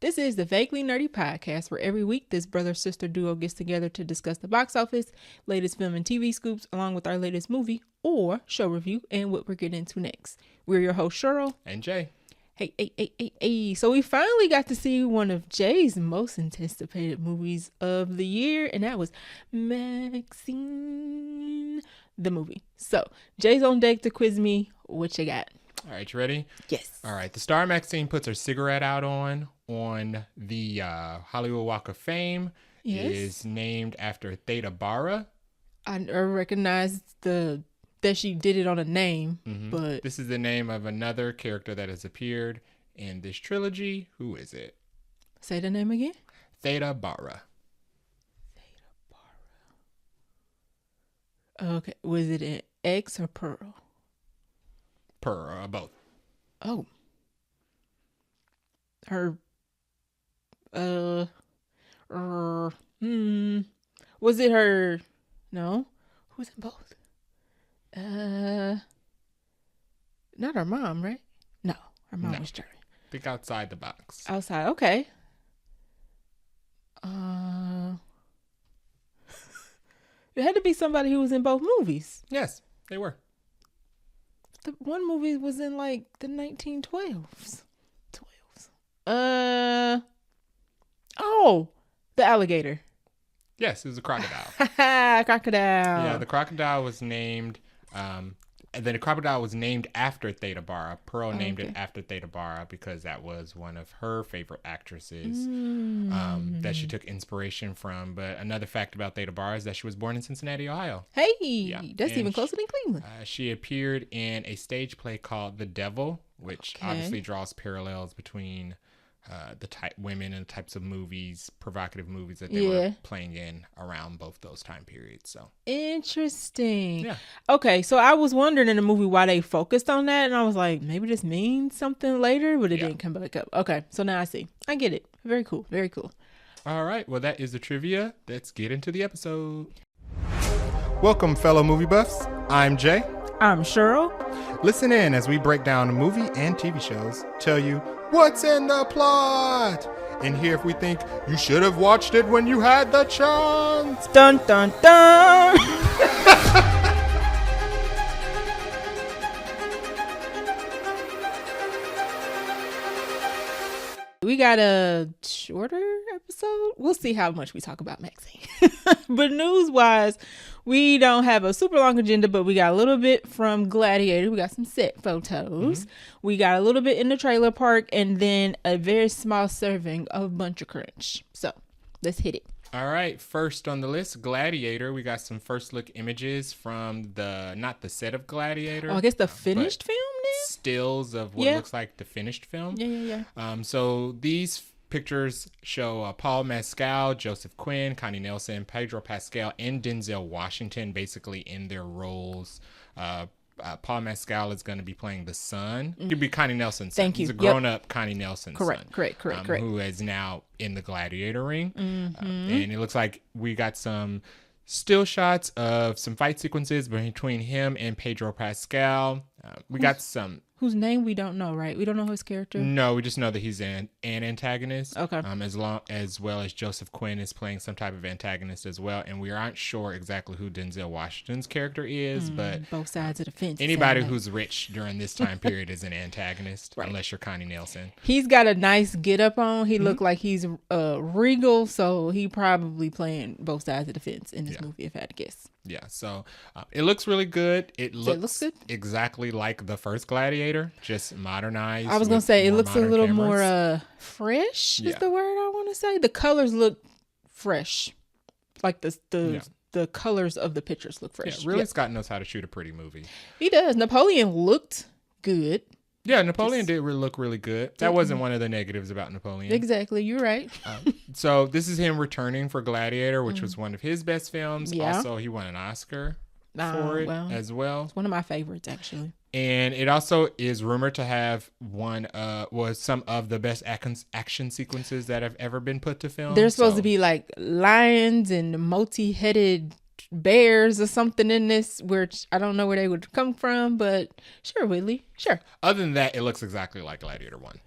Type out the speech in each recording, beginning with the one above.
This is the Vaguely Nerdy Podcast, where every week this brother-sister duo gets together to discuss the box office, latest film and TV scoops, along with our latest movie or show review and what we're getting into next. We're your host, Cheryl. And Jay. Hey. So we finally got to see one of Jay's most anticipated movies of the year, and that was MaXXXine, the movie. So Jay's on deck to quiz me. What you got? All right, you ready? Yes. All right. The star MaXXXine puts her cigarette out on the Hollywood Walk of Fame. Yes. Is named after Theta Bara. I recognize that she did it on a name, but This is the name of another character that has appeared in this trilogy. Who is it? Say the name again. Theta Bara. Okay. Was it an X or Pearl? Both. Oh. Her. Was it her? No. Who's in both? Not her mom, right? No, her mom was German. Think outside the box. Outside, okay. It had to be somebody who was in both movies. Yes, they were. The one movie was in like the 1912s. Oh, the alligator. Yes, it was a crocodile. Crocodile. Yeah, the crocodile was named. And then the crocodile was named after Theta Bara. Pearl named it after Theta Bara because that was one of her favorite actresses that she took inspiration from. But another fact about Theta Bara is that she was born in Cincinnati, Ohio. Hey, that's even closer than Cleveland. She appeared in a stage play called The Devil, which obviously draws parallels between the women and the types of movies, provocative movies that they were playing in around both those time periods. So interesting. Yeah. Okay, so I was wondering in the movie why they focused on that, and I was like, maybe this means something later, but it didn't come back up. Okay, so now I see. I get it. Very cool. Very cool. All right. Well, that is the trivia. Let's get into the episode. Welcome, fellow movie buffs. I'm Jay. I'm Cheryl. Listen in as we break down movie and TV shows, tell you what's in the plot, and hear if we think you should have watched it when you had the chance. Dun, dun, dun. We got a shorter episode. We'll see how much we talk about MaXXXine. But news-wise, we don't have a super long agenda, but we got a little bit from Gladiator. We got some set photos. We got a little bit in the trailer park, and then a very small serving of Buncha Crunch. So let's hit it. All right. First on the list, Gladiator. We got some first look images from not the set of Gladiator. Oh, I guess the finished film then? Stills of what looks like the finished film. Yeah. So these pictures show Paul Mescal, Joseph Quinn, Connie Nelson, Pedro Pascal, and Denzel Washington basically in their roles. Paul Mescal is going to be playing the son. He'd be Connie Nelson's son. Thank you. He's a grown-up Connie Nelson's son. Correct. Who is now in the Gladiator ring. And it looks like we got some still shots of some fight sequences between him and Pedro Pascal. We got some... Whose name we don't know, right? We don't know his character? No, we just know that he's an antagonist. Okay. As well as Joseph Quinn is playing some type of antagonist as well. And we aren't sure exactly who Denzel Washington's character is, but... Both sides of the fence. Anybody who's rich during this time period is an antagonist, right. Unless you're Connie Nelson. He's got a nice get up on. He looked like he's regal, so he probably playing both sides of the fence in this movie, if I had to guess. Yeah, so it looks really good. It looks good? Exactly like the first Gladiator, just modernized. I was going to say, it looks a little cameras. more fresh is the word I want to say. The colors look fresh. Like the colors of the pictures look fresh. Yeah, really, Scott knows how to shoot a pretty movie. He does. Napoleon looked good. Yeah, Napoleon did look really good. That wasn't one of the negatives about Napoleon. Exactly, you're right. So this is him returning for Gladiator, which was one of his best films. Yeah. Also, he won an Oscar for it as well. It's one of my favorites, actually. And it also is rumored to have some of the best action sequences that have ever been put to film. There's supposed to be like lions and multi-headed bears or something in this, which I don't know where they would come from, but sure, Whitley, sure. Other than that, it looks exactly like Gladiator 1.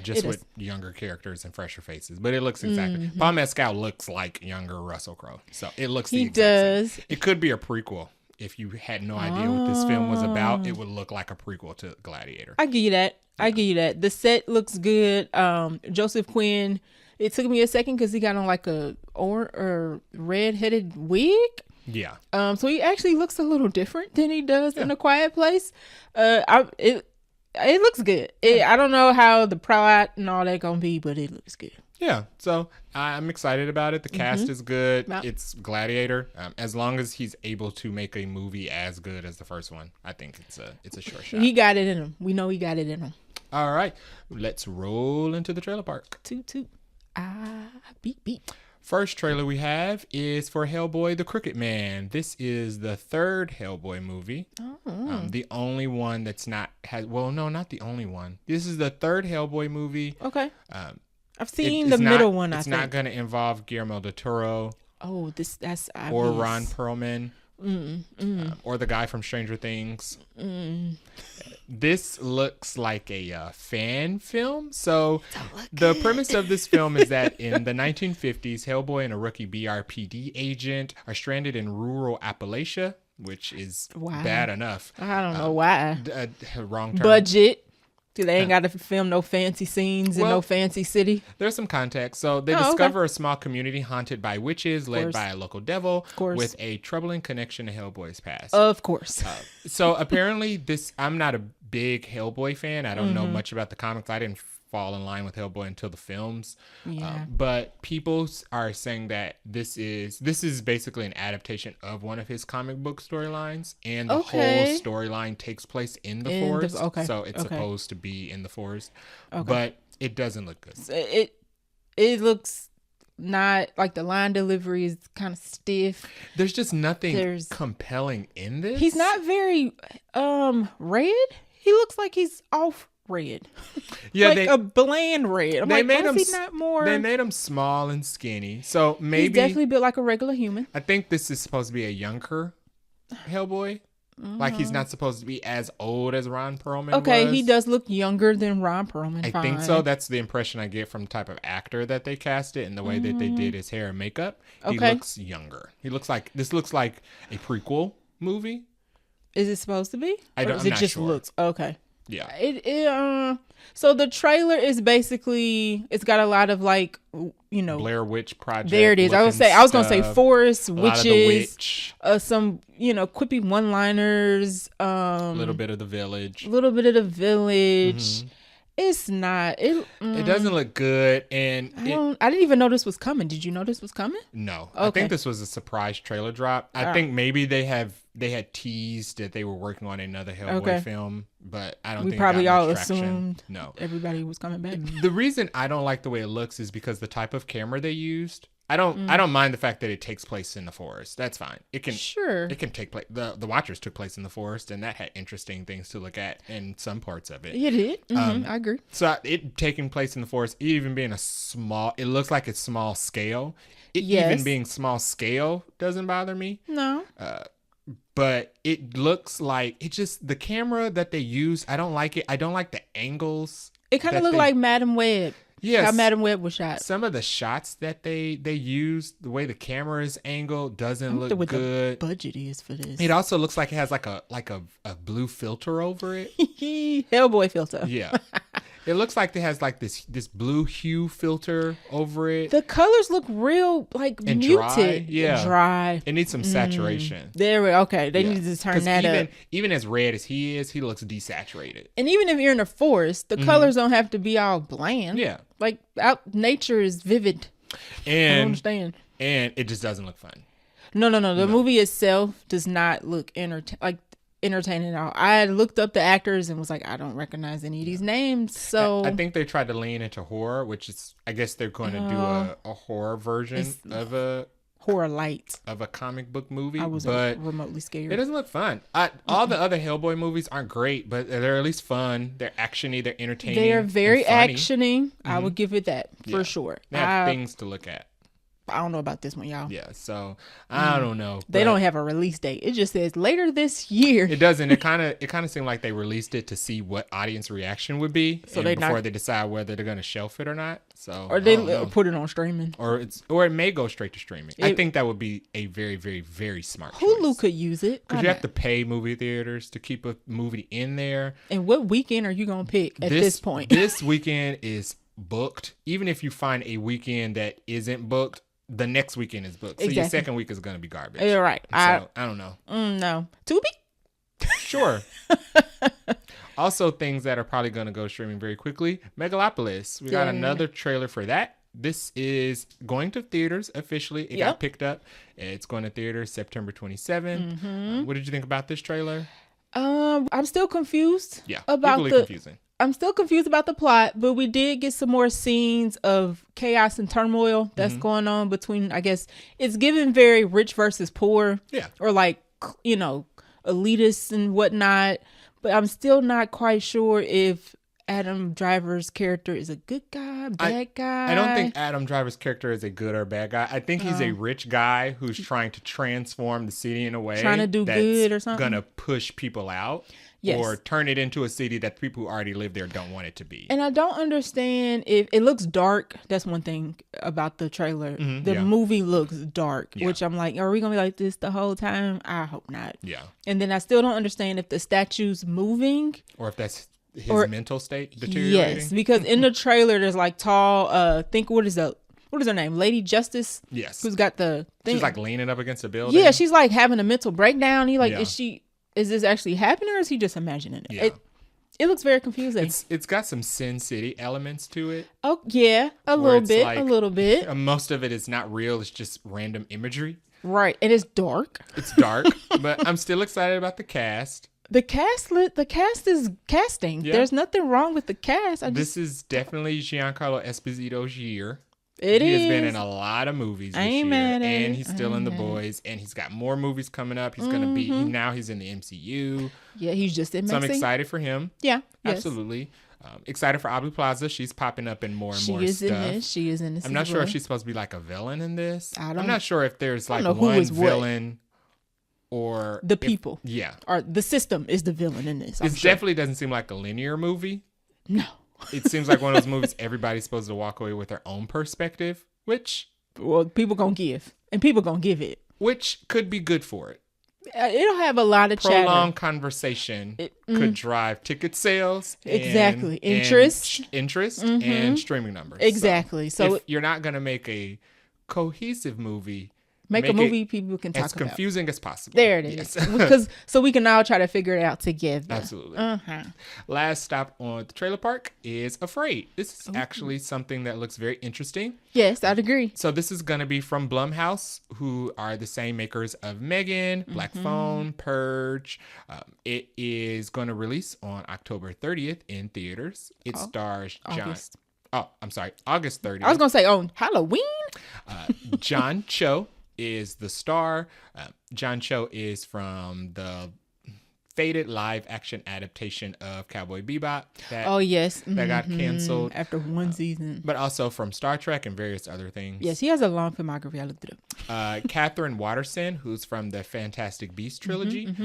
just with younger characters and fresher faces. But it looks exactly. Paul Mescal looks like younger Russell Crowe, so it looks. He does. Same. It could be a prequel. If you had no idea what this film was about, it would look like a prequel to Gladiator. I give you that. I give you that. The set looks good. Joseph Quinn. It took me a second because he got on like a red-headed wig. Yeah. So he actually looks a little different than he does in A Quiet Place. It looks good. I don't know how the plot and all that gonna be, but it looks good. Yeah. So I'm excited about it. The cast is good. Yep. It's Gladiator. As long as he's able to make a movie as good as the first one, I think it's a short shot. He got it in him. We know he got it in him. All right. Let's roll into the trailer park. Toot toot. Beep beep. First trailer we have is for Hellboy the Crooked Man. This is the third Hellboy movie. The only one that's not not the only one. This is the third Hellboy movie. Okay. I've seen the middle one. It's not going to involve Guillermo del Toro. Oh, that's obvious. Or Ron Perlman. Or the guy from Stranger Things. This looks like a fan film. So the premise of this film is that in the 1950s, Hellboy and a rookie BRPD agent are stranded in rural Appalachia, which is bad enough. I don't know why. Wrong term. Budget. They ain't got to film no fancy scenes in no fancy city. There's some context. So they discover a small community haunted by witches led by a local devil with a troubling connection to Hellboy's past. Of course. So apparently I'm not a big Hellboy fan. I don't know much about the comics. I didn't fall in line with Hellboy until the films. But people are saying that this is basically an adaptation of one of his comic book storylines, and the whole storyline takes place in the forest. So it's supposed to be in the forest, but it doesn't look good. It looks not like the line delivery is kind of stiff. There's just nothing compelling in this. He's not very red. He looks like he's off red. Yeah, like a bland red. I'm like, why is he not more? They made him small and skinny. So maybe he's definitely built like a regular human. I think this is supposed to be a younger Hellboy. Like he's not supposed to be as old as Ron Perlman was. He does look younger than Ron Perlman. I think so. That's the impression I get from the type of actor that they casted and the way that they did his hair and makeup. He looks younger. This looks like a prequel movie. Is it supposed to be? I'm not sure. Looks okay. Yeah. So the trailer is basically, it's got a lot of like, Blair Witch Project. There it is. I was gonna say forest, witches, some quippy one-liners, a little bit of the village. It's not. It doesn't look good, and I didn't even know this was coming. Did you know this was coming? No, I think this was a surprise trailer drop. I think maybe they had teased that they were working on another Hellboy film, but I don't think we probably all assumed everybody was coming back. The reason I don't like the way it looks is because the type of camera they used. I don't mind the fact that it takes place in the forest. That's fine. It can take place. The Watchers took place in the forest, and that had interesting things to look at in some parts of it. It did. I agree. So it taking place in the forest, even being it looks like it's small scale. Even being small scale doesn't bother me. No. But it looks like the camera that they use. I don't like it. I don't like the angles. It kind of looked like Madam Web. Yes. How Madam Web was shot. Some of the shots that they use, the way the camera is angled, doesn't look good. The budget is for this. It also looks like it has like a blue filter over it. Hellboy filter. Yeah. It looks like it has like this blue hue filter over it. The colors look real and muted. Dry. Yeah. Dry. It needs some saturation. They need to turn that up. Even as red as he is, he looks desaturated. And even if you're in a forest, the colors don't have to be all bland. Yeah. Like nature is vivid. And I don't understand. And it just doesn't look fun. No. The movie itself does not look entertaining at all. I looked up the actors and was like, I don't recognize any of these names. So I think they tried to lean into horror, which is, I guess they're going to do a horror version of a horror light of a comic book movie. I wasn't remotely scared. It doesn't look fun. All the other Hellboy movies aren't great, but they're at least fun. They're actiony. They're entertaining. They are very actiony. I would give it that for sure. They have things to look at. I don't know about this one, y'all. Yeah, so I don't know. They don't have a release date. It just says later this year. It doesn't. It kind of seemed like they released it to see what audience reaction would be, so before they decide whether they're going to shelf it or not. So or they put it on streaming, or it may go straight to streaming. I think that would be a very, very, very smart Hulu choice. could use it because you have to pay movie theaters to keep a movie in there. And what weekend are you going to pick at this point? This weekend is booked. Even if you find a weekend that isn't booked, the next weekend is booked. So your second week is going to be garbage. You're right. So I don't know. No. Tubi? Sure. Also, things that are probably going to go streaming very quickly. Megalopolis. We got another trailer for that. This is going to theaters officially. It got picked up. It's going to theaters September 27. What did you think about this trailer? I'm still confused. Yeah, about confusing. I'm still confused about the plot, but we did get some more scenes of chaos and turmoil that's going on between, I guess, it's given very rich versus poor. Yeah. Or like, you know, elitists and whatnot. But I'm still not quite sure if Adam Driver's character is a good guy, bad guy. I don't think Adam Driver's character is a good or bad guy. I think he's a rich guy who's trying to transform the city in a way trying to do good or something. Gonna push people out. Yes. Or turn it into a city that people who already live there don't want it to be. And I don't understand if it looks dark. That's one thing about the trailer. The movie looks dark, which I'm like, are we going to be like this the whole time? I hope not. Yeah. And then I still don't understand if the statue's moving. Or if that's his mental state deteriorating. Yes, because in the trailer, there's like tall, what is her name? Lady Justice? Yes. Who's got the thing. She's like leaning up against a building. Yeah, she's like having a mental breakdown. He like, is this actually happening or is he just imagining it? Yeah. It looks very confusing. It's got some Sin City elements to it. Oh, yeah. A little bit. Most of it is not real. It's just random imagery. Right. And it's dark. It's dark. But I'm still excited about the cast. The cast is casting. Yeah. There's nothing wrong with the cast. This is definitely Giancarlo Esposito's year. He has been in a lot of movies this year, and he's still in The Boys, and he's got more movies coming up. He's gonna be now. He's in the MCU. Yeah, he's just in. So I'm excited for him. Yeah, absolutely. Excited for Aubrey Plaza. She's popping up in more and more stuff. She is in this. I'm not sure if she's supposed to be like a villain in this. I'm not sure if there's like one villain. Or the people. Or the system is the villain in this. It definitely doesn't seem like a linear movie. No. It seems like one of those movies everybody's supposed to walk away with their own perspective, which... Well, people gonna give. And people gonna give it. Which could be good for it. It'll have a lot of chatter. Prolonged conversation could drive ticket sales. Exactly. Interest. And streaming numbers. Exactly. So if you're not going to make a cohesive movie... Make a movie people can talk about. As confusing as possible. There it is. Because so we can all try to figure it out together. Absolutely. Last stop on the trailer park is Afraid. This is actually something that looks very interesting. Yes, I'd agree. So this is going to be from Blumhouse, who are the same makers of Megan, Black Phone, Purge. It is going to release on October 30th in theaters. It stars August 30th. I was going to say on Halloween. John Cho is the star. John Cho is from the faded live action adaptation of Cowboy Bebop that got canceled after one season, but also from Star Trek and various other things. Yes, he has a long filmography. I looked it up. Catherine Watterson, who's from the Fantastic Beasts trilogy,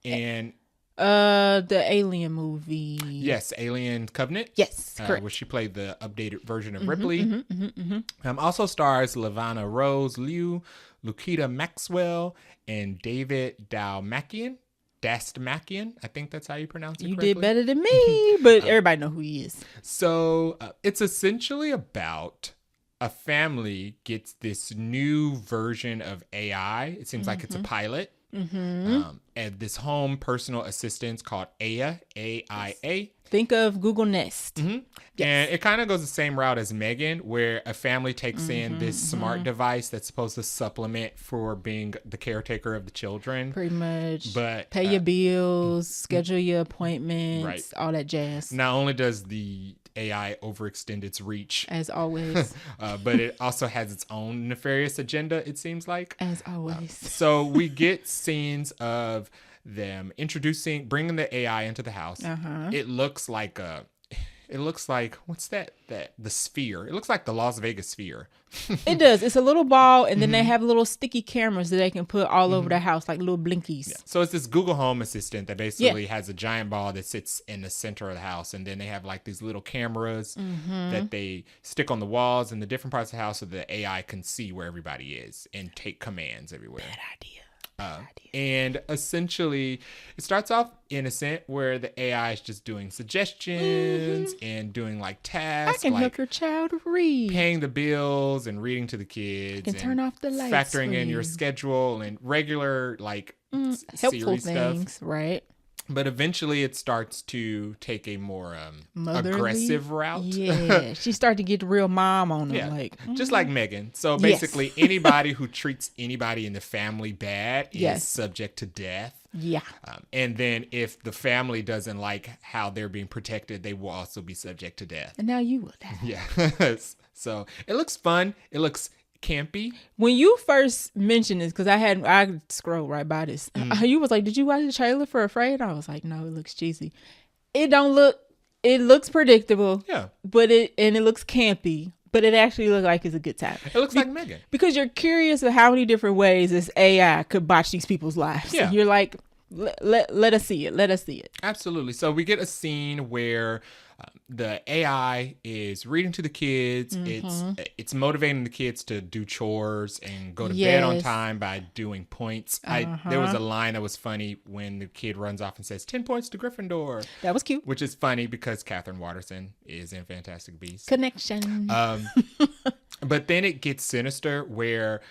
and the Alien movie. Yes, Alien Covenant. Yes, correct. Where she played the updated version of Ripley. Also stars Levana Rose Liu, Lukita Maxwell, and David Dastmalchian. I think that's how you pronounce it. You correctly. did better than me, but everybody know who he is. So it's essentially about a family gets this new version of AI. It seems like it's a pilot. And this home personal assistant called Aya, A-I-A. Think of Google Nest. Yes. And it kind of goes the same route as Megan, where a family takes in this smart device that's supposed to supplement for being the caretaker of the children. Pretty much. But pay your bills, schedule your appointments, all that jazz. Not only does the AI overextend its reach, as always, but it also has its own nefarious agenda, it seems like. As always. So we get scenes of them bringing the AI into the house. It looks like It looks like, what's that? The sphere. It looks like the Las Vegas sphere. It does. It's a little ball, and then they have little sticky cameras that they can put all over the house, like little blinkies. Yeah. So it's this Google Home Assistant that basically has a giant ball that sits in the center of the house, and then they have like these little cameras that they stick on the walls in the different parts of the house so the AI can see where everybody is and take commands everywhere. Bad idea. And essentially, it starts off innocent where the AI is just doing suggestions and doing like tasks. I can like help your child read. paying the bills and reading to the kids. And turn off the lights. Factoring in your schedule and regular like helpful Siri things, stuff. right? But eventually it starts to take a more Motherly? aggressive route. Yeah, she started to get real mom on them. Yeah, like just like Megan. So basically, anybody who treats anybody in the family bad is subject to death. Yeah. And then if the family doesn't like how they're being protected, they will also be subject to death. And now you will die. Yeah. So it looks fun. It looks campy. When you first mentioned this, because I scrolled right by this, you was like, "Did you watch the trailer for Afraid?" I was like, "No, it looks cheesy. It looks predictable. Yeah, but it looks campy, but it actually looks like it's a good time. It looks like Megan, because you're curious of how many different ways this AI could botch these people's lives. Yeah, you're like, let us see it. Let us see it. Absolutely. So we get a scene where the AI is reading to the kids. It's motivating the kids to do chores and go to bed on time by doing points. There was a line that was funny when the kid runs off and says 10 points to Gryffindor. That was cute. Which is funny because Catherine Waterston is in Fantastic Beasts. Connection. But then it gets sinister where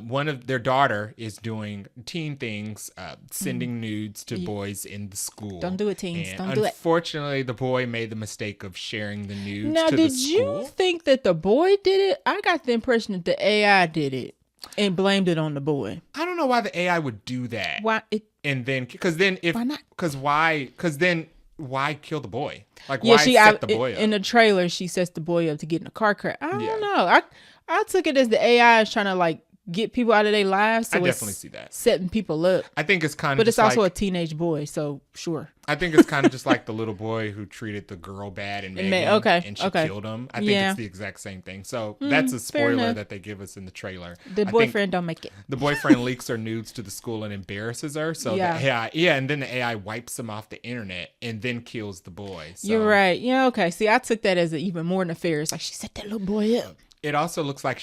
one of their daughter is doing teen things, sending nudes to boys in the school. Don't do it, teens. And Don't do it. Unfortunately, the boy made the mistake of sharing the nudes now, to the school. Now, did you think that the boy did it? I got the impression that the AI did it and blamed it on the boy. I don't know why the AI would do that. Why? Why not? Because then why kill the boy? Like, yeah, why set the boy up? In the trailer, she sets the boy up to get in a car crash. I don't know. I took it as the AI is trying to like get people out of their lives. So I definitely see that. Setting people up. I think it's kind of But it's also a teenage boy, so sure. I think it's kind of just like the little boy who treated the girl bad in Megan and she killed him. I think it's the exact same thing. So that's a spoiler that they give us in the trailer. The boyfriend don't make it. The boyfriend leaks her nudes to the school and embarrasses her. So the AI, and then the AI wipes him off the internet and then kills the boy. So. You're right. Yeah, okay. See, I took that as even more nefarious. Like, she set that little boy up. It also looks like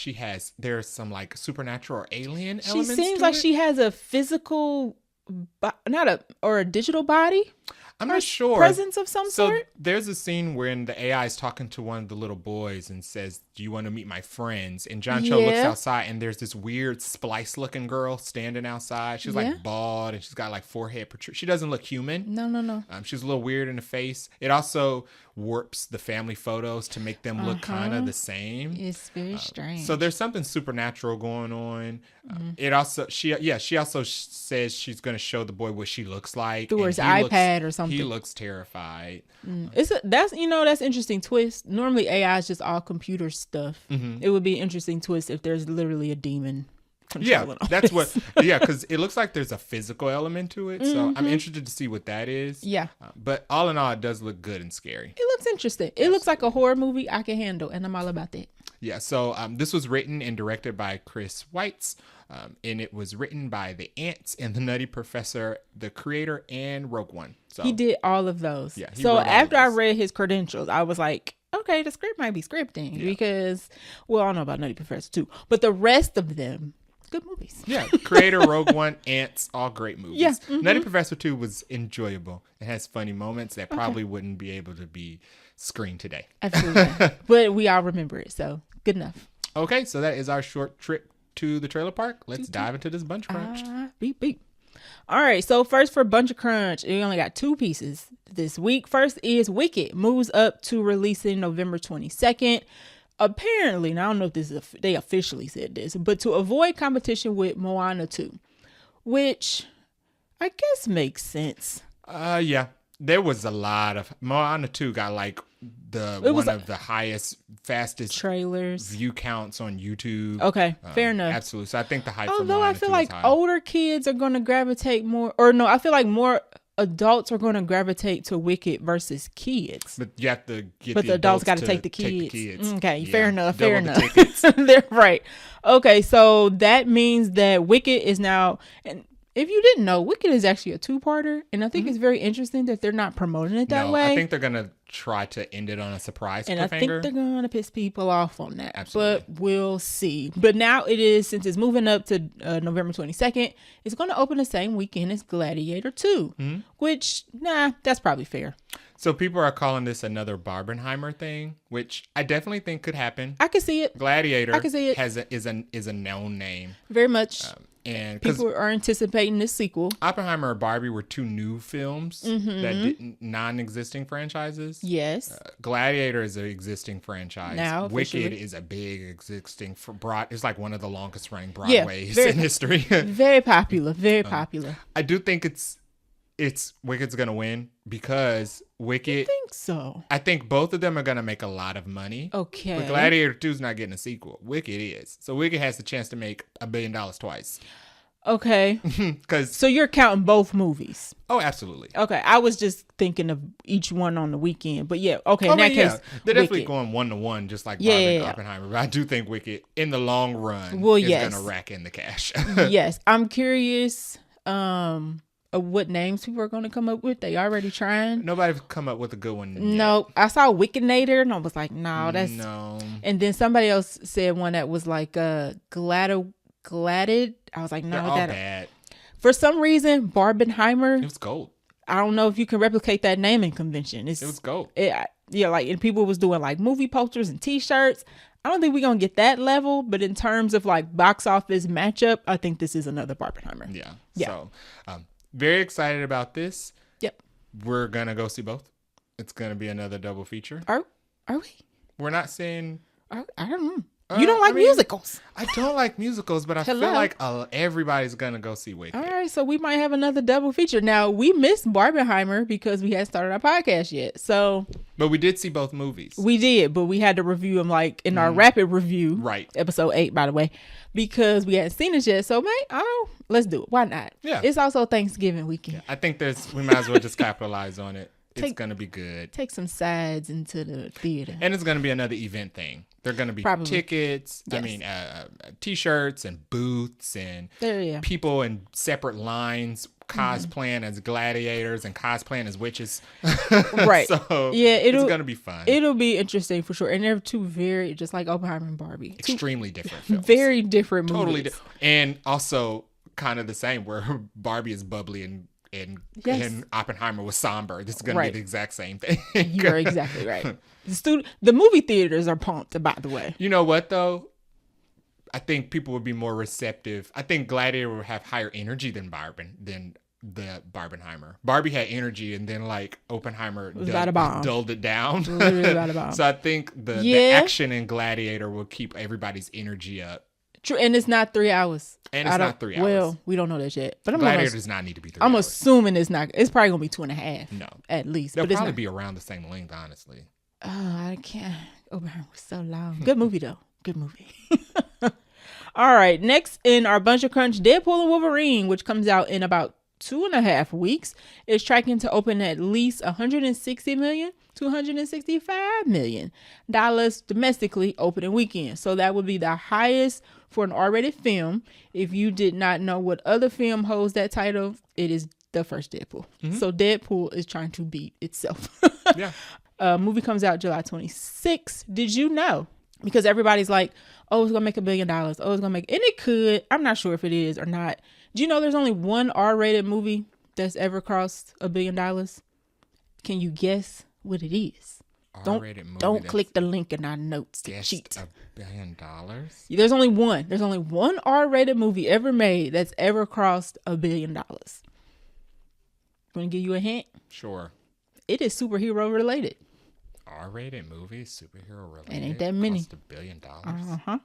there's some like supernatural or alien elements. She seems like she has a physical, or a digital body. I'm not sure. Presence of some sort. So there's a scene when the AI is talking to one of the little boys and says, "Do you want to meet my friends?" And John Cho looks outside and there's this weird splice-looking girl standing outside. She's like bald and she's got like forehead protrusion. She doesn't look human. No. She's a little weird in the face. It also warps the family photos to make them look kind of the same. It's very strange. So there's something supernatural going on. It also she also says she's going to show the boy what she looks like through his iPad or something. He looks terrified. That's interesting twist. Normally AI is just all computer stuff. It would be an interesting twist if there's literally a demon. That's what. Yeah, because it looks like there's a physical element to it. So I'm interested to see what that is. Yeah. But all in all, it does look good and scary. It looks interesting. It looks like a horror movie I can handle, and I'm all about that. Yeah. So this was written and directed by Chris Weitz. And it was written by the Ants and the Nutty Professor, the creator, and Rogue One. So he did all of those. Yeah. So after I read his credentials, I was like, okay, the script might be scripting because, I don't know about Nutty Professor too, but the rest of them, good movies. Yeah. Creator, Rogue One, Ants, all great movies. Yeah. Nutty Professor 2 was enjoyable. It has funny moments that probably wouldn't be able to be screened today. Absolutely. But we all remember it. So good enough. Okay. So that is our short trip to the trailer park. Let's dive into this Buncha Crunch. Beep, beep. All right. So first for Buncha Crunch, we only got 2 pieces this week. First is Wicked moves up to releasing November 22nd. Apparently, now I don't know if they officially said this, but to avoid competition with Moana 2, which I guess makes sense. Yeah. There was a lot of Moana 2 got like one of the highest, fastest trailers view counts on YouTube. Okay, fair enough. Absolutely. So I think the hype. Although I feel like older kids are going to gravitate more, or no, I feel like more adults are going to gravitate to Wicked versus kids. But you have to get but the adults got to take the kids. Okay, yeah. Fair enough. They're right. Okay, so that means that Wicked is now, and if you didn't know, Wicked is actually a 2-parter, and I think it's very interesting that they're not promoting it that way. I think they're gonna try to end it on a surprise and cliffhanger. I think they're gonna piss people off on that. Absolutely. But we'll see. But now it is, since it's moving up to November 22nd, it's going to open the same weekend as Gladiator II, which that's probably fair. So people are calling this another Barbenheimer thing, which I definitely think could happen. I can see it. Gladiator I can see it. is a known name. Very much. And people are anticipating this sequel. Oppenheimer and Barbie were 2 new films that non-existing franchises. Yes. Gladiator is an existing franchise. Now, Wicked is a big existing it's like one of the longest running Broadways in history. Very popular. Very popular. I do think it's Wicked's gonna win because Wicked. I think so. I think both of them are gonna make a lot of money. Okay. But Gladiator 2 is not getting a sequel. Wicked is. So Wicked has the chance to make $1 billion twice. Okay. So you're counting both movies? Oh, absolutely. Okay. I was just thinking of each one on the weekend. But yeah, okay. In that case, they're definitely going 1-to-one, just like Barbie and Oppenheimer. But I do think Wicked, in the long run, is going to rack in the cash. Yes. I'm curious what names people are going to come up with. They already trying. Nobody's come up with a good one yet. No. I saw Wickednator and I was like, no, that's... No. And then somebody else said one that was like Gladded. I was like, no, they're all bad. For some reason, Barbenheimer. It was gold. I don't know if you can replicate that naming convention. It was gold. And people was doing like movie posters and T-shirts. I don't think we're gonna get that level, but in terms of like box office matchup, I think this is another Barbenheimer. Yeah. So, very excited about this. Yep. We're gonna go see both. It's gonna be another double feature. Are we? We're not saying. I don't know. You don't like musicals. I don't like musicals, but I feel like everybody's going to go see Wicked. All right, so we might have another double feature. Now, we missed Barbenheimer because we hadn't started our podcast yet. But we did see both movies. We did, but we had to review them like in our rapid review. Right. Episode 8, by the way, because we hadn't seen it yet. So, let's do it. Why not? Yeah. It's also Thanksgiving weekend. Yeah, I think we might as well just capitalize on it. It's going to be good. Take some sides into the theater. And it's going to be another event thing. They're going to be tickets, yes. T-shirts and booths and people in separate lines cosplaying as gladiators and cosplaying as witches. Right. So it's going to be fun. It'll be interesting for sure. And they're two very, just like Oppenheimer and Barbie. Extremely different films. Very different movies. Totally different. And also kind of the same where Barbie is bubbly and Oppenheimer was somber. This is going to be the exact same thing. You're exactly right. The movie theaters are pumped, by the way. You know what, though? I think people would be more receptive. I think Gladiator would have higher energy than the Barbenheimer. Barbie had energy, and then like Oppenheimer dulled it down. Literally about a bomb. So I think the action in Gladiator will keep everybody's energy up. True, and it's not 3 hours. And it's not 3 hours. Well, we don't know that yet. But Gladiator does not need to be 3 hours. I'm assuming it's not. It's probably going to be 2.5. No. At least. They'll probably be around the same length, honestly. Oh, I can't. Oppenheimer was so long. Good movie, though. Good movie. All right. Next in our Buncha Crunch, Deadpool and Wolverine, which comes out in about 2.5 weeks, is tracking to open at least $160 million to $165 million domestically opening weekend. So that would be the highest for an R-rated film. If you did not know what other film holds that title, it is the first Deadpool. Mm-hmm. So Deadpool is trying to beat itself. Yeah. Movie comes out July 26th. Did you know? Because everybody's like, oh, it's going to make $1 billion. Oh, it's going to make... And it could. I'm not sure if it is or not. Do you know there's only one R-rated movie that's ever crossed $1 billion? Can you guess what it is? R-rated movie. Don't click the link in our notes to cheat. $1 billion? There's only one. There's only one R-rated movie ever made that's ever crossed $1 billion. Want to give you a hint? Sure. It is superhero related. R-rated movie, superhero related. It ain't that many. Cost $1 billion. Uh-huh.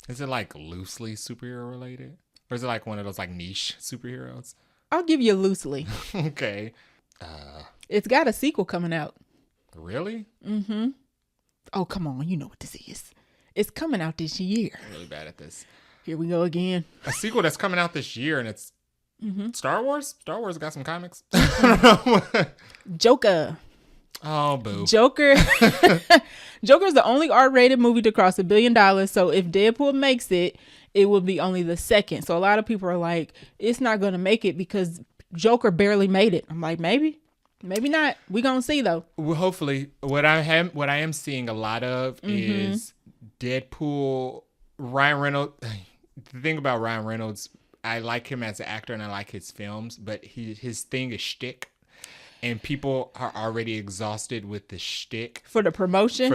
Is it like loosely superhero related, or is it like one of those like niche superheroes? I'll give you loosely. Okay. It's got a sequel coming out. Really? Mm-hmm. Oh, come on. You know what this is. It's coming out this year. I'm really bad at this. Here we go again. A sequel that's coming out this year, and it's Star Wars got some comics. I don't know. Joker. Oh, boo. Joker's the only R-rated movie to cross $1 billion. So if Deadpool makes it, it will be only the second. So a lot of people are like, it's not going to make it because Joker barely made it. I'm like, maybe not. We gonna see though. Well, hopefully, what I am seeing a lot of is Deadpool. Ryan Reynolds. The thing about Ryan Reynolds, I like him as an actor and I like his films, but his thing is shtick. And people are already exhausted with the shtick for the promotion.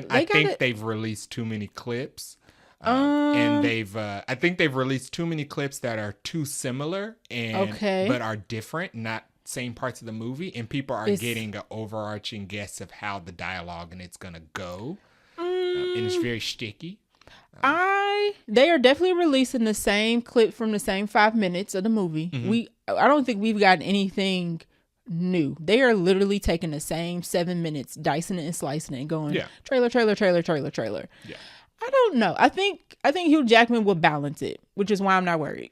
I think they've released too many clips, and I think they've released too many clips that are too similar but are different, not same parts of the movie. And people are getting an overarching guess of how the dialogue and it's gonna go, and it's very shticky. They are definitely releasing the same clip from the same 5 minutes of the movie. I don't think we've gotten anything new. They are literally taking the same 7 minutes, dicing it and slicing it and going trailer. Yeah. I don't know. I think Hugh Jackman will balance it, which is why I'm not worried.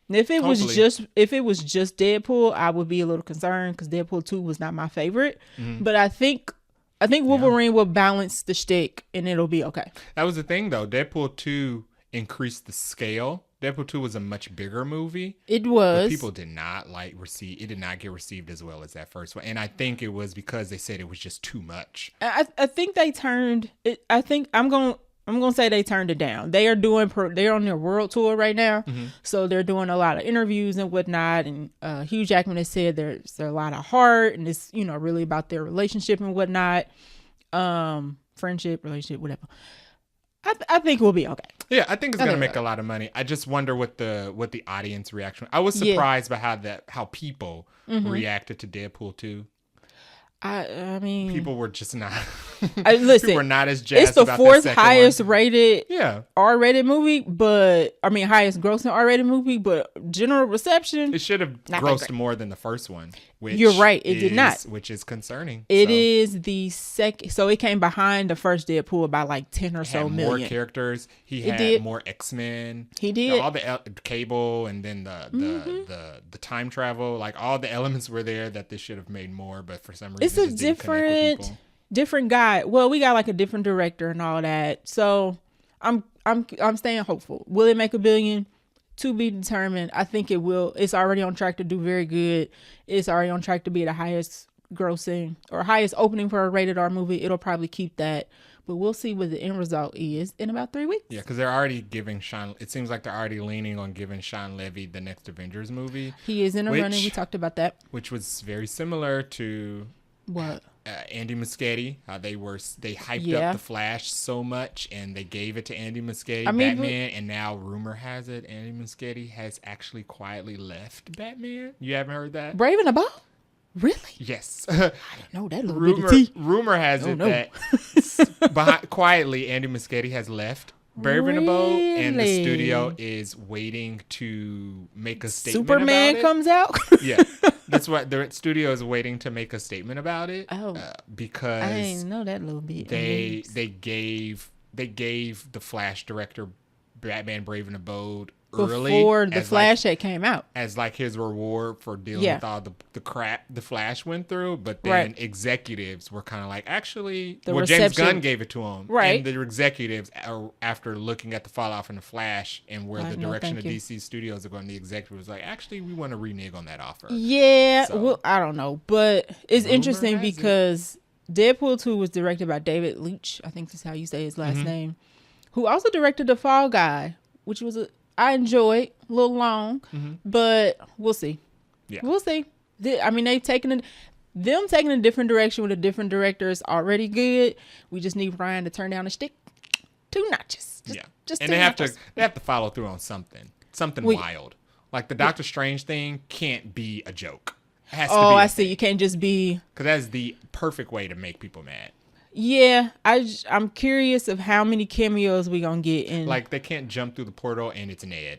If it was just Deadpool, I would be a little concerned because Deadpool 2 was not my favorite. But I think Wolverine will balance the shtick and it'll be okay. That was the thing though. Deadpool 2 increased the scale. Deadpool 2 was a much bigger movie. It was. But people did not it did not get received as well as that first one. And I think it was because they said it was just too much. I think they turned it. I think I'm going to say they turned it down. They're on their world tour right now. So they're doing a lot of interviews and whatnot. And Hugh Jackman has said there's a lot of heart and it's, really about their relationship and whatnot. Friendship, relationship, whatever. I think we'll be okay. Yeah, I think it's gonna make a lot of money. I just wonder what the audience reaction. I was surprised by how people reacted to Deadpool 2. I mean, people were just not. Listen, people were not as jazzed. It's the about fourth that highest one. rated, R-rated movie, highest grossing R-rated movie, but general reception. It should have grossed more than the first one. Which You're right, it did not, which is concerning. It is the second, so it came behind the first Deadpool by like 10 or so million. More characters. He had more X-Men. He did all the Cable, and then the time travel. Like all the elements were there that they should have made more, but for some reason it's a different guy. Well, we got like a different director and all that. So I'm staying hopeful. Will it make $1 billion? To be determined. I think it will. It's already on track to do very good. It's already on track to be the highest grossing or highest opening for a rated R movie. It'll probably keep that, but we'll see what the end result is in about 3 weeks. Yeah, because they're already giving it seems like they're already leaning on giving Sean Levy the next Avengers movie. He is in a running. We talked about that, which was very similar to what Andy Muschietti. How they hyped up the Flash so much, and they gave it to Andy Muschietti, Batman, and now rumor has it Andy Muschietti has actually quietly left Batman. You haven't heard that? Brave and the Bold? Really? Yes. I didn't know that little bit of tea. Rumor has that quietly Andy Muschietti has left Brave and the Bold, and the studio is waiting to make a statement Superman about it. Comes out? Yeah. That's what the studio is waiting to make a statement about it. Because I didn't know that little bit. They gave the Flash director Batman Brave and the Bold early before the Flash had came out as like his reward for dealing with all the crap the Flash went through. But then executives were kind of like, actually, James Gunn gave it to him, and the executives after looking at the fallout from the Flash and where the direction of DC Studios are going, the executive was like, actually, we want to renege on that offer. Well, I don't know, but it's interesting because Deadpool 2 was directed by David Leitch, I think that's how you say his last name, who also directed The Fall Guy, which was I enjoyed, a little long, but we'll see. Yeah, we'll see. I mean, them taking a different direction with a different director is already good. We just need Ryan to turn down the stick 2 notches. Just they have to follow through on something wild. Like the Doctor Strange thing can't be a joke. It has to be I see. You can't just be, because that's the perfect way to make people mad. Yeah, I'm curious of how many cameos we gonna get in. Like they can't jump through the portal and it's Ned.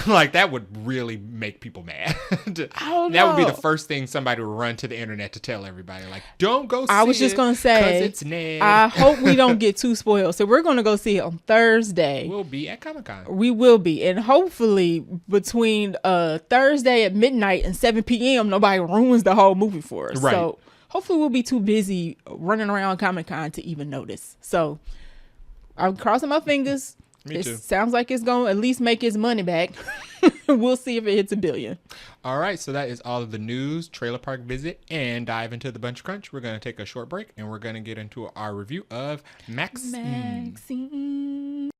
Like, that would really make people mad. I don't That would be know. the first thing somebody would run to the internet to tell everybody. Like, don't go see it. I was just going to say, it's Ned. I hope we don't get too spoiled. So we're going to go see it on Thursday. We'll be at Comic-Con. We will be. And hopefully between Thursday at midnight and 7 p.m., nobody ruins the whole movie for us. Right. So hopefully we'll be too busy running around Comic-Con to even notice. So I'm crossing my fingers. Me too. Sounds like it's going to at least make its money back. We'll see if it hits $1 billion. All right, so that is all of the news, trailer park visit, and dive into the Buncha Crunch. We're going to take a short break, and we're going to get into our review of MaXXXine.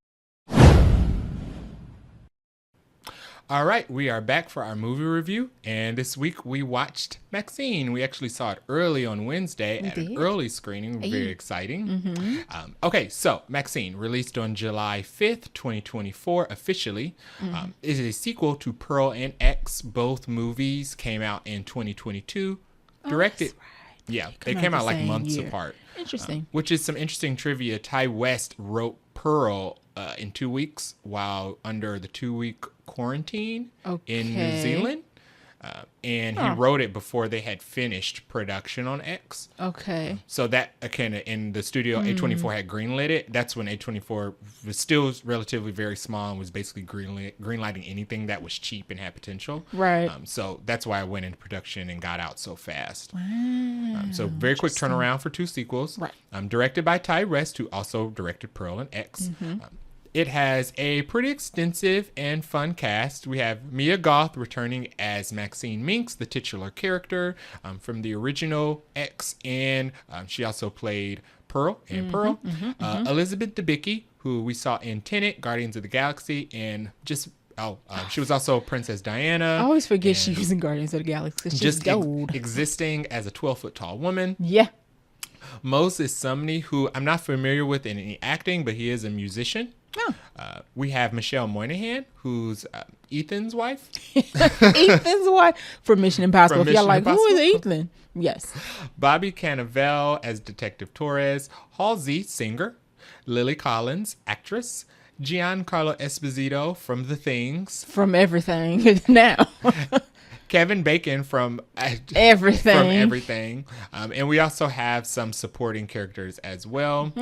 All right, we are back for our movie review, and this week we watched MaXXXine. We actually saw it early on Wednesday at an early screening. Very exciting. Mm-hmm. Okay, so MaXXXine, released on July 5th, 2024, officially, is a sequel to Pearl and X. Both movies came out in 2022. Directed. That's right. Yeah, they came out like months apart. Interesting. Which is some interesting trivia. Ty West wrote Pearl in 2 weeks while under the 2-week quarantine in New Zealand. And he wrote it before they had finished production on X. Okay. So that, again, in the studio, A24 had greenlit it. That's when A24 was still relatively very small and was basically greenlighting anything that was cheap and had potential. Right. So that's why I went into production and got out so fast. Wow. So very quick turnaround for 2 sequels. Right. Directed by Ty West, who also directed Pearl and X. It has a pretty extensive and fun cast. We have Mia Goth returning as Maxine Minx, the titular character from the original X, and she also played Pearl in Pearl. Elizabeth Debicki, who we saw in Tenet, Guardians of the Galaxy, and just she was also Princess Diana. I always forget she was in Guardians of the Galaxy. She's just gold. Existing as a 12-foot tall woman. Yeah. Moses Sumney, who I'm not familiar with in any acting, but he is a musician. Oh. We have Michelle Moynihan, who's Ethan's wife. Ethan's wife from Mission Impossible. From If y'all Mission like, who is Impossible? Ethan? Yes. Bobby Cannavale as Detective Torres. Halsey, singer. Lily Collins, actress. Giancarlo Esposito from The Things. From everything now. Kevin Bacon from Everything. And we also have some supporting characters as well.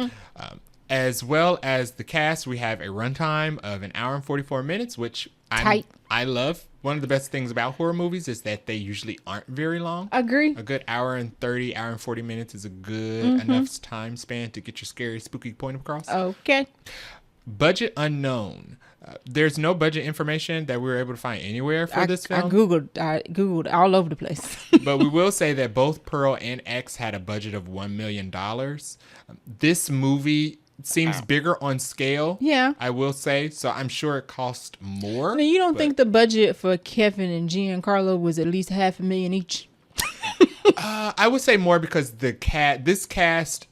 As well as the cast, we have a runtime of 1 hour and 44 minutes, which I love. One of the best things about horror movies is that they usually aren't very long. Agree. A good hour and 30, hour and 40 minutes is a good enough time span to get your scary, spooky point across. Okay. Budget unknown. There's no budget information that we were able to find anywhere for this film. I Googled all over the place. But we will say that both Pearl and X had a budget of $1 million. This movie seems bigger on scale. Yeah. I will say. So I'm sure it cost more. Now, you don't think the budget for Kevin and Giancarlo was at least $500,000 each? I would say more because this cast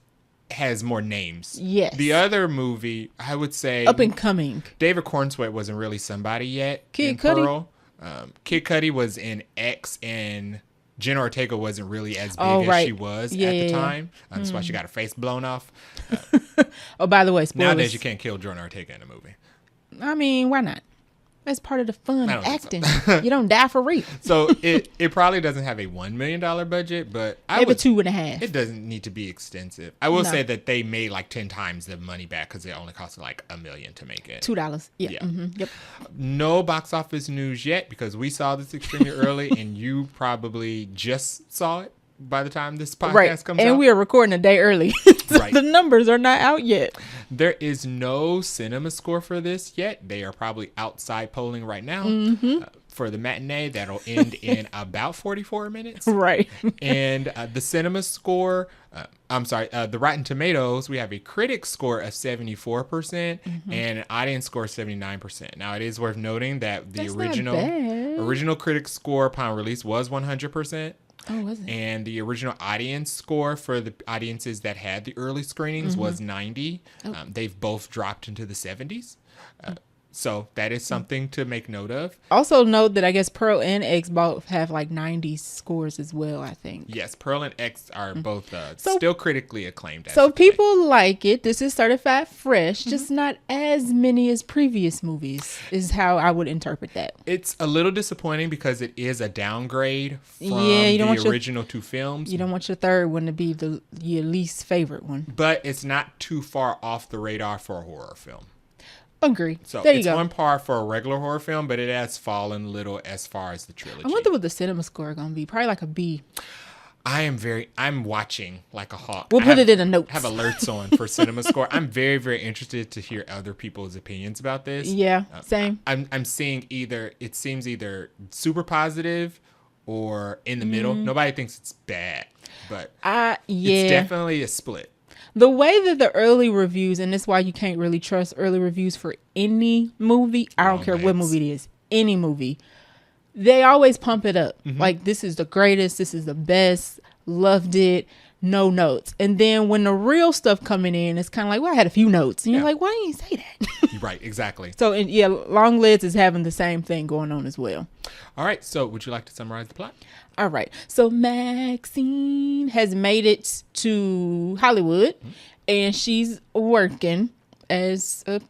has more names. Yes. The other movie, I would say, Up and coming. David Cornsweet wasn't really somebody yet. Kid Cudi? Pearl. Kid Cudi was in X, and Jenna Ortega wasn't really as big as she was at the time. That's why she got her face blown off. Oh, by the way, spoilers. Nowadays you can't kill Jenna Ortega in a movie. I mean, why not? That's part of the fun of think acting. You don't die for real. So it probably doesn't have a $1 million budget, but Maybe 2.5. It doesn't need to be extensive. I will say that they made like 10 times the money back because it only cost like $1 million to make it. $2. Yeah. Yep. No box office news yet because we saw this extremely early, and you probably just saw it by the time this podcast comes out. And we are recording a day early. So the numbers are not out yet. There is no cinema score for this yet. They are probably outside polling right now for the matinee. That'll end in about 44 minutes. Right. And the cinema score, the Rotten Tomatoes, we have a critic score of 74% and an audience score of 79%. Now, it is worth noting that the original critic score upon release was 100%. Oh, was it? And the original audience score for the audiences that had the early screenings was 90. They've both dropped into the 70s. So that is something to make note of. Also note that I guess Pearl and X both have like 90 scores as well, I think. Yes, Pearl and X are both still critically acclaimed. So people like it. This is certified fresh, just not as many as previous movies is how I would interpret that. It's a little disappointing because it is a downgrade from the original two films. You don't want your third one to be your least favorite one. But it's not too far off the radar for a horror film. Agree. So there you it's go. on par for a regular horror film, but it has fallen little as far as the trilogy. I wonder what the cinema score going to be. Probably like a B. I'm watching like a hawk. We'll put it in the notes. Have alerts on for cinema score. I'm very, very interested to hear other people's opinions about this. Yeah, same. I'm seeing it seems either super positive or in the middle. Nobody thinks it's bad, but it's definitely a split. The way that the early reviews, and that's why you can't really trust early reviews for any movie. I don't care what movie it is. Any movie. They always pump it up. Like, this is the greatest. This is the best. Loved it. No notes. And then when the real stuff coming in, it's kind of like, well, I had a few notes. And you're like, why didn't you say that? Right, exactly. So, Long Lids is having the same thing going on as well. All right. So would you like to summarize the plot? All right. So MaXXXine has made it to Hollywood, and she's working as a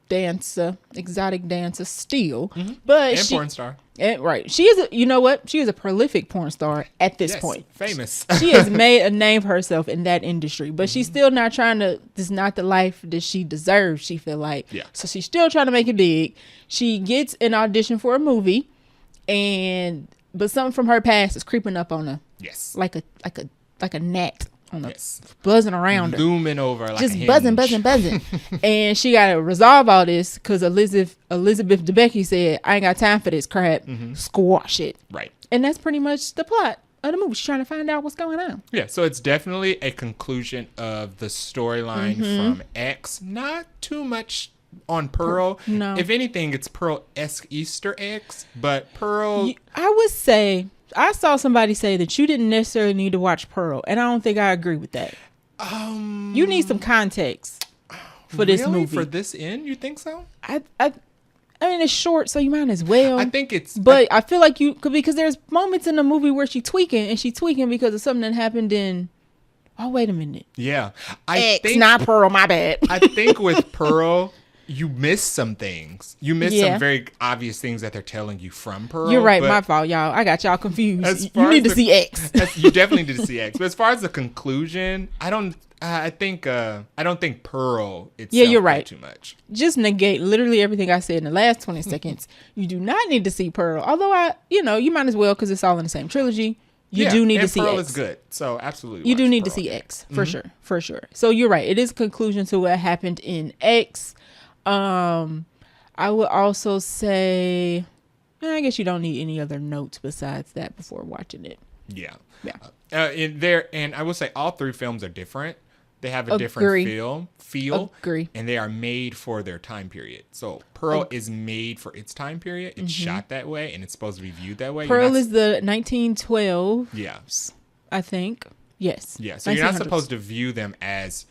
dancer, exotic dancer still. But porn star. Right. She is you know what? She is a prolific porn star at this point. Famous. She has made a name for herself in that industry, but she's still not trying to, this is not the life that she deserves, she feel like. Yeah. So she's still trying to make it big. She gets an audition for a movie, but something from her past is creeping up on her. Yes. Like a gnat on her, buzzing around her. Looming over like just a buzzing. And she got to resolve all this because Elizabeth Debicki said, I ain't got time for this crap. Squash it. Right. And that's pretty much the plot of the movie. She's trying to find out what's going on. Yeah, so it's definitely a conclusion of the storyline from X. Not too much on Pearl. No. If anything, it's Pearl-esque Easter eggs, but Pearl... I would say, I saw somebody say that you didn't necessarily need to watch Pearl, and I don't think I agree with that. You need some context for this movie. For this end, you think so? I mean, it's short, so you might as well. I think it's... But I feel like because there's moments in the movie where she's tweaking because of something that happened in... Oh, wait a minute. Yeah. Not Pearl, my bad. I think with Pearl... You miss some things. You miss some very obvious things that they're telling you from Pearl. You're right. My fault, y'all. I got y'all confused. You need to see X. You definitely need to see X. But as far as the conclusion, I don't think Pearl itself you're right. Too much. Just negate literally everything I said in the last 20 seconds. You do not need to see Pearl. Although you might as well because it's all in the same trilogy. You do need to see Pearl X. is good. So absolutely. You do need to see X for sure. For sure. So you're right. It is a conclusion to what happened in X. I would also say, I guess you don't need any other notes besides that before watching it. Yeah. Yeah. I will say all three films are different. They have a different feel. Agree. And they are made for their time period. So Pearl is made for its time period. It's shot that way, and it's supposed to be viewed that way. Pearl is the 1912. Yeah. I think. Yes. Yeah. So you're not supposed to view them as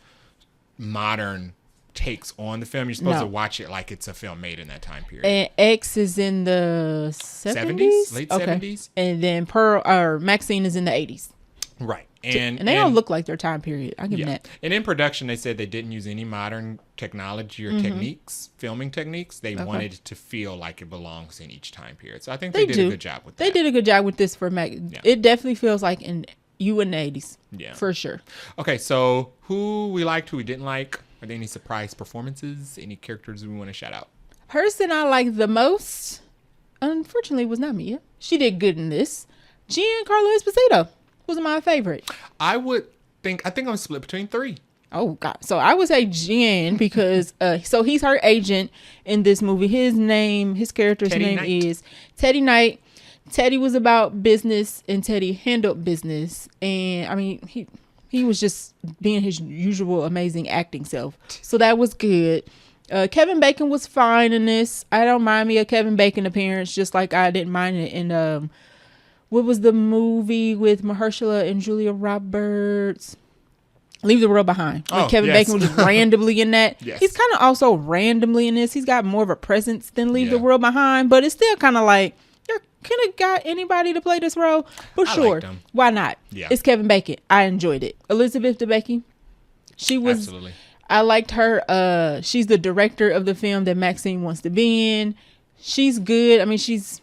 modern takes on the film. You're supposed to watch it like it's a film made in that time period. And X is in the 70s? Late 70s. And then MaXXXine is in the 80s. Right. And they all look like their time period. I'll give them that. And in production, they said they didn't use any modern technology or filming techniques. They wanted it to feel like it belongs in each time period. So I think they did a good job with that. They did a good job with this for Mac. Yeah. It definitely feels like in the 80s. Yeah. For sure. Okay, so who we liked, who we didn't like. Are there any surprise performances? Any characters we want to shout out? Person I liked the most, unfortunately, was not Mia. She did good in this. Giancarlo Esposito was my favorite. I think I'm split between three. Oh, God. So I would say Gian because, so he's her agent in this movie. His character's name is Teddy Knight. Teddy was about business and Teddy handled business. And I mean, he was just being his usual amazing acting self. So that was good. Kevin Bacon was fine in this. I don't mind me a Kevin Bacon appearance, just like I didn't mind it in what was the movie with Mahershala and Julia Roberts? Leave the World Behind. When Kevin Bacon was just randomly in that. Yes. He's kind of also randomly in this. He's got more of a presence than Leave the World Behind, but it's still kind of like, you could have got anybody to play this role. But sure, why not? Yeah. It's Kevin Bacon. I enjoyed it. Elizabeth Debicki, she was... Absolutely. I liked her. She's the director of the film that MaXXXine wants to be in. She's good. I mean, she's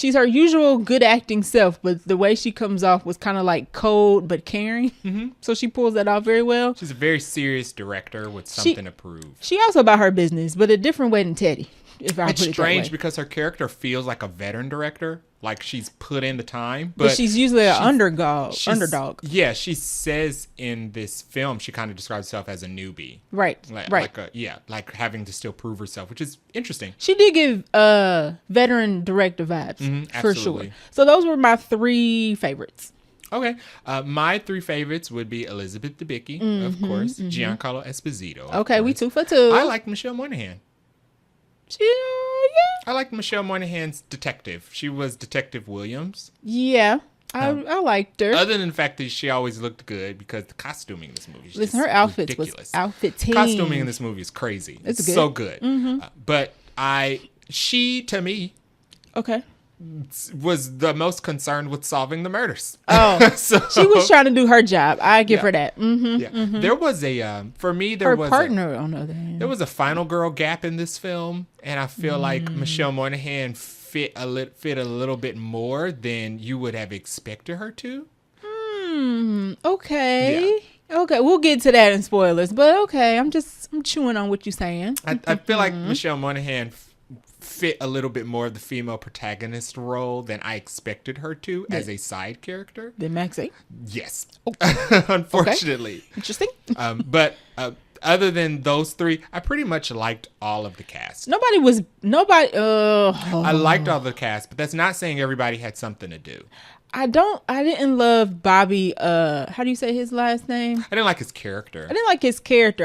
her usual good acting self, but the way she comes off was kind of like cold but caring. Mm-hmm. So she pulls that off very well. She's a very serious director with something to prove. She also about her business, but a different way than Teddy. It's strange because her character feels like a veteran director, like she's put in the time, but she's usually an underdog. Yeah, she says in this film she kind of describes herself as a newbie, right? Like having to still prove herself, which is interesting. She did give veteran director vibes for sure. So those were my 3 favorites. Okay, my 3 favorites would be Elizabeth Debicki, of course, Giancarlo Esposito. Okay, we 2 for 2. I like Michelle Monaghan. Yeah. I like Michelle Monaghan's detective. She was Detective Williams. Yeah. I liked her. Other than the fact that she always looked good because the costuming in this movie is her outfits ridiculous. Was outfitting. Costuming in this movie is crazy. It's good. So good. Mm-hmm. But she, to me... Okay. Was the most concerned with solving the murders. Oh, so, she was trying to do her job. I give her that. Mm-hmm, yeah. Mm-hmm. There was for me, her partner on the other hand. There was a final girl gap in this film, and I feel like Michelle Monaghan fit a little bit more than you would have expected her to. Okay. Yeah. Okay, we'll get to that in spoilers, but okay, I'm chewing on what you're saying. I feel like Michelle Monaghan fit a little bit more of the female protagonist role than I expected her to as a side character. Than MaXXXine? Yes. Oh. Unfortunately. Okay. Interesting. But other than those 3, I pretty much liked all of the cast. I liked all the cast, but that's not saying everybody had something to do. I didn't love Bobby, how do you say his last name? I didn't like his character.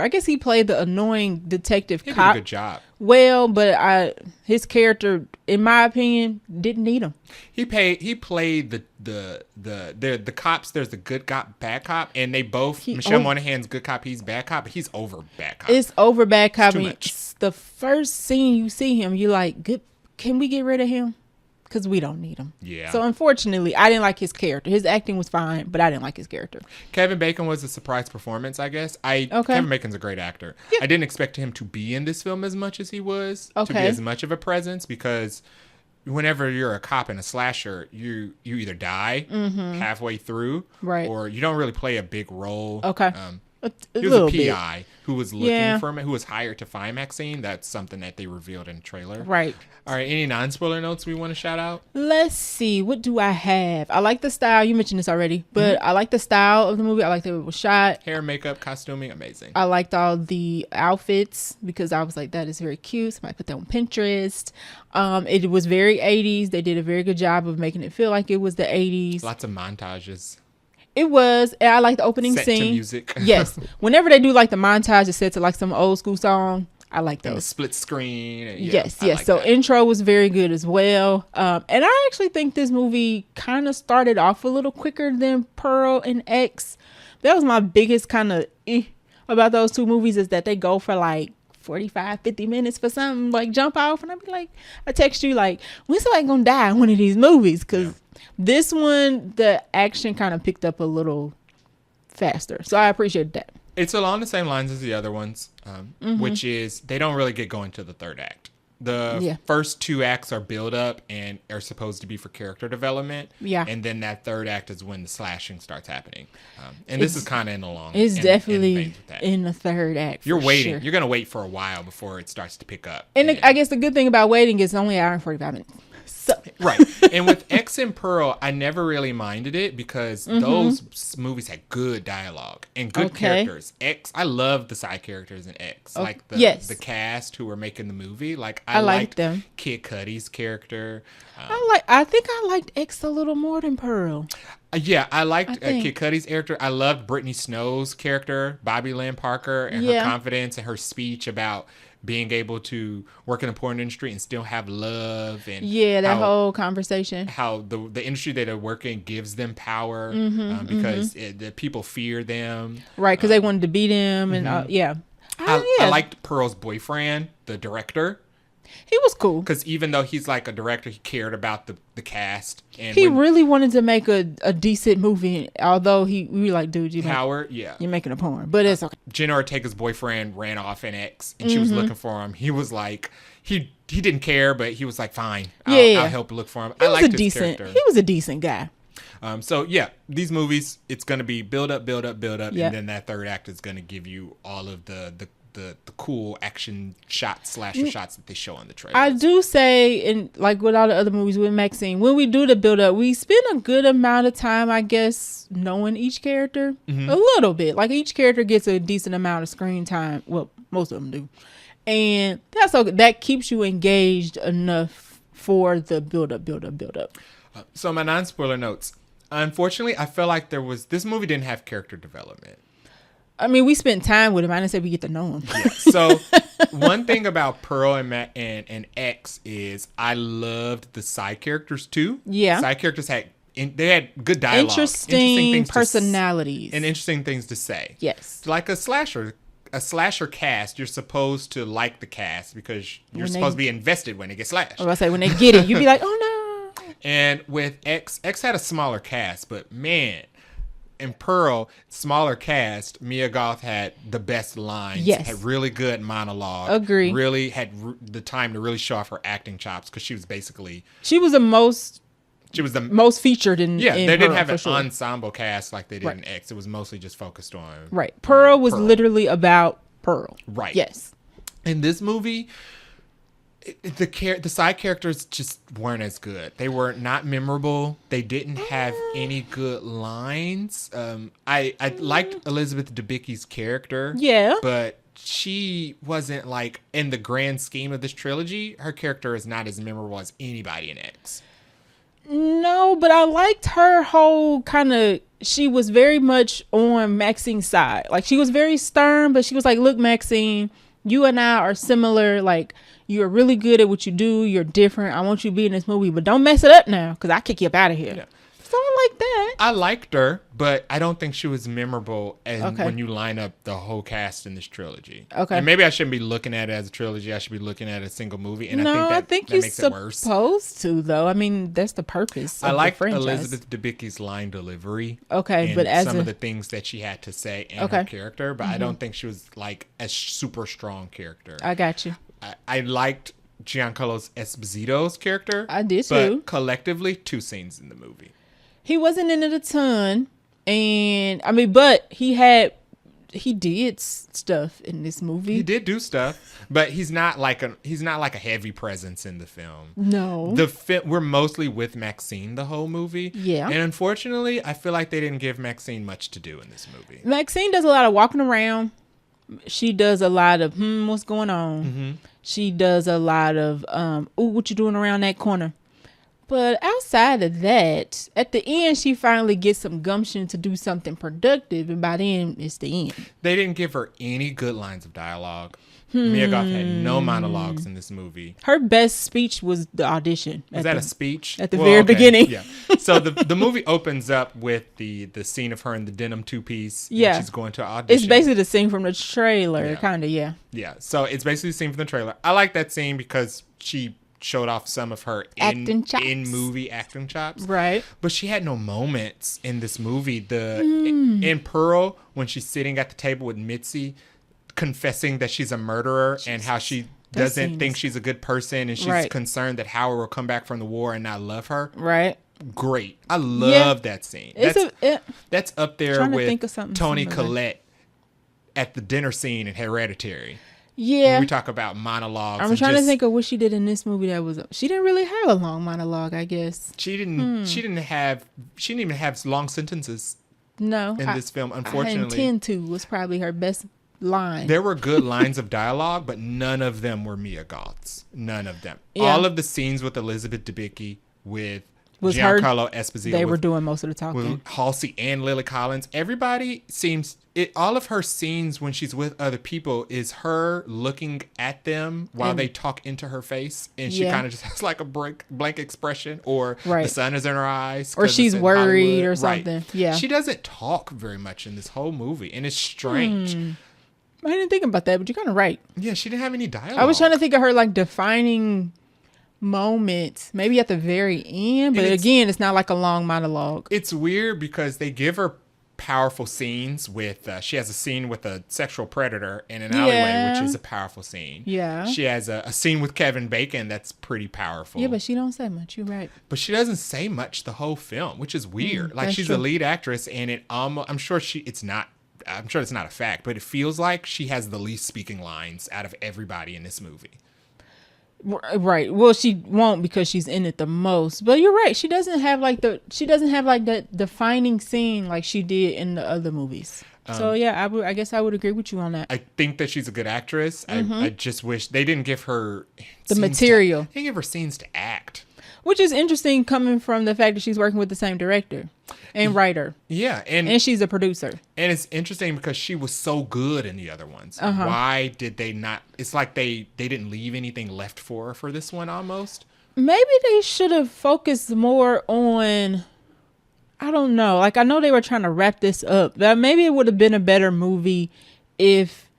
I guess he played the annoying detective cop. He did a good job. Well, but his character, in my opinion, didn't need him. He played the cops. There's the good cop, bad cop, and they both, Michelle Monaghan's good cop, he's bad cop, but he's over bad cop. It's over bad cop. It's too much. The first scene you see him, you're like, good, can we get rid of him? Because we don't need him. Yeah. So unfortunately, I didn't like his character. His acting was fine, but I didn't like his character. Kevin Bacon was a surprise performance, I guess. Kevin Bacon's a great actor. Yeah. I didn't expect him to be in this film as much as he was. To be as much of a presence, because whenever you're a cop in a slasher, you either die halfway through, right, or you don't really play a big role. Okay. He was a PI who was looking for him, who was hired to find MaXXXine. That's something that they revealed in the trailer. Right. All right. Any non-spoiler notes we want to shout out? Let's see. What do I have? I like the style. You mentioned this already, but I like the style of the movie. I like the way it was shot. Hair, makeup, costuming, amazing. I liked all the outfits because I was like, that is very cute. Somebody put that on Pinterest. It was very 80s. They did a very good job of making it feel like it was the 80s. Lots of montages. It was. And I like the opening set scene. To music. Yes. Whenever they do like the montage, it's set to like some old school song. I like those. Split screen. Yes. Like so that. Intro was very good as well. And I actually think this movie kind of started off a little quicker than Pearl and X. That was my biggest kind of about those 2 movies, is that they go for like 45, 50 minutes for something, like jump off. And I'd be like, I text you like, when's somebody gonna die in one of these movies? Because this one, the action kind of picked up a little faster. So I appreciated that. It's along the same lines as the other ones, which is they don't really get going to the third act. The first 2 acts are build up and are supposed to be for character development. Yeah. And then that third act is when the slashing starts happening. And this is kind of in the long. It's definitely in the third act. You're waiting. Sure. You're going to wait for a while before it starts to pick up. And I guess the good thing about waiting is it's only an hour and 45 minutes. So. Right. And with X and Pearl, I never really minded it because those movies had good dialogue and good characters. X, I love the side characters in X. Like the cast who were making the movie. Like I liked them. Kid Cudi's character. I think I liked X a little more than Pearl. I liked Kid Cudi's character. I loved Brittany Snow's character, Bobby Lynn Parker, and her confidence and her speech about being able to work in the porn industry and still have love, and that whole conversation. How the industry that they're working gives them power because the people fear them. Right, because they wanted to beat him. And I liked Pearl's boyfriend, the director. He was cool. Because even though he's like a director, he cared about the cast. And he really wanted to make a decent movie, although we were like, dude, you're making a porn. But it's okay. Jenna Ortega's boyfriend ran off in X, and she was looking for him. He was like, he didn't care, but he was like, fine, I'll help look for him. I liked his character. He was a decent guy. So these movies, it's going to be build up, and then that third act is going to give you all of the cool action shots, slasher shots that they show on the trailer. I do say, in like with all the other movies with MaXXXine, when we do the build up, we spend a good amount of time, I guess, knowing each character a little bit. Like each character gets a decent amount of screen time. Well, most of them do, and that's okay. That keeps you engaged enough for the build up. So my non-spoiler notes. Unfortunately, I feel like this movie didn't have character development. I mean, we spent time with him. I didn't say we get to know him. Yeah. So one thing about Pearl and X is I loved the side characters too. Yeah. Side characters had good dialogue. Interesting personalities. And interesting things to say. Yes. Like a slasher cast, you're supposed to like the cast because you're supposed to be invested when it gets slashed. I was about to say, when they get it, you'd be like, oh no. And with X had a smaller cast, but man, in Pearl, smaller cast, Mia Goth had the best lines. Yes. Had really good monologue. Agree. Really had the time to really show off her acting chops because she was the most featured in they Pearl, didn't have an ensemble cast like they did in X. It was mostly just focused on Pearl was literally about Pearl. Right. Yes. In this movie, the side characters just weren't as good. They were not memorable. They didn't have any good lines. I liked Elizabeth Debicki's character. Yeah. But she wasn't like, in the grand scheme of this trilogy, her character is not as memorable as anybody in X. No, but I liked her whole kind of, she was very much on MaXXXine's side. Like, she was very stern, but she was like, look, MaXXXine, you and I are similar. Like, you're really good at what you do. You're different. I want you to be in this movie, but don't mess it up now because I kick you up out of here. Yeah. So I like that. I liked her, but I don't think she was memorable when you line up the whole cast in this trilogy. Okay. And maybe I shouldn't be looking at it as a trilogy. I should be looking at a single movie. And I think that makes it worse. Supposed to, though. I mean, that's the purpose. I liked Elizabeth Debicki's line delivery. Okay, but as some of the things that she had to say in her character, but I don't think she was like a super strong character. I got you. I liked Giancarlo Esposito's character. I did too. But collectively, 2 scenes in the movie. He wasn't in it a ton, and I mean, but he did stuff in this movie. He did do stuff, but he's not like a heavy presence in the film. No. We're mostly with MaXXXine the whole movie. Yeah. And unfortunately, I feel like they didn't give MaXXXine much to do in this movie. MaXXXine does a lot of walking around. She does a lot of what's going on. Mm-hmm. She does a lot of what you doing around that corner. But outside of that, at the end, she finally gets some gumption to do something productive, and by then, it's the end. They didn't give her any good lines of dialogue. Mia Goth had no monologues in this movie. Her best speech was the audition. Was that a speech? At the very beginning. Yeah. So the movie opens up with the scene of her in the denim 2-piece. Yeah. And she's going to audition. It's basically the scene from the trailer, kind of, yeah. Yeah. So it's basically the scene from the trailer. I like that scene because she showed off some of her in-movie acting chops. Right. But she had no moments in this movie. In Pearl, when she's sitting at the table with Mitzi, confessing that she's a murderer and how she doesn't think she's a good person and she's concerned that Howard will come back from the war and not love her. Right. Great. I love that scene. That's up there with Toni Collette at the dinner scene in Hereditary. Yeah. When we talk about monologues. I'm trying to think of what she did in this movie she didn't really have a long monologue, I guess. She didn't even have long sentences. No. In this film, unfortunately. I intend to was probably her best line. There were good lines of dialogue, but none of them were Mia Goth's. None of them. Yeah. All of the scenes with Elizabeth Debicki, with was Giancarlo Esposito. They were doing most of the talking. With Halsey and Lily Collins. Everybody seems... all of her scenes when she's with other people is her looking at them while they talk into her face. And she kind of just has like a blank expression. Or the sun is in her eyes. Or she's worried or something. Right. Yeah. She doesn't talk very much in this whole movie. And it's strange. I didn't think about that, but you're kind of right. Yeah, she didn't have any dialogue. I was trying to think of her like defining moments, maybe at the very end, but again, it's not like a long monologue. It's weird because they give her powerful scenes with she has a scene with a sexual predator in an alleyway, which is a powerful scene. She has a scene with Kevin Bacon that's pretty powerful. But she don't say much. You're right. But she doesn't say much the whole film, which is weird. Like she's a lead actress, and it almost I'm sure it's not a fact, but it feels like she has the least speaking lines out of everybody in this movie. Right. Well, she won't because she's in it the most. But you're right. She doesn't have like that defining scene like she did in the other movies. So yeah, I guess I would agree with you on that. I think that she's a good actress. I just wish they didn't give her the material. They didn't give her scenes to act. Which is interesting coming from the fact that she's working with the same director and writer. Yeah. And she's a producer. And it's interesting because she was so good in the other ones. Why did they not? It's like they didn't leave anything left for her for this one almost. Maybe they should have focused more on, I don't know. Like, I know they were trying to wrap this up. But maybe it would have been a better movie if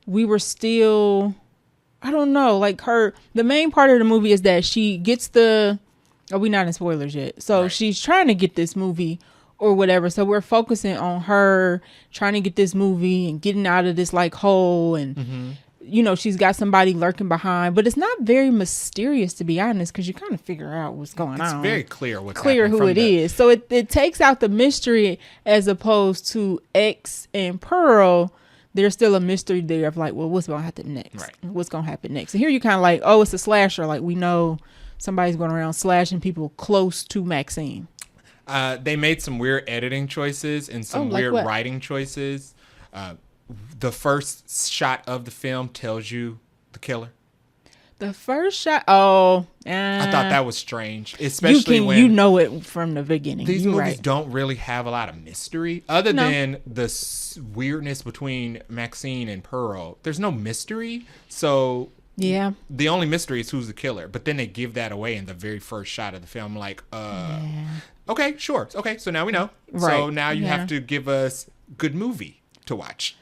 we were still... I don't know, like the main part of the movie is that she gets we're not in spoilers yet. So she's trying to get this movie or whatever. So we're focusing on her trying to get this movie and getting out of this like hole. And, she's got somebody lurking behind, but it's not very mysterious to be honest, because you kind of figure out what's going on. It's very clear who it is. So it takes out the mystery as opposed to X and Pearl. There's still a mystery there of like, well, what's going to happen next? Right. What's going to happen next? And here you kind of like, oh, it's a slasher. Like we know somebody's going around slashing people close to MaXXXine. They made some weird editing choices and some weird writing choices. The first shot of the film tells you the killer. The first shot, I thought that was strange, especially when you know it from the beginning. These movies don't really have a lot of mystery other than the weirdness between MaXXXine and Pearl. There's no mystery, so the only mystery is who's the killer. But then they give that away in the very first shot of the film. Like, okay, sure, okay, so now we know. Right. So now you have to give us good movie to watch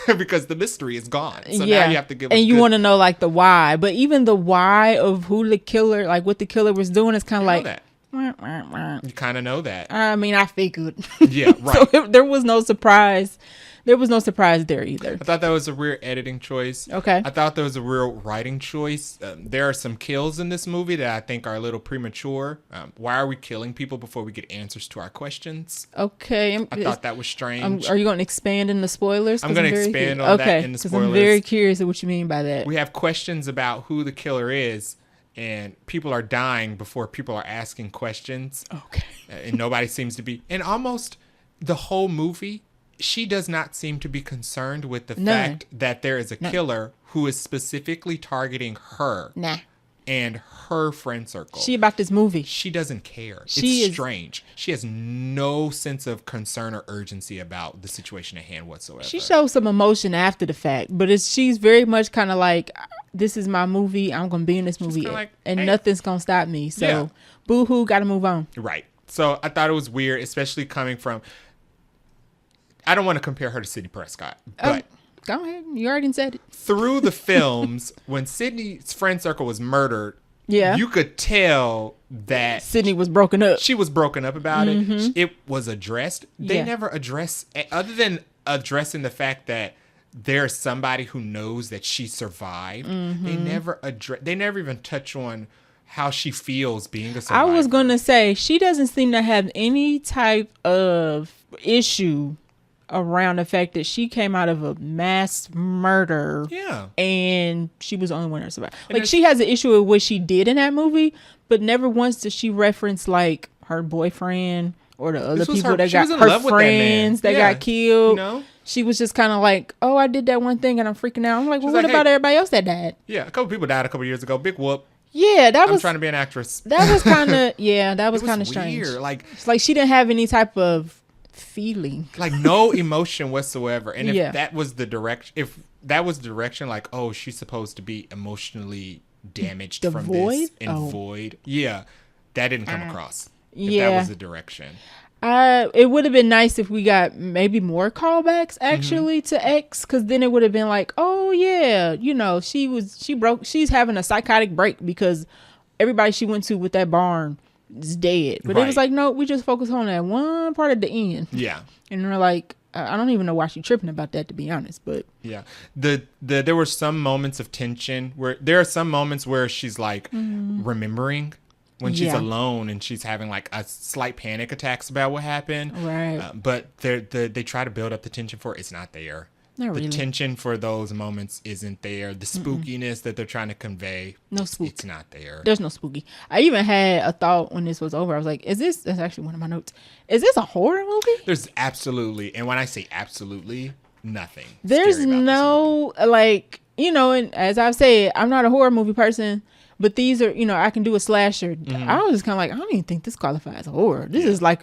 because the mystery is gone. So now you have to give us you want to know like the why, but even the why of who the killer, like what the killer was doing, is kind of like that. You kind of know that. I mean, I figured. Yeah, right. So there was no surprise. There was no surprise there either. I thought that was a weird editing choice. Okay. I thought there was a real writing choice. There are some kills in this movie that I think are a little premature. Why are we killing people before we get answers to our questions? Okay. I thought that was strange. Are you going to expand in the spoilers? I'm going to expand on that in the spoilers. I'm very curious of what you mean by that. We have questions about who the killer is, and people are dying before people are asking questions. Okay. And nobody seems to be. And almost the whole movie, she does not seem to be concerned with the fact that there is a killer who is specifically targeting her and her friend circle. She about this movie. She doesn't care. It's strange. She has no sense of concern or urgency about the situation at hand whatsoever. She shows some emotion after the fact, but she's very much kind of like, this is my movie. I'm going to be in this movie like, and nothing's going to stop me. So boo-hoo, got to move on. Right. So I thought it was weird, especially coming from... I don't want to compare her to Sidney Prescott, but go ahead. You already said it. Through the films, when Sidney's friend circle was murdered, you could tell that Sidney was broken up. She was broken up about it. It was addressed. They never address, other than addressing the fact that there's somebody who knows that she survived. They never even touch on how she feels being a survivor. I was gonna say she doesn't seem to have any type of issue around the fact that she came out of a mass murder and she was the only one that survived. Like, she has an issue with what she did in that movie, but never once did she reference like her boyfriend or the other people that got her friends that got killed. You know? She was just kind of like, oh, I did that one thing and I'm freaking out. I'm like, well, what about everybody else that died? Yeah, a couple people died a couple years ago. Big whoop. Yeah, I'm trying to be an actress. That was kind of that was kind of strange. Like it's like she didn't have any type of feeling, like no emotion whatsoever. And if that was the direction, like, oh, she's supposed to be emotionally damaged from this and void. Yeah, that didn't come across. If that was the direction. It would have been nice if we got maybe more callbacks actually to X, because then it would have been like, oh yeah, you know, she's having a psychotic break because everybody she went to with that barn is dead. But it was like, no, we just focus on that one part at the end. Yeah. And we're like, I don't even know why she's tripping about that, to be honest. But yeah, there were some moments of tension where there are some moments where she's like remembering when she's alone and she's having like a slight panic attacks about what happened. Right. But they try to build up the tension for it. It's not there. Not really. The tension for those moments isn't there. The spookiness that they're trying to convey. No spook. It's not there. There's no spooky. I even had a thought when this was over. I was like, that's actually one of my notes. Is this a horror movie? There's absolutely, and when I say absolutely, nothing. There's no, like, you know, and as I've said, I'm not a horror movie person. But these are, you know, I can do a slasher. I was just kind of like, I don't even think this qualifies horror. This is like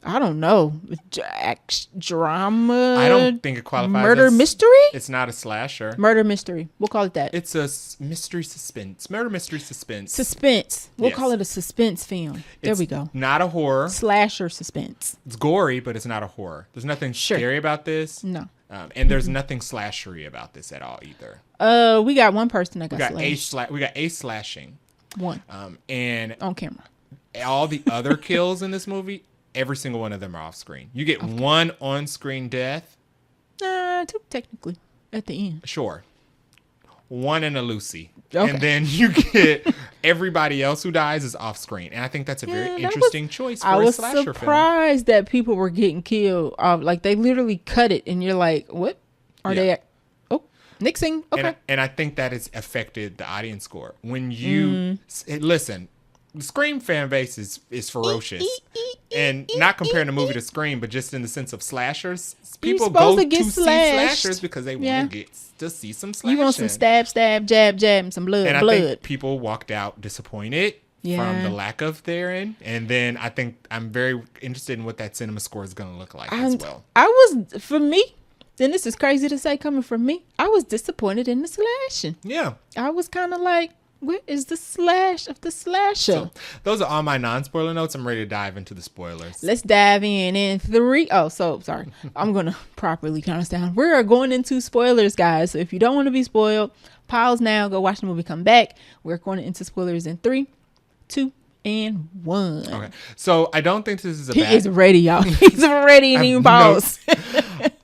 I don't know, drama. I don't think it qualifies. Murder mystery? It's not a slasher. Murder mystery. We'll call it that. It's a mystery suspense. Murder mystery suspense. Suspense. We'll call it a suspense film. There we go. Not a horror. Slasher suspense. It's gory, but it's not a horror. There's nothing scary about this. No. And there's nothing slashery about this at all either. We got one person that got slashed. We got a slashing. One. And on camera. All the other kills in this movie, every single one of them are off screen. You get one on-screen death. Two technically at the end. Sure. One in a Lucy. Okay. And then you get everybody else who dies is off screen. And I think that's a very interesting choice for a slasher film. I was surprised that people were getting killed. Like they literally cut it and you're like, what are they? Oh, nixing. Okay. And I think that has affected the audience score. When you listen, the Scream fan base is ferocious. And not comparing the movie to Scream, but just in the sense of slashers. People go to see slashers because they want to see some slashing. You want some stab, jab, and some blood. And I think people walked out disappointed from the lack of therein. And then I think I'm very interested in what that cinema score is going to look like as well. For me, then this is crazy to say coming from me, I was disappointed in the slashing. Yeah. I was kind of like, where is the slash of the slasher? So, those are all my non-spoiler notes. I'm ready to dive into the spoilers. Let's dive in 3. Oh, so sorry. I'm going to properly count us down. We're going into spoilers, guys. So if you don't want to be spoiled, pause now, go watch the movie, come back. We're going into spoilers in 3, 2, and 1. Okay. So I don't think this is He is ready, y'all. He's ready and even pause.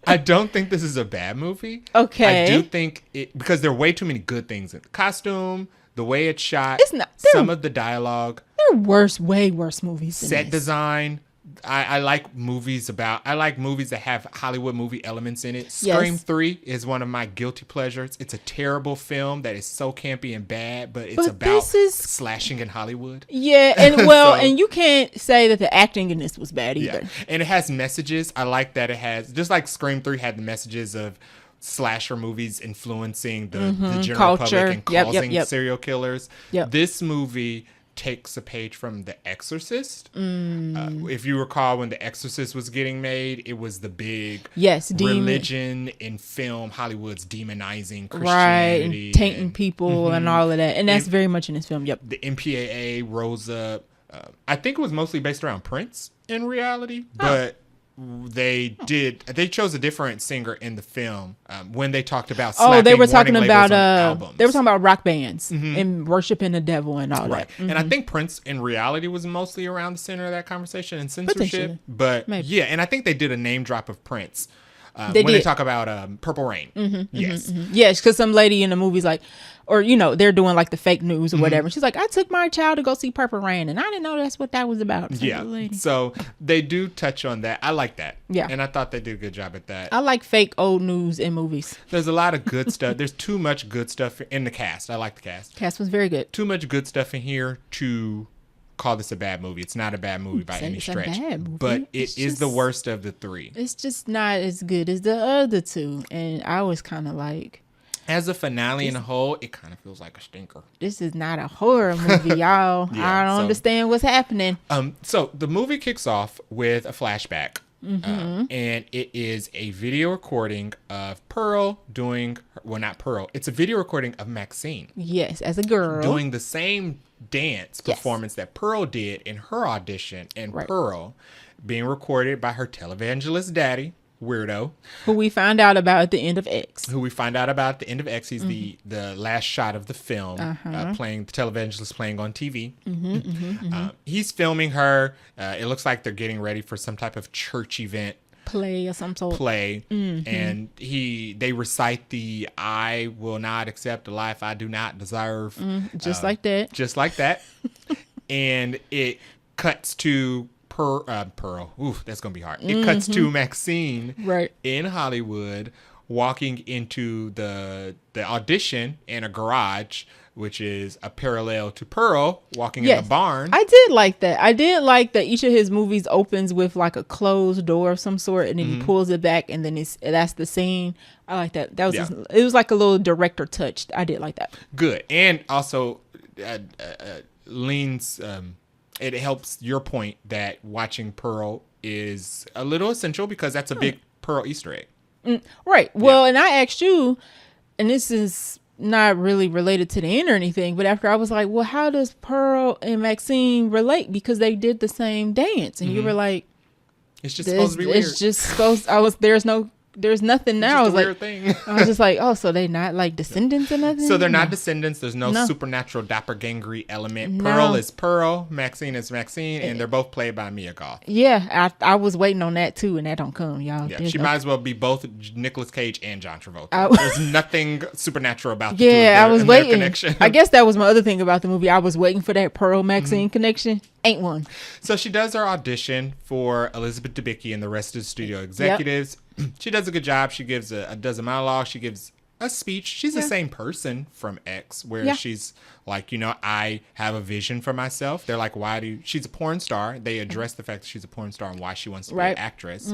I don't think this is a bad movie. Okay. I do think because there are way too many good things in the costume, the way it's shot, some of the dialogue. There are way worse movies than set design. I like movies that have Hollywood movie elements in it. Scream 3 is one of my guilty pleasures. It's a terrible film that is so campy and bad, but it's about slashing in Hollywood. Yeah, and and you can't say that the acting in this was bad either. Yeah. And it has messages. I like that it has, just like Scream 3 had the messages of slasher movies influencing the general culture, public and causing serial killers. Yep. This movie takes a page from The Exorcist. If you recall, when The Exorcist was getting made, it was the big religion in film, Hollywood's demonizing Christianity, and tainting people and all of that, and that's very much in this film. Yep. The MPAA rose up. I think it was mostly based around Prince in reality, but they chose a different singer in the film when they talked about they were talking about rock bands and worshiping the devil and all that. And I think Prince in reality was mostly around the center of that conversation and censorship, but and I think they did a name drop of Prince they talk about Purple Rain. Yes, because some lady in the movie's like, or they're doing like the fake news or whatever. She's like, I took my child to go see Purple Rain, and I didn't know that's what that was about. So they do touch on that. I like that. Yeah, and I thought they did a good job at that. I like fake old news in movies. There's a lot of good stuff. There's too much good stuff in the cast. I like the cast. Cast was very good. Too much good stuff in here to call this a bad movie. It's not a bad movie by any stretch, but it is the worst of the 3. It's just not as good as the other 2, and I was kind of like, As a finale in a whole, it kind of feels like a stinker. This is not a horror movie, y'all. I don't understand what's happening. So the movie kicks off with a flashback. And it is a video recording of Pearl doing, well, not Pearl. It's a video recording of MaXXXine. Yes, as a girl. Doing the same dance performance that Pearl did in her audition. And Pearl being recorded by her televangelist daddy, Weirdo. Who we find out about at the end of X. He's the last shot of the film, playing the televangelist playing on TV. He's filming her. It looks like they're getting ready for some type of church event. Play of some sort. And they recite the "I will not accept a life I do not deserve." Just like that. And it cuts to Pearl. Ooh, that's gonna be hard. It cuts to MaXXXine in Hollywood, walking into the audition in a garage, which is a parallel to Pearl walking in the barn. I did like that. I did like that each of his movies opens with like a closed door of some sort, and then he pulls it back, and then that's the scene. I like that. That was it was like a little director touch. I did like that. Good, and also leans. It helps your point that watching Pearl is a little essential because that's a big Pearl Easter egg. Right. Well, and I asked you, and this is not really related to the end or anything, but after I was like, well, how does Pearl and MaXXXine relate? Because they did the same dance. And you were like, it's just supposed to be weird. It's just supposed, there's nothing now. It's just a weird thing. I was just like, oh, so they not like descendants or nothing? So they're not descendants. There's no supernatural doppelganger element. Pearl is Pearl, MaXXXine is MaXXXine, and they're both played by Mia Goth. Yeah, I was waiting on that too, and that don't come, y'all. Yeah, she might as well be both Nicolas Cage and John Travolta. There's nothing supernatural about the two of I was waiting. Connection. I guess that was my other thing about the movie. I was waiting for that Pearl MaXXXine connection. Ain't one. So she does her audition for Elizabeth Debicki and the rest of the studio executives. She does a good job. She gives does a monologue. She gives a speech. She's the same person from X, where she's like, I have a vision for myself. They're like, she's a porn star. They address the fact that she's a porn star and why she wants to be an actress.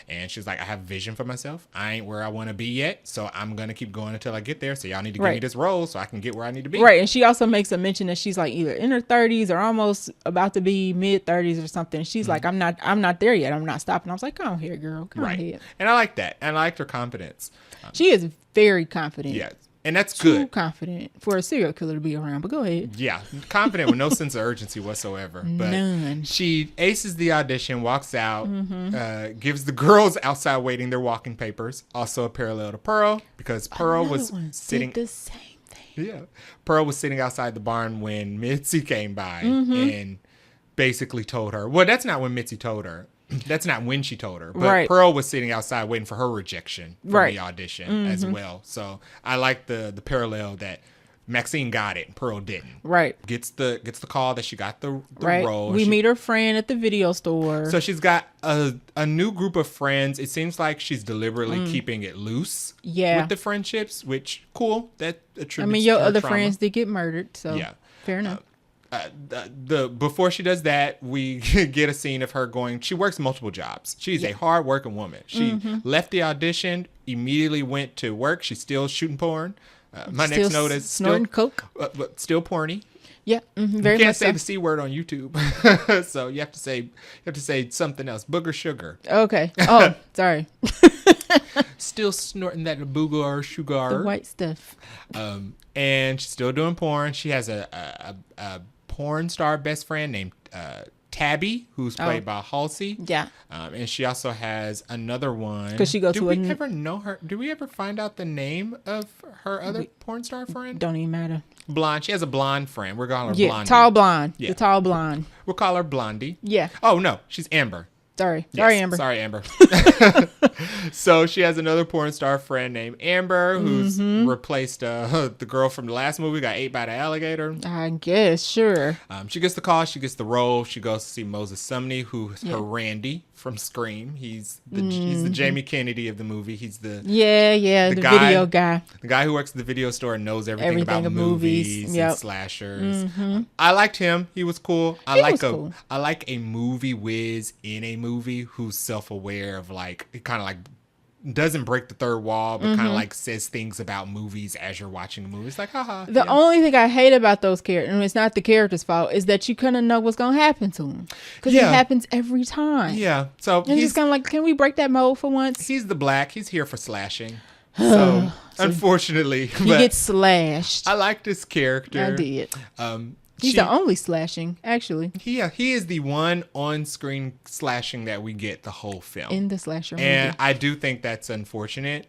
And she's like, I have a vision for myself. I ain't where I want to be yet, so I'm going to keep going until I get there. So y'all need to give me this role so I can get where I need to be. Right. And she also makes a mention that she's like either in her 30s or almost about to be mid 30s or something. She's like, I'm not there yet. I'm not stopping. I was like, come on here, girl. Come on here. And I like that. And I liked her confidence. She is very confident. Yes. And that's good. Too confident for a serial killer to be around, but go ahead. Yeah, confident with no sense of urgency whatsoever. But none. She aces the audition, walks out, gives the girls outside waiting their walking papers. Also a parallel to Pearl, because Pearl was sitting the same thing. Yeah, Pearl was sitting outside the barn when Mitzi came by and basically told her. Well, that's not when Mitzi told her. That's not when she told her, but Pearl was sitting outside waiting for her rejection from the audition as well. So I like the parallel that MaXXXine got it and Pearl didn't. Right. Gets the call that she got the role. We meet her friend at the video store. So she's got a new group of friends. It seems like she's deliberately keeping it loose with the friendships, which cool. That attributes your to her other trauma. Friends did get murdered, so fair enough. Before she does that, we get a scene of her going. She works multiple jobs. She's a hard working woman. She left the audition, immediately went to work. She's still shooting porn. My next note is snorting coke, but still porny. Yeah, very you can't much say so. the C word on YouTube, so you have to say something else. Booger sugar. Okay. Oh, sorry. Still snorting that booger sugar. The white stuff. And she's still doing porn. She has a porn star best friend named Tabby, who's played by Halsey. Yeah. And she also has another one. Because she goes to Do we ever know her? Do we ever find out the name of her other porn star friend? Don't even matter. Blonde. She has a blonde friend. We're calling her Blondie. Tall blonde. Yeah. The tall blonde. We'll call her Blondie. Yeah. Oh, no. She's Amber. Sorry. Yes, Sorry, Amber. Sorry, Amber. So she has another porn star friend named Amber, who's replaced the girl from the last movie, got ate by the alligator. I guess, sure. She gets the call. She gets the role. She goes to see Moses Sumney, who's her Randy from Scream. He's the Jamie Kennedy of the movie. He's the the video guy. The guy who works at the video store and knows everything about movies and slashers. I liked him. He was cool. I like a movie whiz in a movie who's self-aware of like kind of like doesn't break the third wall, but kind of like says things about movies as you're watching the movie. It's like, haha. The only thing I hate about those characters, and it's not the character's fault, is that you kind of know what's going to happen to them. Because it happens every time. Yeah. So and he's just kind of like, can we break that mold for once? He's the Black. He's here for slashing. So unfortunately, he gets slashed. I like this character. I did. He's the only slashing, actually. He is the one on-screen slashing that we get the whole film. In the slasher movie. And I do think that's unfortunate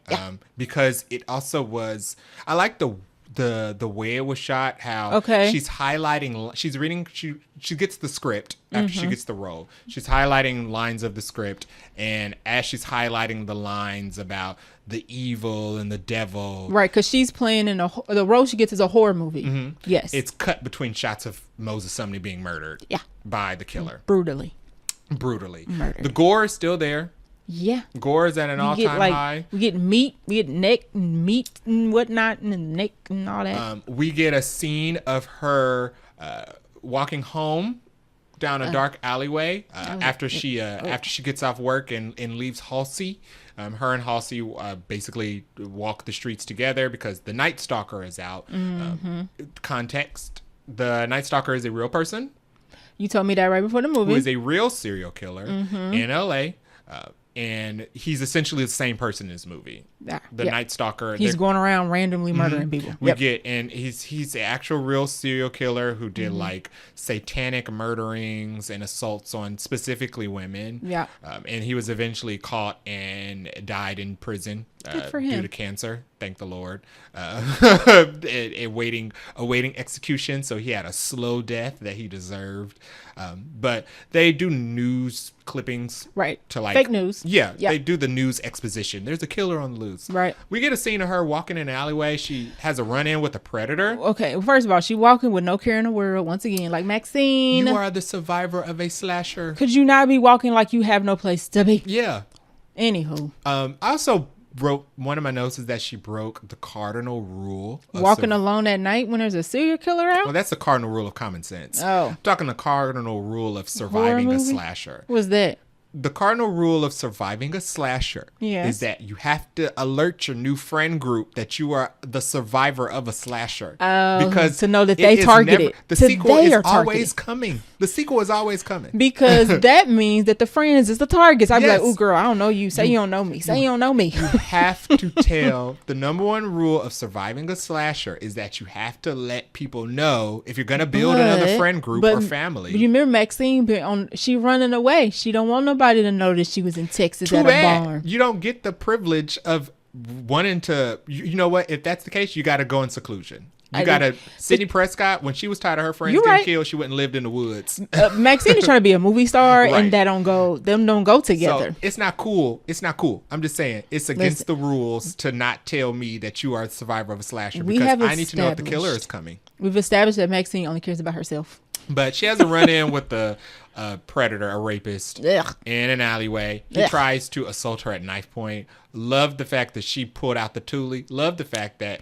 because it also was... I like the way it was shot, how she's highlighting... She's reading... She gets the script after she gets the role. She's highlighting lines of the script, and as she's highlighting the lines about the evil and the devil, right? Because she's playing in the role she gets is a horror movie. Yes, it's cut between shots of Moses Sumney being murdered. By the killer, brutally murdered. The gore is still there. Yeah, gore is at an all-time high. We get meat, we get neck and meat and whatnot, and neck and all that. We get a scene of her walking home down a dark alleyway after she gets off work and leaves Halsey. Her and Halsey basically walk the streets together because the Night Stalker is out. Context: the Night Stalker is a real person. You told me that right before the movie. Who is a real serial killer in LA. And he's essentially the same person in this movie. The Night Stalker. He's going around randomly murdering people. And he's the actual real serial killer who did like satanic murderings and assaults on specifically women. And he was eventually caught and died in prison due to cancer. Thank the Lord. Awaiting execution. So he had a slow death that he deserved. But they do news clippings, to like fake news. They do the news exposition. There's a killer on the loose. We get a scene of her walking in an alleyway. She has a run-in with a predator. Okay, well, first of all, she walking with no care in the world. Once again, like MaXXXine. You are the survivor of a slasher. Could you not be walking like you have no place to be? Yeah. Anywho. I also wrote, one of my notes is that she broke the cardinal rule. Walking alone at night when there's a serial killer out? Well, that's the cardinal rule of common sense. Oh. I'm talking the cardinal rule of surviving a slasher. What's that? The cardinal rule of surviving a slasher is that you have to alert your new friend group that you are the survivor of a slasher. Because to know that they targeted. The sequel is always coming. The sequel is always coming. Because that means that the friends is the targets. I'd be like, ooh, girl, I don't know you. Say you don't know me. Say you don't know me. You have to tell, the number one rule of surviving a slasher is that you have to let people know if you're going to build another friend group or family. But you remember MaXXXine, she running away. She don't want nobody to know that she was in Texas at a barn. You don't get the privilege of wanting to, you know what, if that's the case, you got to go in seclusion. You got to, Sidney Prescott, when she was tired of her friends getting killed, she went and lived in the woods. MaXXXine is trying to be a movie star, and them don't go together. So it's not cool. I'm just saying, it's against the rules to not tell me that you are a survivor of a slasher, because I need to know if the killer is coming. We've established that MaXXXine only cares about herself. But she has a run-in with the predator, a rapist, in an alleyway. He tries to assault her at knife point. Love the fact that she pulled out the Thule. Love the fact that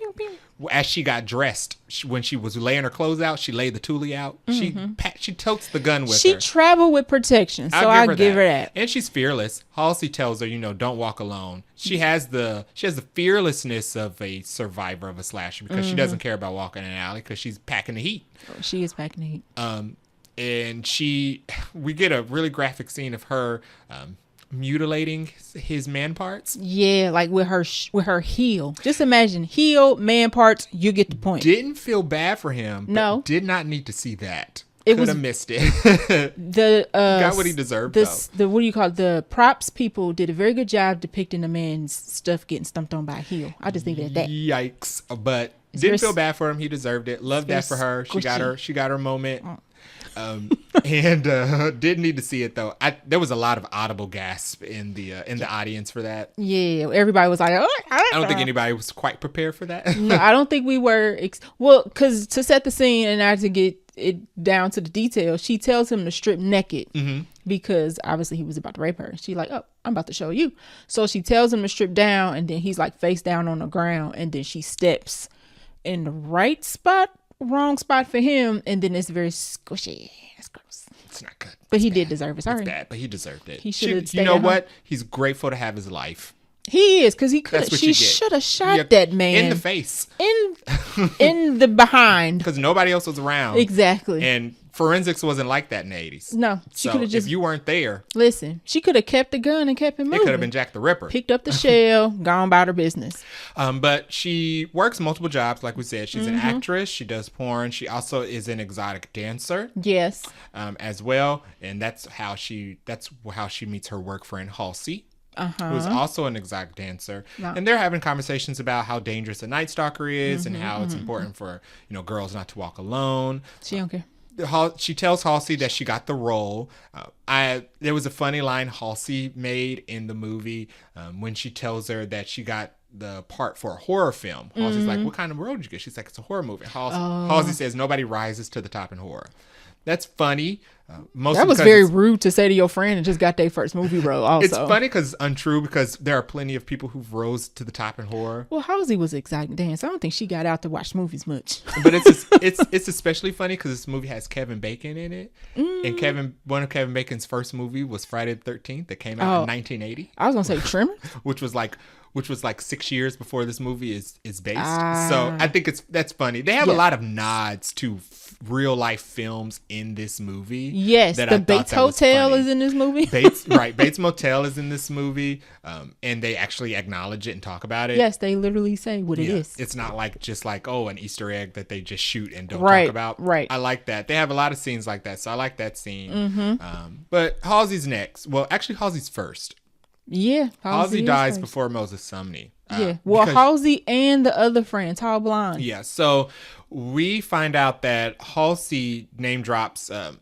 as she got dressed, when she was laying her clothes out, she laid the Thule out. She totes the gun with her. She traveled with protection, so I'll give her that. And she's fearless. Halsey tells her, don't walk alone. She has the fearlessness of a survivor of a slasher, because she doesn't care about walking in an alley, because she's packing the heat. She is packing the heat. And we get a really graphic scene of her mutilating his man parts. Yeah, like with her heel. Just imagine, heel, man parts, you get the point. Didn't feel bad for him. No. But did not need to see that. Could have missed it. Got what he deserved, though. What do you call it? The props people did a very good job depicting the man's stuff getting stumped on by a heel. I'll just leave it at that. Yikes. But didn't feel bad for him. He deserved it. Loved that for her. She got her moment. And didn't need to see it though. There was a lot of audible gasp in the audience for that. Yeah, everybody was like, "Oh!" I don't think anybody was quite prepared for that. No, I don't think we were. Well, because to set the scene and not to get it down to the details, she tells him to strip naked because obviously he was about to rape her. She's like, "Oh, I'm about to show you." So she tells him to strip down, and then he's like face down on the ground, and then she steps in the right spot. Wrong spot for him, and then it's very squishy. It's gross. It's not good. But he did deserve it. Sorry. It's bad, but he deserved it. He should. You know what? He's grateful to have his life. He is, because she should have shot that man in the face, in the behind, because nobody else was around. Exactly. And forensics wasn't like that in the 80s. No, she could have just. If you weren't there, listen, she could have kept the gun and kept it moving. It could have been Jack the Ripper. Picked up the shell, gone about her business. But she works multiple jobs, like we said. She's an actress. She does porn. She also is an exotic dancer. Yes. As well, and that's how she meets her work friend Halsey. Who is also an exotic dancer. No. And they're having conversations about how dangerous a Night Stalker is and how it's important for, girls not to walk alone. She don't care. She tells Halsey that she got the role. There was a funny line Halsey made in the movie when she tells her that she got the part for a horror film. Halsey's like, what kind of role did you get? She's like, it's a horror movie. Halsey says, nobody rises to the top in horror. That's funny. That was very rude to say to your friend and just got their first movie role also. It's funny because it's untrue, because there are plenty of people who've rose to the top in horror. Well, Halsey was exotic dancer. I don't think she got out to watch movies much. But it's especially funny because this movie has Kevin Bacon in it. And one of Kevin Bacon's first movie was Friday the 13th that came out in 1980. I was going to say Trimmer. which was like 6 years before this movie is based. So I think that's funny. They have a lot of nods to real life films in this movie. Yes, the Bates Hotel is in this movie. Bates Motel is in this movie, and they actually acknowledge it and talk about it. Yes, they literally say what it is. It's not an Easter egg that they just shoot and don't talk about. Right. I like that. They have a lot of scenes like that, so I like that scene. But Halsey's next. Well, actually, Halsey's first. Yeah, Halsey dies before Moses Sumney. Halsey and the other friend, tall blonde. Yeah, so we find out that Halsey name drops a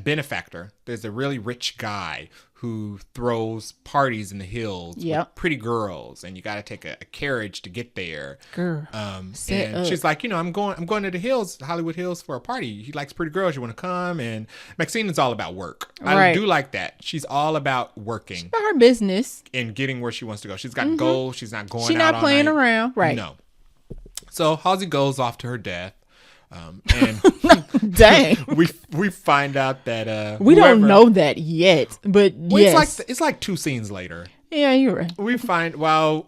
benefactor. There's a really rich guy who throws parties in the hills with pretty girls, and you got to take a carriage to get there. Girl, and she's like, I'm going to the hills, Hollywood Hills, for a party. He likes pretty girls. You want to come? And MaXXXine is all about work. I do like that. She's all about working. She's about her business and getting where she wants to go. She's got goals. She's not going. She's not playing around. Right? No. So Halsey goes off to her death. And dang, we find out that we don't know that yet, but yes, it's like 2 scenes later. Yeah, you're right. We find while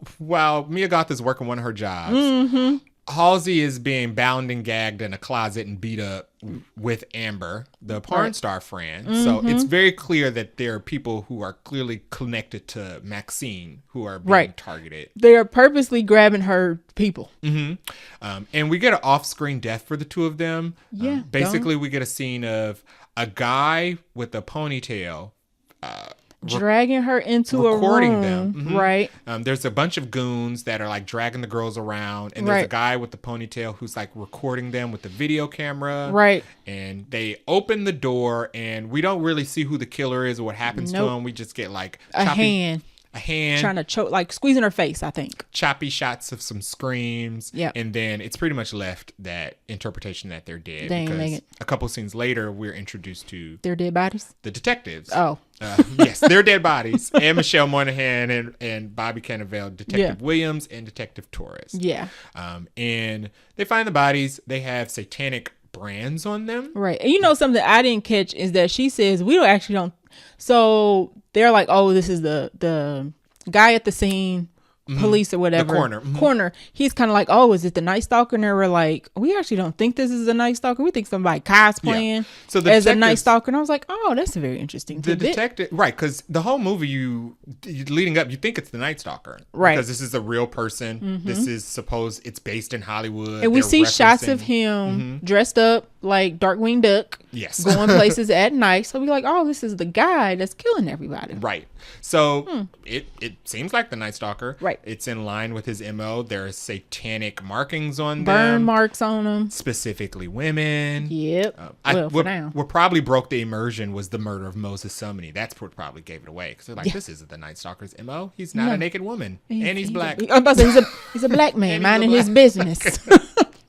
Mia Goth is working one of her jobs, Halsey is being bound and gagged in a closet and beat up with Amber, the porn star friend. So it's very clear that there are people who are clearly connected to MaXXXine who are being targeted. They are purposely grabbing her people. And we get an off-screen death for the two of them. Yeah. Basically, we get a scene of a guy with a ponytail dragging her into a room. Them. Right. There's a bunch of goons that are like dragging the girls around, and there's a guy with the ponytail who's like recording them with the video camera. Right. And they open the door, and we don't really see who the killer is or what happens to him. We just get like a hand trying to choke, like squeezing her face, I think. Choppy shots of some screams. Yeah. And then it's pretty much left that interpretation that they're dead. They ain't because make it. A couple scenes later, we're introduced to their dead bodies. The detectives. Oh. Yes, their dead bodies. And Michelle Monaghan and Bobby Cannavale, Detective Williams and Detective Torres. Yeah. And they find the bodies. They have satanic brands on them. Right. And something I didn't catch is that she says we don't. So they're like, oh, this is the guy at the scene, police or whatever. The corner. He's kind of like, oh, is it the Night Stalker? And they were like, we actually don't think this is a Night Stalker. We think somebody cosplaying as a Night Stalker. And I was like, oh, that's a very interesting tidbit. The detective, right? Because the whole movie, you leading up, you think it's the Night Stalker, right? Because this is a real person. This is it's based in Hollywood, and we see shots of him dressed up like Darkwing Duck. Yes, going places at night. So we're like, oh, this is the guy that's killing everybody. Right. So it seems like the Night Stalker. Right. It's in line with his MO. There's satanic markings on them. Burn marks on them. Specifically women. Yep. What probably broke the immersion was the murder of Moses Sumney. That's what probably gave it away. Because they're like, this isn't the Night Stalker's MO. He's not a naked woman. And he's black. He's a black man minding his business.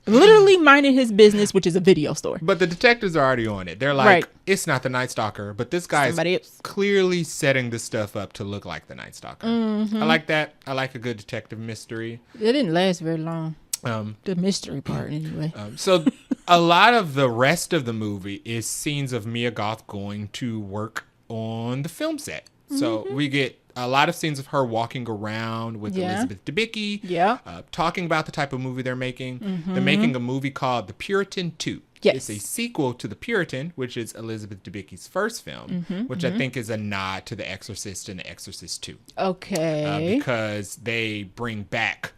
Literally minding his business, which is a video store. But the detectives are already on it. They're like, it's not the Night Stalker, but this guy is clearly setting this stuff up to look like the Night Stalker. I like that. I like a good detective mystery. It didn't last very long. The mystery part, anyway. So a lot of the rest of the movie is scenes of Mia Goth going to work on the film set. So we get a lot of scenes of her walking around with Elizabeth Debicki, talking about the type of movie they're making. They're making a movie called The Puritan II. Yes. It's a sequel to The Puritan, which is Elizabeth Debicki's first film, which I think is a nod to The Exorcist and The Exorcist II. Okay. Because they bring back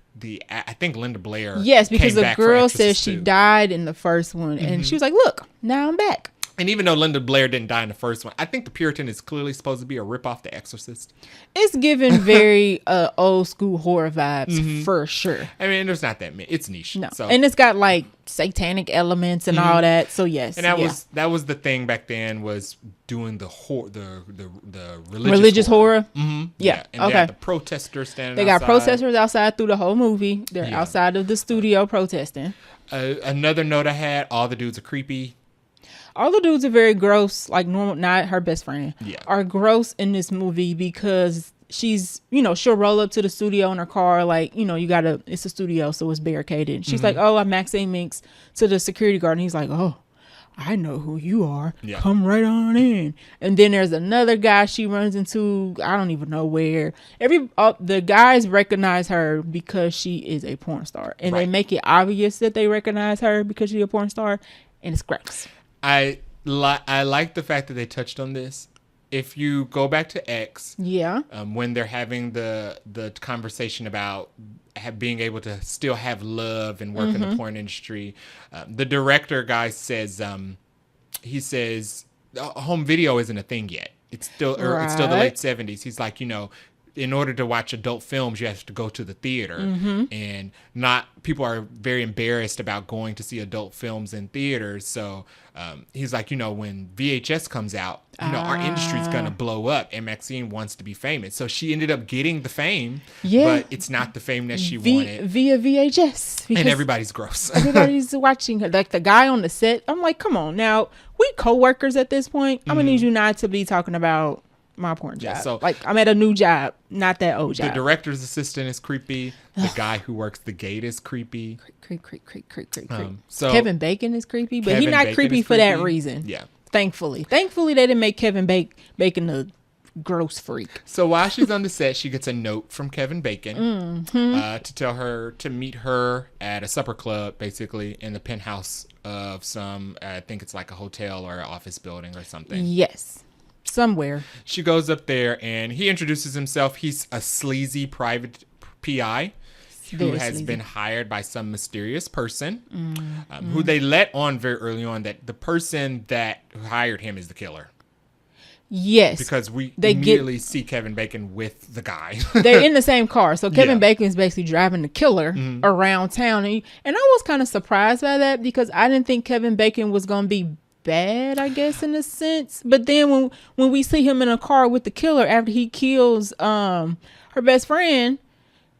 I think Linda Blair. Yes, because the girl says she died in the first one, and she was like, "Look, now I'm back." And even though Linda Blair didn't die in the first one, I think The Puritan is clearly supposed to be a ripoff The Exorcist. It's given very old school horror vibes for sure. I mean, there's not that many. It's niche. No, and it's got like satanic elements and all that. So yes, and that was the thing back then, was doing the religious horror. Yeah. And they had the protesters standing. They got protesters outside through the whole movie. They're outside of the studio protesting. Another note I had: all the dudes are creepy. All the dudes are very gross, like normal, not her best friend, are gross in this movie because she's, she'll roll up to the studio in her car, like, it's a studio, so it's barricaded. She's like, oh, I'm MaXXXine Minx, to the security guard. And he's like, oh, I know who you are. Yeah. Come right on in. And then there's another guy she runs into, I don't even know where. The guys recognize her because she is a porn star. And they make it obvious that they recognize her because she's a porn star. And it's gross. I like the fact that they touched on this. If you go back to X, when they're having the conversation about being able to still have love and work in the porn industry, the director guy says, he says, home video isn't a thing yet. It's still it's still the late 70s. He's like, in order to watch adult films, you have to go to the theater, and people are very embarrassed about going to see adult films in theaters. So he's like, when VHS comes out, our industry's going to blow up, and MaXXXine wants to be famous. So she ended up getting the fame, but it's not the fame that she wanted. Via VHS. And everybody's gross. Everybody's watching her. Like the guy on the set, I'm like, come on. Now, we co-workers at this point. I'm going to need you not to be talking about my porn job. So, like, I'm at a new job, not that old job. The director's assistant is creepy. The guy who works the gate is creepy. Creep. So Kevin Bacon is creepy, but he's not creepy for that reason. Yeah. Thankfully, they didn't make Kevin Bacon a gross freak. So while she's on the set, she gets a note from Kevin Bacon to tell her to meet her at a supper club, basically in the penthouse of some, I think it's like a hotel or an office building or something. Yes. Somewhere. She goes up there and he introduces himself. He's a sleazy private PI who has been hired by some mysterious person who they let on very early on that the person that hired him is the killer. Yes. Because we immediately see Kevin Bacon with the guy. They're in the same car. So Kevin Bacon is basically driving the killer around town. And I was kind of surprised by that because I didn't think Kevin Bacon was going to be bad, I guess, in a sense. But then when we see him in a car with the killer after he kills her best friend,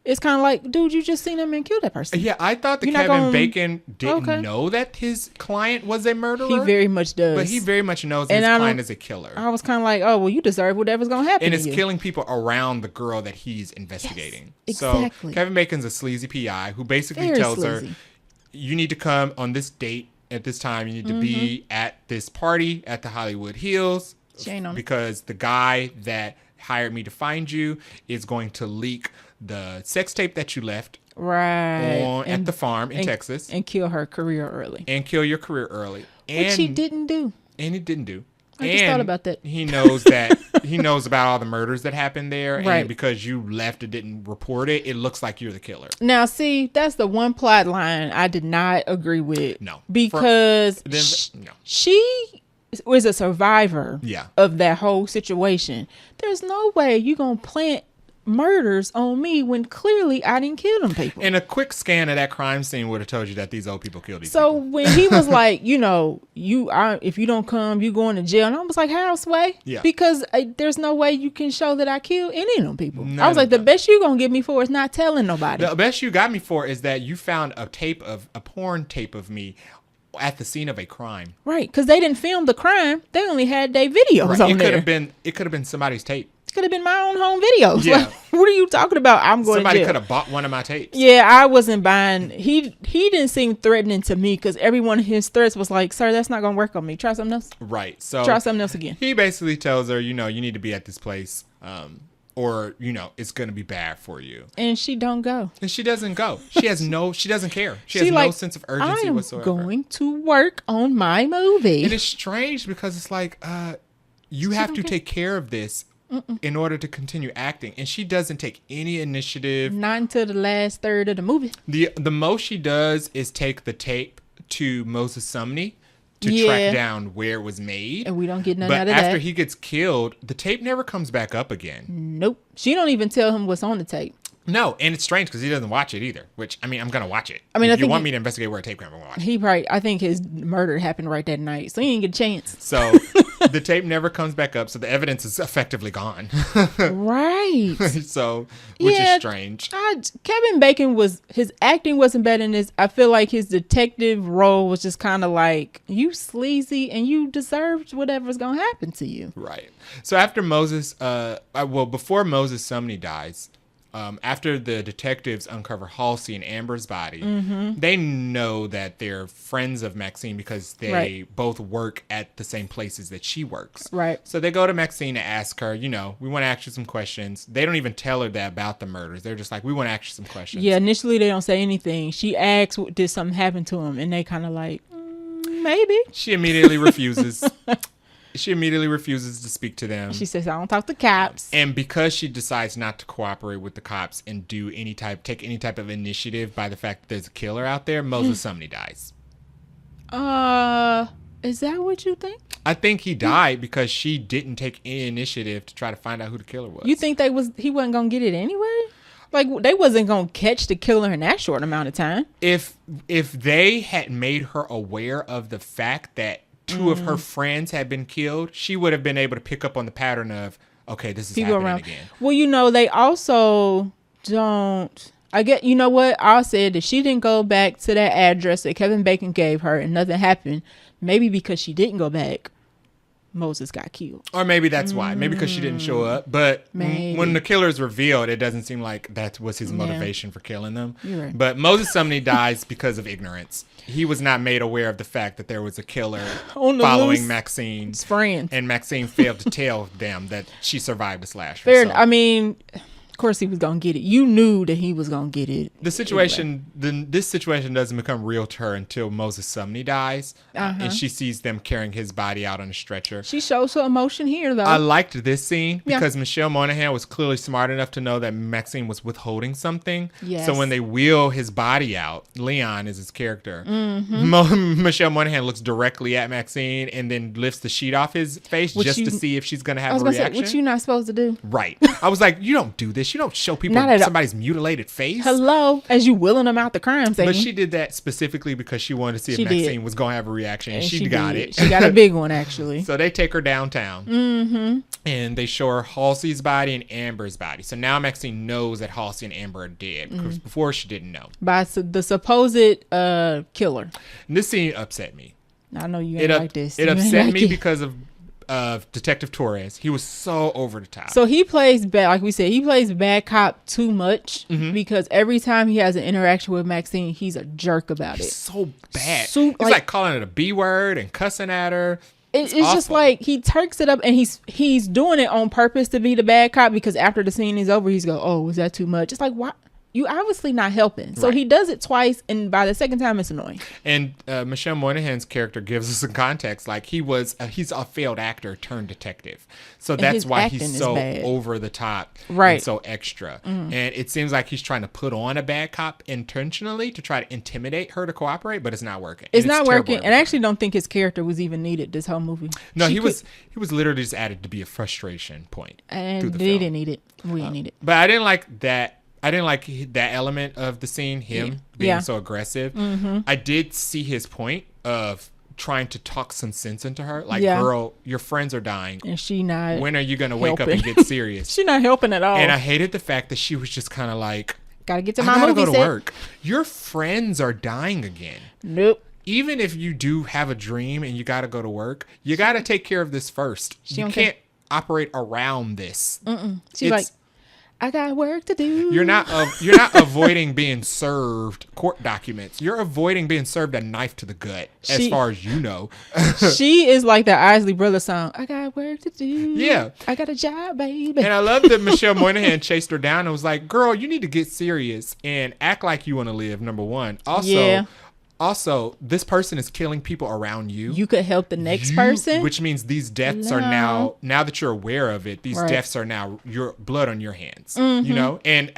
it's kind of like, dude, you just seen him and kill that person. Yeah, I thought that Kevin Bacon didn't know that his client was a murderer. He very much does. But he very much knows his client is a killer. I was kind of like, oh, well, you deserve whatever's going to happen. And it's killing people around the girl that he's investigating. Yes, exactly. So Kevin Bacon's a sleazy PI who basically tells her, you need to come on this date at this time. You need to be at this party at the Hollywood Hills because the guy that hired me to find you is going to leak the sex tape that you left at the farm in Texas and kill her career early. And kill your career early. Which he didn't do. And he didn't do. I just thought about that. He knows that he knows about all the murders that happened there. Right. And because you left and didn't report it, it looks like you're the killer. Now, see, that's the one plot line I did not agree with. No. Because she was a survivor of that whole situation. There's no way you're going to plant murders on me when clearly I didn't kill them people. And a quick scan of that crime scene would have told you that these old people killed these people. So when he was like, if you don't come, you going to jail. And I was like, how, Sway? Yeah. Because there's no way you can show that I killed any of them people. I was like, the best you going to get me for is not telling nobody. The best you got me for is that you found a porn tape of me at the scene of a crime. Right. Because they didn't film the crime. They only had their videos on there. It could have been somebody's tape. could have been my own home videos. Yeah. Like, what are you talking about? I'm going Somebody to jail. could have bought one of my tapes. Yeah, I wasn't buying. He didn't seem threatening to me because every one of his threats was like, sir, that's not going to work on me. Try something else. Right. So try something else again. He basically tells her, you need to be at this place. Or, it's going to be bad for you. And she don't go. And she doesn't go. She doesn't care. She has no sense of urgency whatsoever. I'm going to work on my movie. And it's strange because it's like, you have to take care of this in order to continue acting. And she doesn't take any initiative. Not until the last third of the movie. The most she does is take the tape to Moses Sumney to track down where it was made. And we don't get none out of that. But after he gets killed, the tape never comes back up again. Nope. She don't even tell him what's on the tape. No, and it's strange because he doesn't watch it either. Which, I'm going to watch it. I mean, if you want me to investigate where a tape camera, watch it. I think his murder happened right that night, so he didn't get a chance. So the tape never comes back up, so the evidence is effectively gone. Right. So, which is strange. Kevin Bacon his acting wasn't bad in this. I feel like his detective role was just kind of like, you sleazy and you deserved whatever's going to happen to you. Right. So after before Moses Sumney dies, after the detectives uncover Halsey and Amber's body, they know that they're friends of MaXXXine because they both work at the same places that she works. Right. So they go to MaXXXine to ask her, we want to ask you some questions. They don't even tell her that about the murders. They're just like, we want to ask you some questions. Yeah, initially they don't say anything. She asks, did something happen to him? And they kind of like, maybe. She immediately refuses. She immediately refuses to speak to them. She says, I don't talk to cops. And because she decides not to cooperate with the cops and take any type of initiative by the fact that there's a killer out there, Moses Sumney dies. Is that what you think? I think he died because she didn't take any initiative to try to find out who the killer was. You think he wasn't going to get it anyway? Like, they wasn't going to catch the killer in that short amount of time. If they had made her aware of the fact that two of her friends had been killed, she would have been able to pick up on the pattern of, okay, this is happening again. Well, they also don't. I get, you know what? I said that she didn't go back to that address that Kevin Bacon gave her and nothing happened. Maybe because she didn't go back, Moses got killed. Or maybe that's why. Maybe because she didn't show up. But when the killer is revealed, it doesn't seem like that was his motivation for killing them. You're right. But Moses Sumney dies because of ignorance. He was not made aware of the fact that there was a killer following MaXXXine's friends. And MaXXXine failed to tell them that she survived the slasher. Fair. So. I mean, of course he was going to get it. You knew that he was going to get it. This situation doesn't become real to her until Moses Sumney dies. And she sees them carrying his body out on a stretcher. She shows her emotion here, though. I liked this scene because Michelle Monaghan was clearly smart enough to know that MaXXXine was withholding something. Yes. So when they wheel his body out, Leon is his character. Michelle Monaghan looks directly at MaXXXine and then lifts the sheet off his face to see if she's going to have a reaction. Say, what you not supposed to do? Right. I was like, you don't do this. You don't show people somebody's mutilated face. Hello, as you wheeling them out the crime scene. But she did that specifically because she wanted to see if MaXXXine was going to have a reaction. And she got it. She got a big one, actually. So they take her downtown. And they show her Halsey's body and Amber's body. So now MaXXXine knows that Halsey and Amber are dead. Because before she didn't know. By the supposed killer. And this scene upset me. I know you ain't like this. It upset me because of Detective Torres. He was so over the top. So he plays bad, like we said, he plays bad cop too much because every time he has an interaction with MaXXXine, he's a jerk about it. So bad. He's like calling it a B word and cussing at her. It's just like he turks it up and he's doing it on purpose to be the bad cop because after the scene is over, he's go, oh, was that too much? It's like, why? You obviously not helping. So he does it twice, and by the second time, it's annoying. And Michelle Monaghan's character gives us some context. Like he's a failed actor turned detective. So that's why he's so over the top and so extra. And it seems like he's trying to put on a bad cop intentionally to try to intimidate her to cooperate, but it's not working. It's not working. And I actually don't think his character was even needed this whole movie. No, he was literally just added to be a frustration point. And they didn't need it. We didn't need it. But I didn't like that. I didn't like that element of the scene, being so aggressive. I did see his point of trying to talk some sense into her. Like, girl, your friends are dying. And she not When are you going to wake up and get serious? She not helping at all. And I hated the fact that she was just kind of like, gotta get to my movie go to work. Your friends are dying again. Nope. Even if you do have a dream and you got to go to work, you got to take care of this first. You can't operate around this. She's like, I got work to do. You're not avoiding being served court documents. You're avoiding being served a knife to the gut, as far as you know. She is like that Isley Brothers song. I got work to do. Yeah. I got a job, baby. And I love that Michelle Monaghan chased her down and was like, girl, you need to get serious and act like you want to live, number one. Also, this person is killing people around you. You could help the next person. Which means these deaths are now that you're aware of it, these deaths are now your blood on your hands. You know? And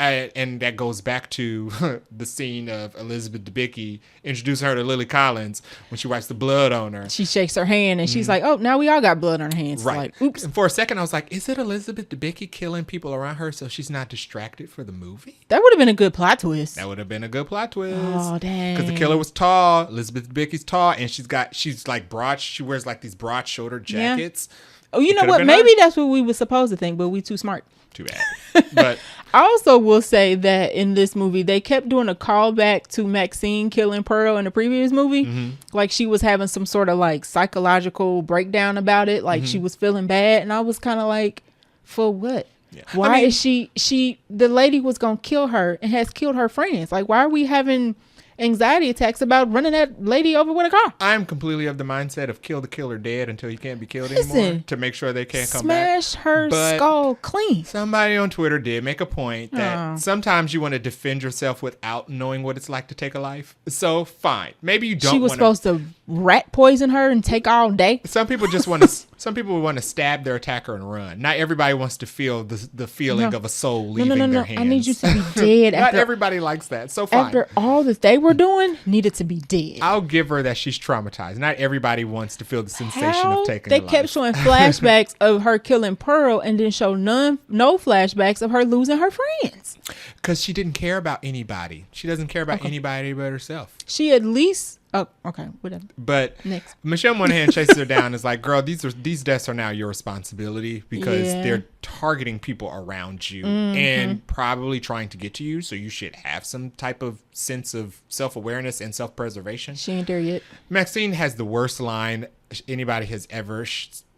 that goes back to the scene of Elizabeth Debicki introducing her to Lily Collins when she wipes the blood on her. She shakes her hand and she's like, oh, now we all got blood on our hands. Right. Like, oops. And for a second, I was like, is it Elizabeth Debicki killing people around her so she's not distracted for the movie? That would have been a good plot twist. That would have been a good plot twist. Oh, dang. Because the killer was tall. Elizabeth Debicki's tall, and she's like broad. She wears like these broad shoulder jackets. Oh, you know what? Maybe that's what we were supposed to think, but we too smart. Too bad. But I also will say that in this movie, they kept doing a callback to MaXXXine killing Pearl in the previous movie. Like she was having some sort of like psychological breakdown about it. Like she was feeling bad, and I was kind of like, for what? Yeah. Why is she the lady was gonna kill her and has killed her friends? Like, why are we having anxiety attacks about running that lady over with a car? I'm completely of the mindset of kill the killer dead until he can't be killed anymore, to make sure they can't come back. Smash her skull clean. Somebody on Twitter did make a point that sometimes you want to defend yourself without knowing what it's like to take a life. So fine, maybe you don't. She was supposed to rat poison her and take all day. Some people just want to. Some people want to stab their attacker and run. Not everybody wants to feel the feeling of a soul leaving their hands. I need you to be dead. Not everybody likes that. So fine. After all that they were doing, needed to be dead. I'll give her that she's traumatized. Not everybody wants to feel the sensation of taking a life. They kept showing flashbacks of her killing Pearl and then show no flashbacks of her losing her friends. Because she didn't care about anybody. She doesn't care about anybody but herself. She at least... Oh, okay, whatever. But next, Michelle Monaghan chases her down and is like, girl, these deaths are now your responsibility because they're targeting people around you and probably trying to get to you. So you should have some type of sense of self-awareness and self-preservation. She ain't there yet. MaXXXine has the worst line anybody has ever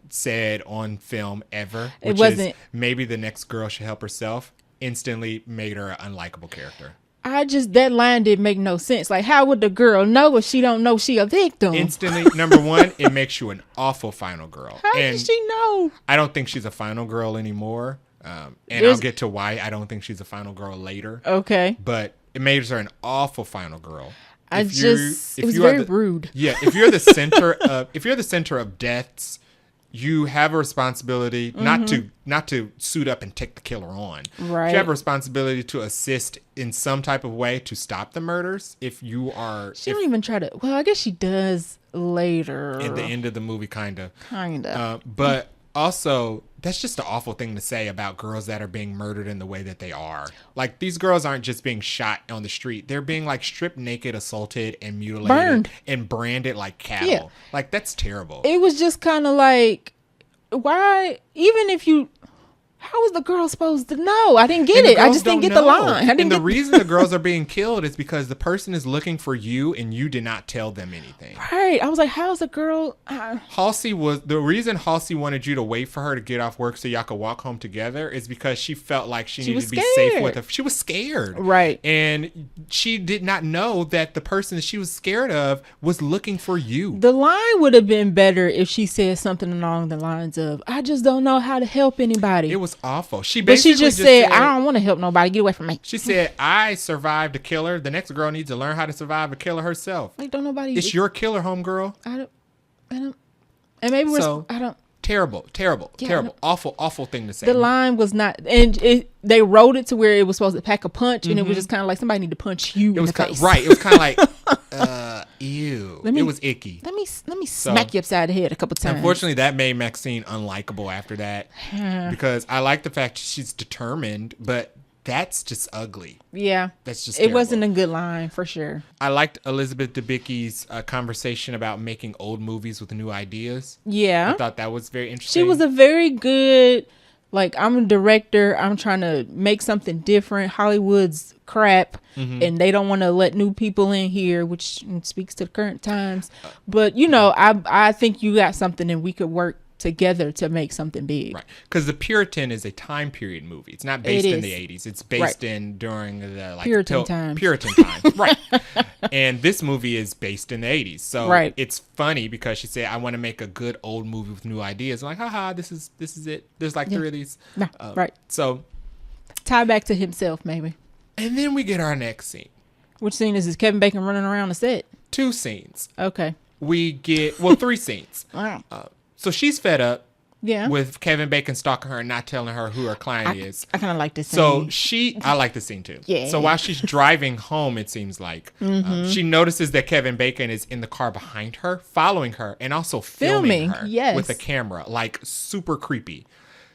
said on film ever. Which is, maybe the next girl should help herself. Instantly made her an unlikable character. That line didn't make no sense. Like, how would the girl know if she don't know she a victim? Instantly, number one, it makes you an awful final girl. How does she know? I don't think she's a final girl anymore. And I'll get to why I don't think she's a final girl later. Okay. But it makes her an awful final girl. It was very rude. Yeah. If you're the center of deaths, you have a responsibility not to suit up and take the killer on. Right. You have a responsibility to assist in some type of way to stop the murders. If you are... She don't even try to... Well, I guess she does later. At the end of the movie, kind of. But also, that's just an awful thing to say about girls that are being murdered in the way that they are. Like, these girls aren't just being shot on the street. They're being, like, stripped naked, assaulted, and mutilated. Burned. And branded like cattle. Yeah. Like, that's terrible. It was just kind of like, why, even if you... How was the girl supposed to know? I didn't get it. I just didn't get the line. And the reason the girls are being killed is because the person is looking for you and you did not tell them anything. Right. I was like, how's the girl... The reason Halsey wanted you to wait for her to get off work so y'all could walk home together is because she felt like she needed to be safe with her. She was scared. Right. And she did not know that the person that she was scared of was looking for you. The line would have been better if she said something along the lines of, I just don't know how to help anybody. It was awful. She just said, I don't want to help nobody. Get away from me. She said, I survived a killer. The next girl needs to learn how to survive a killer herself. Like, don't nobody... It's your killer, homegirl. I don't... And maybe I don't... Terrible, awful thing to say. The line was not... And they wrote it to where it was supposed to pack a punch, and it was just kind of like, somebody need to punch you in the face. Right. It was kind of like, ew. It was icky. Let me smack you upside the head a couple times. Unfortunately, that made MaXXXine unlikable after that. Because I like the fact she's determined, but that's just ugly. Yeah. That's just terrible. It wasn't a good line, for sure. I liked Elizabeth Debicki's conversation about making old movies with new ideas. Yeah. I thought that was very interesting. She was a very good, like, I'm a director. I'm trying to make something different. Hollywood's crap. And they don't want to let new people in here, which speaks to the current times. But, I think you got something and we could work together to make something big. Right. Because The Puritan is a time period movie. It's not based in the 80s. It's based in during the Puritan times. Puritan times. Right. And this movie is based in the 80s. So it's funny because she said, I want to make a good old movie with new ideas. I'm like, haha, this is it. There's like 3 of these. Right. So tie back to himself, maybe. And then we get our next scene. Which scene is this? Kevin Bacon running around the set? 2 scenes. Okay. We get 3 scenes. Wow. So she's fed up Yeah. with Kevin Bacon stalking her and not telling her who her client is. I kind of like this scene. So I like the scene too. Yeah. So while she's driving home, it seems like she notices that Kevin Bacon is in the car behind her, following her, and also filming her with a camera, like super creepy.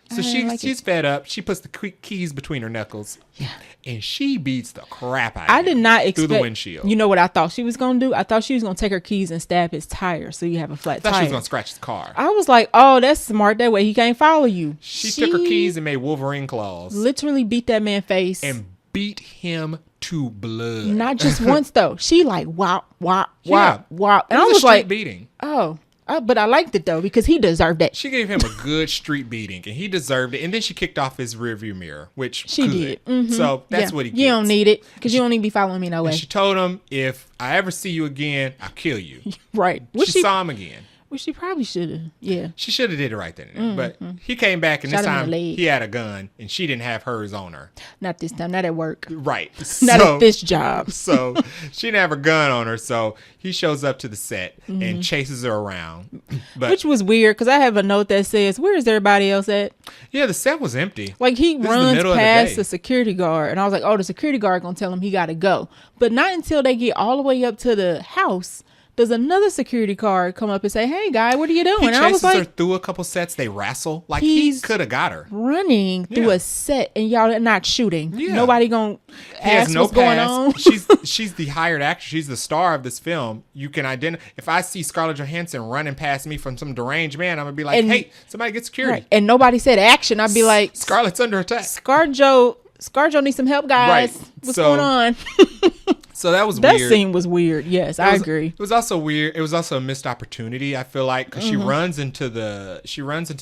So she's fed up. She puts the keys between her knuckles. Yeah. And she beats the crap out of him. I did not expect through the windshield. You know what I thought she was going to do? I thought she was going to take her keys and stab his tire so you have a flat tire. I thought she was going to scratch his car. I was like, oh, that's smart. That way he can't follow you. She took her keys and made Wolverine claws. Literally beat that man's face. And beat him to blood. Not just once, though. She like, wow. And I was like, beating. Oh. But I liked it, though, because he deserved that. She gave him a good street beating, and he deserved it. And then she kicked off his rearview mirror, which she did. Mm-hmm. So that's what he gets. You don't need it, because you don't need to be following me no way. And she told him, if I ever see you again, I'll kill you. Right. She saw him again. Well, she probably should have. Yeah. She should have did it right then and there. But he came back, and this time he had a gun, and she didn't have hers on her. Not this time. Not at work. Right. Not at this job. So she didn't have her gun on her. So he shows up to the set and chases her around. Which was weird, because I have a note that says, where is everybody else at? Yeah, the set was empty. Like, he runs past the security guard, and I was like, oh, the security guard going to tell him he got to go. But not until they get all the way up to the house does another security guard come up and say, hey, guy, what are you doing? He chases I was like, her through a couple sets. They wrestle. Like, he could have got her. Running through a set, and y'all are not shooting. Yeah. Nobody going to ask what's going on. She's the hired actress. She's the star of this film. You can identify. If I see Scarlett Johansson running past me from some deranged man, I'm going to be like, hey, somebody get security. Right. And nobody said action. I'd be like, Scarlett's under attack. ScarJo needs some help, guys. Right. What's going on? So that was weird. That scene was weird. Yes, I agree. It was also weird. It was also a missed opportunity, I feel like, because she runs into the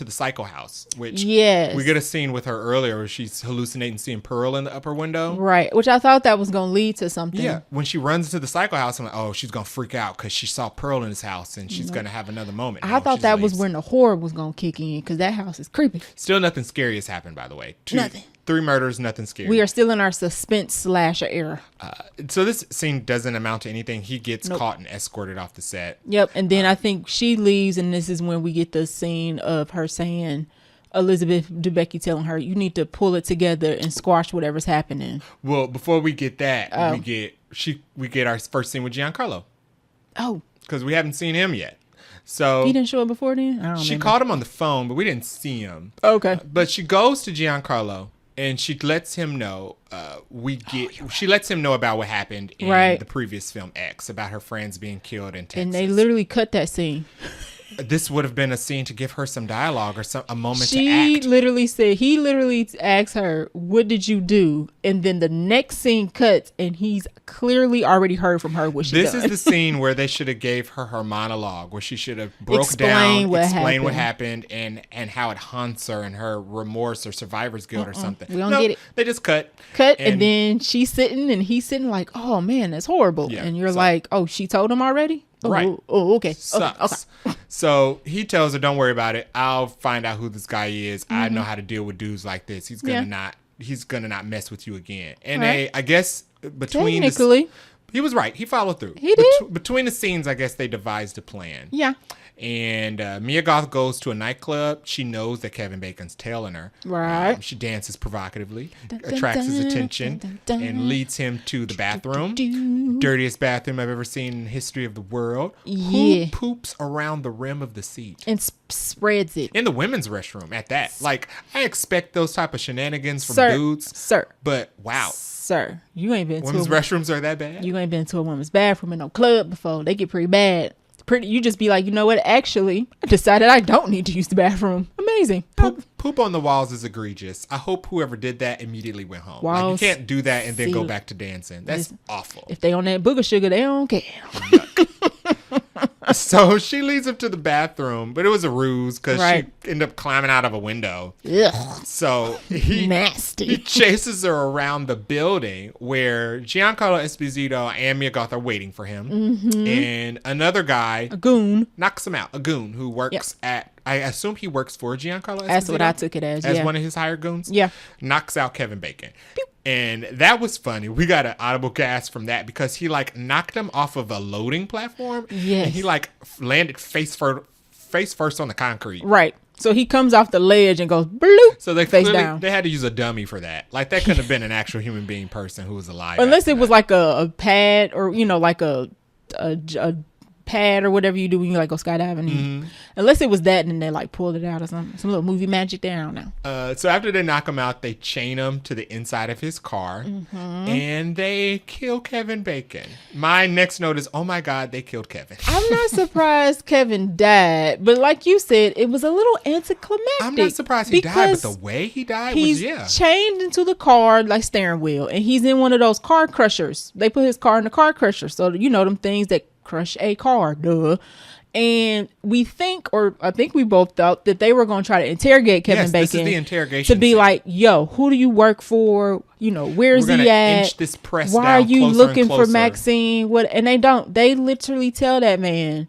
psycho house, which we get a scene with her earlier where she's hallucinating seeing Pearl in the upper window. Right, which I thought that was going to lead to something. Yeah, when she runs into the psycho house, I'm like, oh, she's going to freak out because she saw Pearl in his house and she's going to have another moment. I thought that was when the horror was going to kick in, because that house is creepy. Still nothing scary has happened, by the way. Nothing. 3 murders, nothing scary. We are still in our suspense slasher era. So this scene doesn't amount to anything. He gets caught and escorted off the set. Yep. And then I think she leaves, and this is when we get the scene of her saying, Elizabeth Debicki telling her, you need to pull it together and squash whatever's happening. Well, before we get that, we get our first scene with Giancarlo. Oh. Because we haven't seen him yet. So he didn't show up before then? She called him on the phone, but we didn't see him. Okay. But she goes to Giancarlo. And she lets him know. She lets him know about what happened in the previous film X, about her friends being killed in Texas. And they literally cut that scene. This would have been a scene to give her some dialogue or a moment to act. He literally asked her, what did you do? And then the next scene cuts, and he's clearly already heard from her what she done. This is the scene where they should have gave her monologue, where she should have explain what happened and how it haunts her and her remorse or survivor's guilt or something. We don't get it. They just cut, and then she's sitting and he's sitting like, oh man, that's horrible. Yeah, and you're like, oh, she told him already? Right. Oh, okay. Sucks. Okay. So he tells her, don't worry about it. I'll find out who this guy is. I know how to deal with dudes like this. He's gonna not mess with you again. And I guess between he was right. He followed through. He did. Between the scenes, I guess they devised a plan. Yeah. And Mia Goth goes to a nightclub. She knows that Kevin Bacon's tailing her. Right. She dances provocatively, attracts his attention, and leads him to the bathroom. Dirtiest bathroom I've ever seen in the history of the world. Yeah. Who poops around the rim of the seat? And spreads it. In the women's restroom at that. Like, I expect those type of shenanigans from dudes. Sir. But, wow. Sir, you ain't been women's restrooms are that bad? You ain't been to a women's bathroom in no club before. They get pretty bad. You just be like, you know what? Actually, I decided I don't need to use the bathroom. Amazing. Poop on the walls is egregious. I hope whoever did that immediately went home. Like, you can't do that and then go back to dancing. That's awful. If they on that booger sugar, they don't care. So she leads him to the bathroom, but it was a ruse because Right. she ended up climbing out of a window. Ugh. So he Nasty. chases her around the building where Giancarlo Esposito and Mia Goth are waiting for him. Mm-hmm. And another guy A goon. knocks him out, a goon who works at, I assume he works for Giancarlo Esposito. That's what I took it as. As Yeah. one of his hired goons. Yeah. Knocks out Kevin Bacon. And that was funny. We got an audible gasp from that because he like knocked him off of a loading platform. Yes. And he like landed face first on the concrete. Right. So he comes off the ledge and goes bloop. So they face clearly, down. they had to use a dummy for that. Like that couldn't have been an actual human being person who was alive. Unless after it was that. like a pad or, you know, like a pad or whatever you do when you like go skydiving. Mm-hmm. Unless it was that and then they like pulled it out or something. Some little movie magic there. I don't know. So after they knock him out, they chain him to the inside of his car and they kill Kevin Bacon. My next note is, oh my God, they killed Kevin. I'm not surprised Kevin died, but like you said, it was a little anticlimactic. I'm not surprised he died, but the way he died was, He's chained into the car like steering wheel, and he's in one of those car crushers. They put his car in the car crusher, so you know them things that crush a car, duh. And we think, or I think we both thought that they were going to try to interrogate Kevin Bacon. This is the interrogation to be scene. like, yo, who do you work for? You know, where's We're he gonna at? inch this press Why down are you closer looking and for closer. Maxine? What? And they don't. They literally tell that man,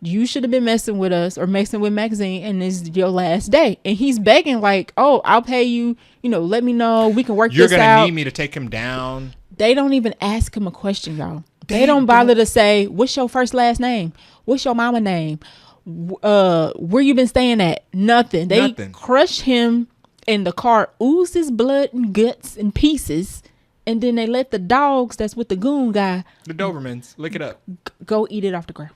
you should have been messing with us or messing with Maxine, and this is your last day. And he's begging like, oh, I'll pay you. You know, let me know. We can work You're this out. gonna need me to take him down. They don't even ask him a question, y'all. They don't bother to say, what's your first last name? What's your mama name? Where you been staying at? Nothing. They crush him and the car oozes blood and guts and pieces. And then they let the dogs that's with the goon guy, The Dobermans, lick it up. Go eat it off the ground.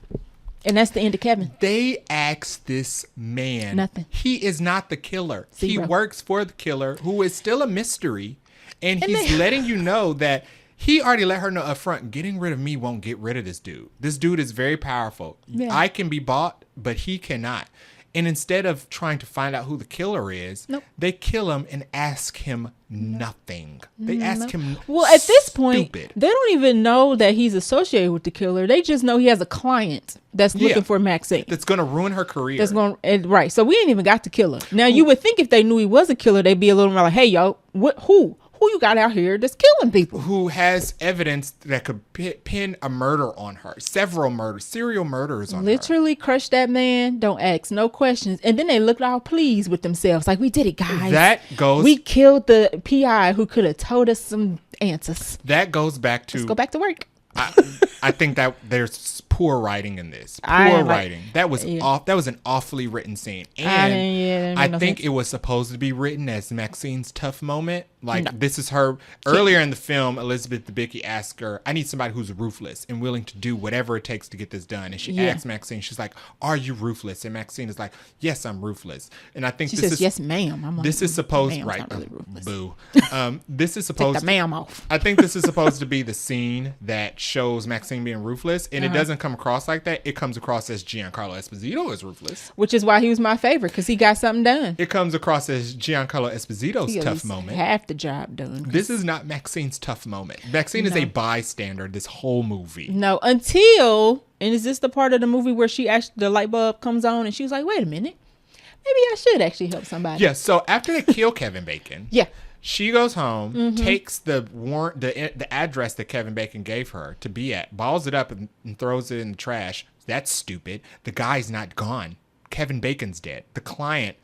And that's the end of Kevin. They asked this man. Nothing. He is not the killer. Zero. He works for the killer, who is still a mystery. And he's letting you know that he already let her know up front, getting rid of me won't get rid of this dude. This dude is very powerful. Yeah. I can be bought, but he cannot. And instead of trying to find out who the killer is, they kill him and ask him nothing. They ask him Well, at this point, stupid. they don't even know that he's associated with the killer. They just know he has a client that's looking for Maxine. That's going to ruin her career. That's going right. So we ain't even got the killer. Now you would think if they knew he was a killer, they'd be a little more like, "Hey, yo, who you got out here that's killing people?" Who has evidence that could pin a murder on her? Several murders, serial murders on her. Literally crush that man. Don't ask no questions. And then they looked all pleased with themselves, like, "We did it, guys. We killed the PI who could have told us some answers." That goes back to. Let's go back to work. I think that there's poor writing in this. Poor writing. That was that was an awfully written scene. And I think it was supposed to be written as Maxine's tough moment. Like this is her earlier in the film. Elizabeth Debicki asked her, "I need somebody who's ruthless and willing to do whatever it takes to get this done." And she asks Maxine, she's like, "Are you ruthless?" And Maxine is like, "Yes, I'm ruthless." And I think she says, "Yes, ma'am." This is supposed right. Really boo. This is supposed take the ma'am off. I think this is supposed to be the scene that shows Maxine being ruthless, and it doesn't come across like that. It comes across as Giancarlo Esposito is ruthless, which is why he was my favorite, because he got something done. It comes across as Giancarlo Esposito's tough moment. Half the job done. This is not Maxine's tough moment. Maxine is a bystander this whole movie. No, until, and is this the part of the movie where she actually, the light bulb comes on and she was like, "Wait a minute, maybe I should actually help somebody." Yeah. So after they kill Kevin Bacon, she goes home, takes the warrant, the address that Kevin Bacon gave her to be at, balls it up and throws it in the trash. That's stupid. The guy's not gone. Kevin Bacon's dead. The client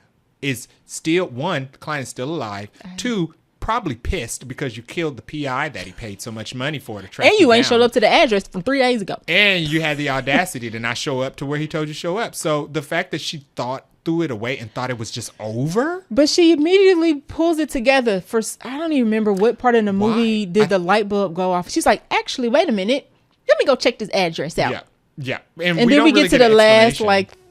is still, one, the client is still alive. Two, probably pissed because you killed the PI that he paid so much money for to track and you ain't down. showed up to the address from 3 days ago. And you had the audacity to not show up to where he told you to show up. So the fact that she threw it away and thought it was just over. But she immediately pulls it together for, I don't even remember what part of the movie did the light bulb go off. She's like, "Actually, wait a minute. Let me go check this address out." Yeah. And then we get to the last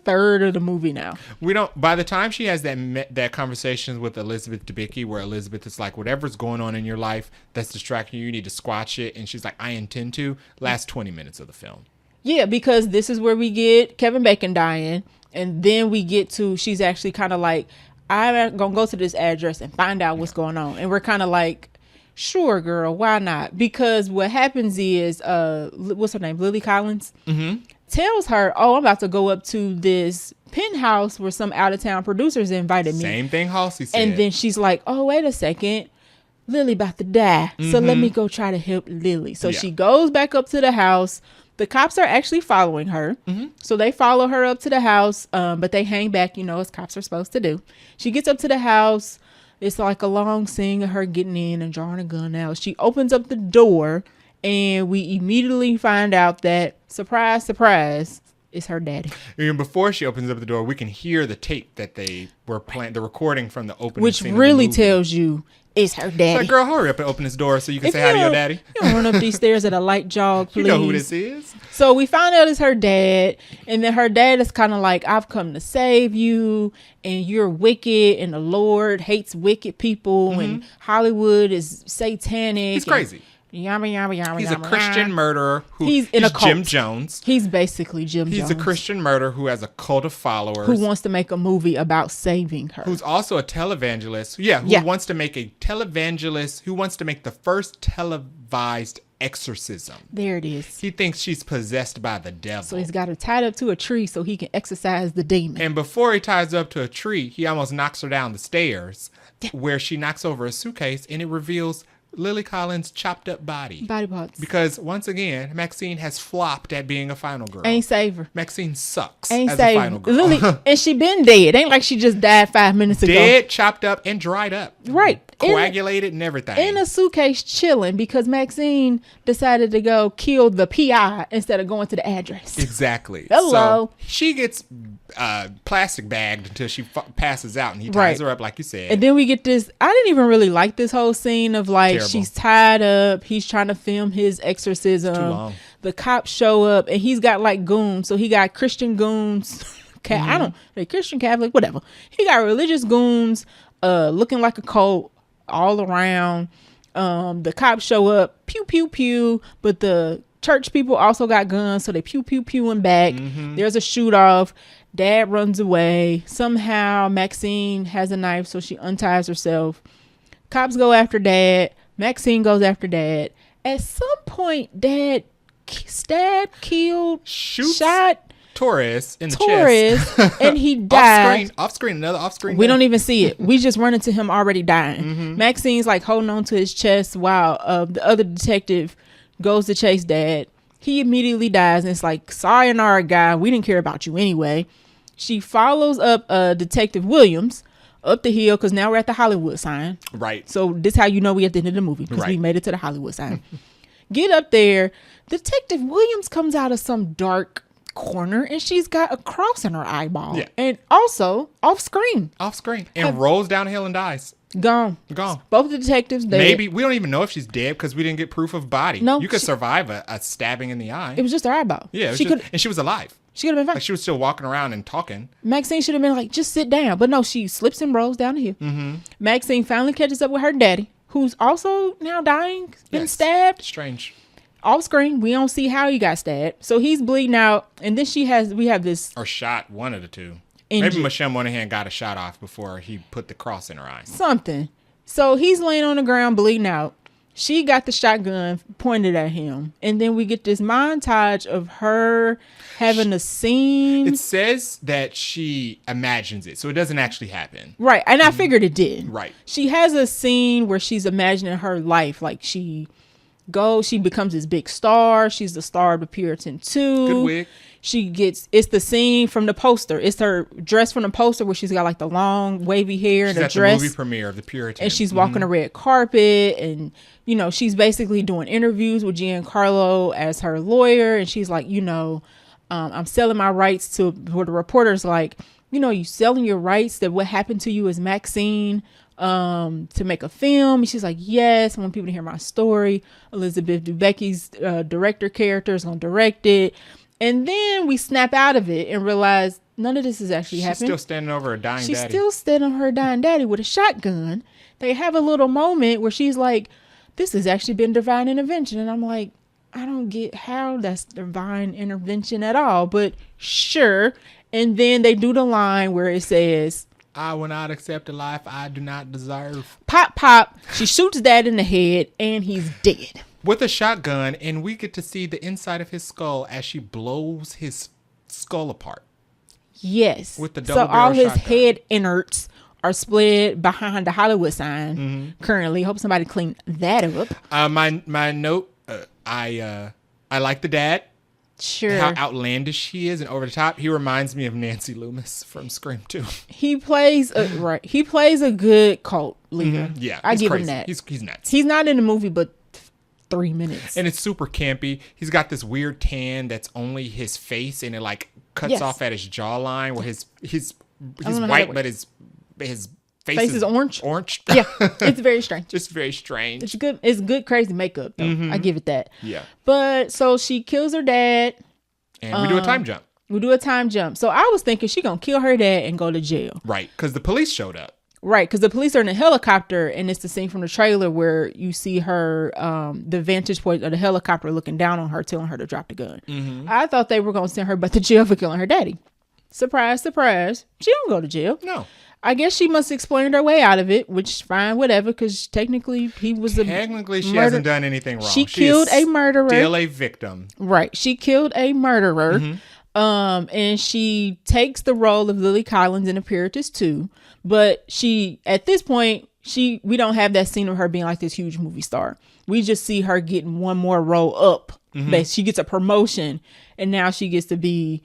third of the movie now. We don't. By the time she has that conversation with Elizabeth Debicki, where Elizabeth is like, "Whatever's going on in your life that's distracting you, you need to squash it," and she's like, "I intend to." Last 20 minutes of the film. Yeah, because this is where we get Kevin Bacon dying, and then we get to, she's actually kind of like, "I'm gonna go to this address and find out what's going on," and we're kind of like, "Sure, girl, why not?" Because what happens is, what's her name, Lily Collins. tells her, oh, I'm about to go up to this penthouse where some out-of-town producers invited me. Same thing Halsey said. And then she's like, oh, wait a second. Lily about to die. So let me go try to help Lily. So she goes back up to the house. The cops are actually following her. So they follow her up to the house, but they hang back, as cops are supposed to do. She gets up to the house. It's like a long scene of her getting in and drawing a gun out. She opens up the door, and we immediately find out that, surprise, surprise, it's her daddy. And before she opens up the door, we can hear the tape that they were playing, the recording from the opening which scene really of the movie. tells you it's her daddy. It's like, girl, hurry up and open this door so you can say hi to your daddy. You don't run up these stairs at a light jog, please. You know who this is. So we found out it's her dad, and then her dad is kind of like, I've come to save you, and you're wicked, and the Lord hates wicked people, and Hollywood is satanic. He's crazy. Yummy, yummy, yummy. He's a Christian murderer. He's in a cult. Jim Jones. He's basically Jim Jones. He's a Christian murderer who has a cult of followers. Who wants to make a movie about saving her. Who's also a televangelist. Who wants to make a televangelist, who wants to make the first televised exorcism. There it is. He thinks she's possessed by the devil. So he's got her tied up to a tree so he can exorcise the demon. And before he ties her up to a tree, he almost knocks her down the stairs where she knocks over a suitcase, and it reveals Lily Collins' chopped up body. Body parts. Because once again, MaXXXine has flopped at being a final girl. Ain't save her. MaXXXine sucks Ain't as save a final girl. Lily, and she been dead. Ain't like she just died 5 minutes ago. Dead, chopped up, and dried up. Right. Coagulated and everything. In a suitcase chilling because MaXXXine decided to go kill the PI instead of going to the address. Exactly. Hello. So she gets plastic bagged until she passes out, and he ties her up like you said. And then we get this. I didn't even really like this whole scene of like Terrible. She's tied up. He's trying to film his exorcism. It's too long. The cops show up and he's got like goons. So he got Christian goons. I don't know, Christian, Catholic, whatever. He got religious goons looking like a cult all around. The cops show up, pew pew pew, but the church people also got guns, so they pew pew pewing back. There's a shoot off. Dad runs away. Somehow MaXXXine has a knife, so she unties herself. Cops go after Dad. MaXXXine goes after Dad. At some point, Dad stabbed, killed, shot Torres in the chest. And he died. Another off-screen. We don't even see it. We just run into him already dying. MaXXXine's like holding on to his chest while the other detective goes to chase Dad. He immediately dies, and it's like, sayonara, guy. We didn't care about you anyway. She follows up Detective Williams up the hill because now we're at the Hollywood sign. Right. So this how you know we at the end of the movie because we made it to the Hollywood sign. Get up there. Detective Williams comes out of some dark corner and she's got a cross in her eyeball. Yeah. And also off screen. And rolls down the hill and dies. Gone. Both the detectives dead. Maybe we don't even know if she's dead because we didn't get proof of body. No, you could survive a stabbing in the eye. It was just her eyeball. Yeah, and she was alive. She could have been fine. Like she was still walking around and talking. MaXXXine should have been like, just sit down. But no, she slips and rolls down the hill. MaXXXine finally catches up with her daddy, who's also now dying, been stabbed. Strange. Off screen, we don't see how he got stabbed. So he's bleeding out. And then we have this. Or shot, one of the two. Injured. Maybe Michelle Monaghan got a shot off before he put the cross in her eye. Something. So he's laying on the ground bleeding out. She got the shotgun pointed at him. And then we get this montage of her having a scene. It says that she imagines it, so it doesn't actually happen. Right. And I figured it did. Right. She has a scene where she's imagining her life. Like she becomes this big star. She's the star of the Puritan 2. Good wig. It's the scene from the poster. It's her dress from the poster where she's got like the long wavy hair and a dress. She's at the movie premiere of the Puritan. And she's walking a red carpet and, she's basically doing interviews with Giancarlo as her lawyer. And she's like, I'm selling my rights to, where the reporter's like, you selling your rights that what happened to you is MaXXXine to make a film. And she's like, yes, I want people to hear my story. Elizabeth Debicki's director character is going to direct it. And then we snap out of it and realize none of this is actually happening. She's still standing over her dying daddy. She's still standing over her dying daddy with a shotgun. They have a little moment where she's like, this has actually been divine intervention. And I'm like, I don't get how that's divine intervention at all, but sure. And then they do the line where it says, I will not accept a life I do not deserve. Pop, pop. She shoots Dad in the head and he's dead. with a shotgun, and we get to see the inside of his skull as she blows his skull apart. Yes. With the double so all his shotgun. head innards are split behind the Hollywood sign currently. Hope somebody cleaned that up. My note, I like the dad. Sure. How outlandish he is and over the top. He reminds me of Nancy Loomis from Scream 2. He plays a good cult leader. Yeah, I give crazy. him that. He's nuts. He's not in the movie, but 3 minutes. And it's super campy. He's got this weird tan that's only his face, and it like cuts off at his jawline where he's white, but his face is orange. Orange. Yeah, it's very strange. Just very strange. It's good. It's good, crazy makeup, though. I give it that. Yeah. But so she kills her dad. And we do a time jump. We do a time jump. So I was thinking she gonna kill her dad and go to jail. Right, because the police showed up. Right, because the police are in a helicopter, and it's the scene from the trailer where you see her, the vantage point of the helicopter looking down on her, telling her to drop the gun. I thought they were gonna send her back to jail for killing her daddy. Surprise, surprise. She don't go to jail. No. I guess she must explain her way out of it, which fine, whatever, because technically he was Technically, she hasn't done anything wrong. She killed a murderer. Still a victim. Right. She killed a murderer. And she takes the role of Lily Collins in Imperatus 2. But she, at this point, we don't have that scene of her being like this huge movie star. We just see her getting one more role up. She gets a promotion, and now she gets to be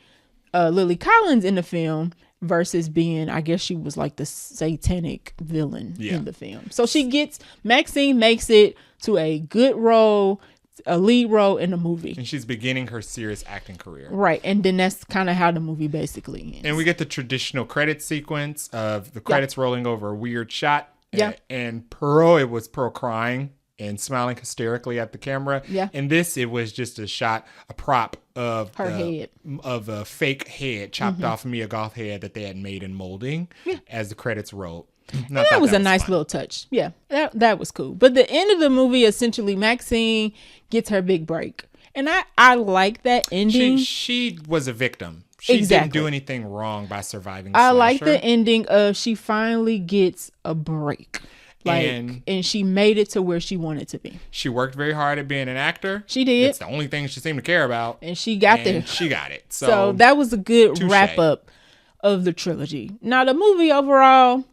Lily Collins in the film versus being, I guess she was like the satanic villain in the film. So MaXXXine makes it to a good role, a lead role in the movie. And she's beginning her serious acting career. Right. And then that's kind of how the movie basically ends. And we get the traditional credit sequence of the credits rolling over a weird shot. Yeah. And it was Pearl crying and smiling hysterically at the camera. Yeah. And this, it was just a prop of her head. Of a fake head, chopped off Mia Goth head that they had made in molding as the credits rolled. That was a nice little touch. Yeah, that was cool. But the end of the movie, essentially, MaXXXine gets her big break. And I like that ending. She was a victim. She didn't do anything wrong by surviving the slasher. I like the ending of she finally gets a break. And she made it to where she wanted to be. She worked very hard at being an actor. She did. It's the only thing she seemed to care about. And she got there. She got it. So that was a good wrap up of the trilogy. Now, the movie overall,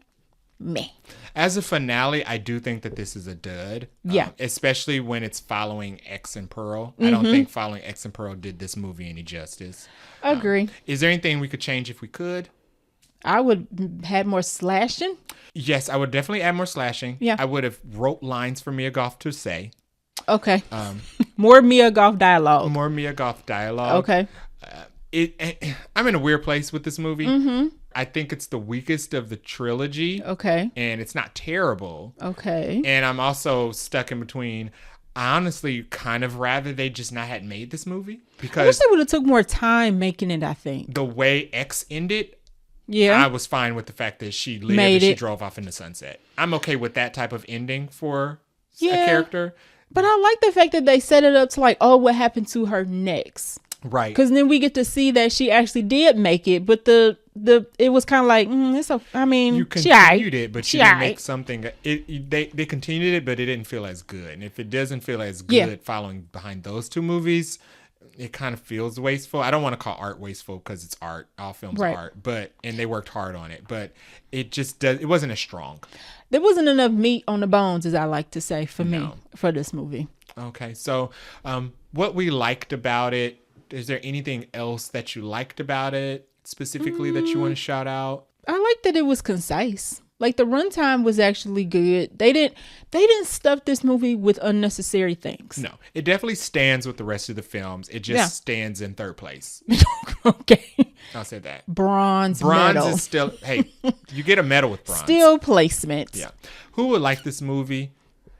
meh. As a finale, I do think that this is a dud. Yeah. Especially when it's following X and Pearl. I don't think following X and Pearl did this movie any justice. Agree. Is there anything we could change if we could? I would have more slashing. Yes, I would definitely add more slashing. Yeah. I would have wrote lines for Mia Goth to say. Okay. More Mia Goth dialogue. More Mia Goth dialogue. Okay. I'm in a weird place with this movie. I think it's the weakest of the trilogy. Okay. And it's not terrible. Okay. And I'm also stuck in between. I honestly kind of rather they just not had made this movie. Because I wish they would have took more time making it, I think. The way X ended, I was fine with the fact that she lived and she drove off in the sunset. I'm okay with that type of ending for a character. But I like the fact that they set it up to like, oh, what happened to her next? Right. Because then we get to see that she actually did make it, but it was kind of like, you continued it, but you didn't make something. They continued it, but it didn't feel as good. And if it doesn't feel as good following behind those two movies, it kind of feels wasteful. I don't want to call art wasteful because it's art. All films are art, and they worked hard on it, but it just it wasn't as strong. There wasn't enough meat on the bones, as I like to say, for me, for this movie. Okay, so what we liked about it, is there anything else that you liked about it specifically that you want to shout out? I like that it was concise. Like the runtime was actually good. They didn't stuff this movie with unnecessary things. No, it definitely stands with the rest of the films. It just stands in third place. Okay. I'll say that. Bronze medal. Is still, hey, you get a medal with bronze. Still placement. Yeah. Who would like this movie?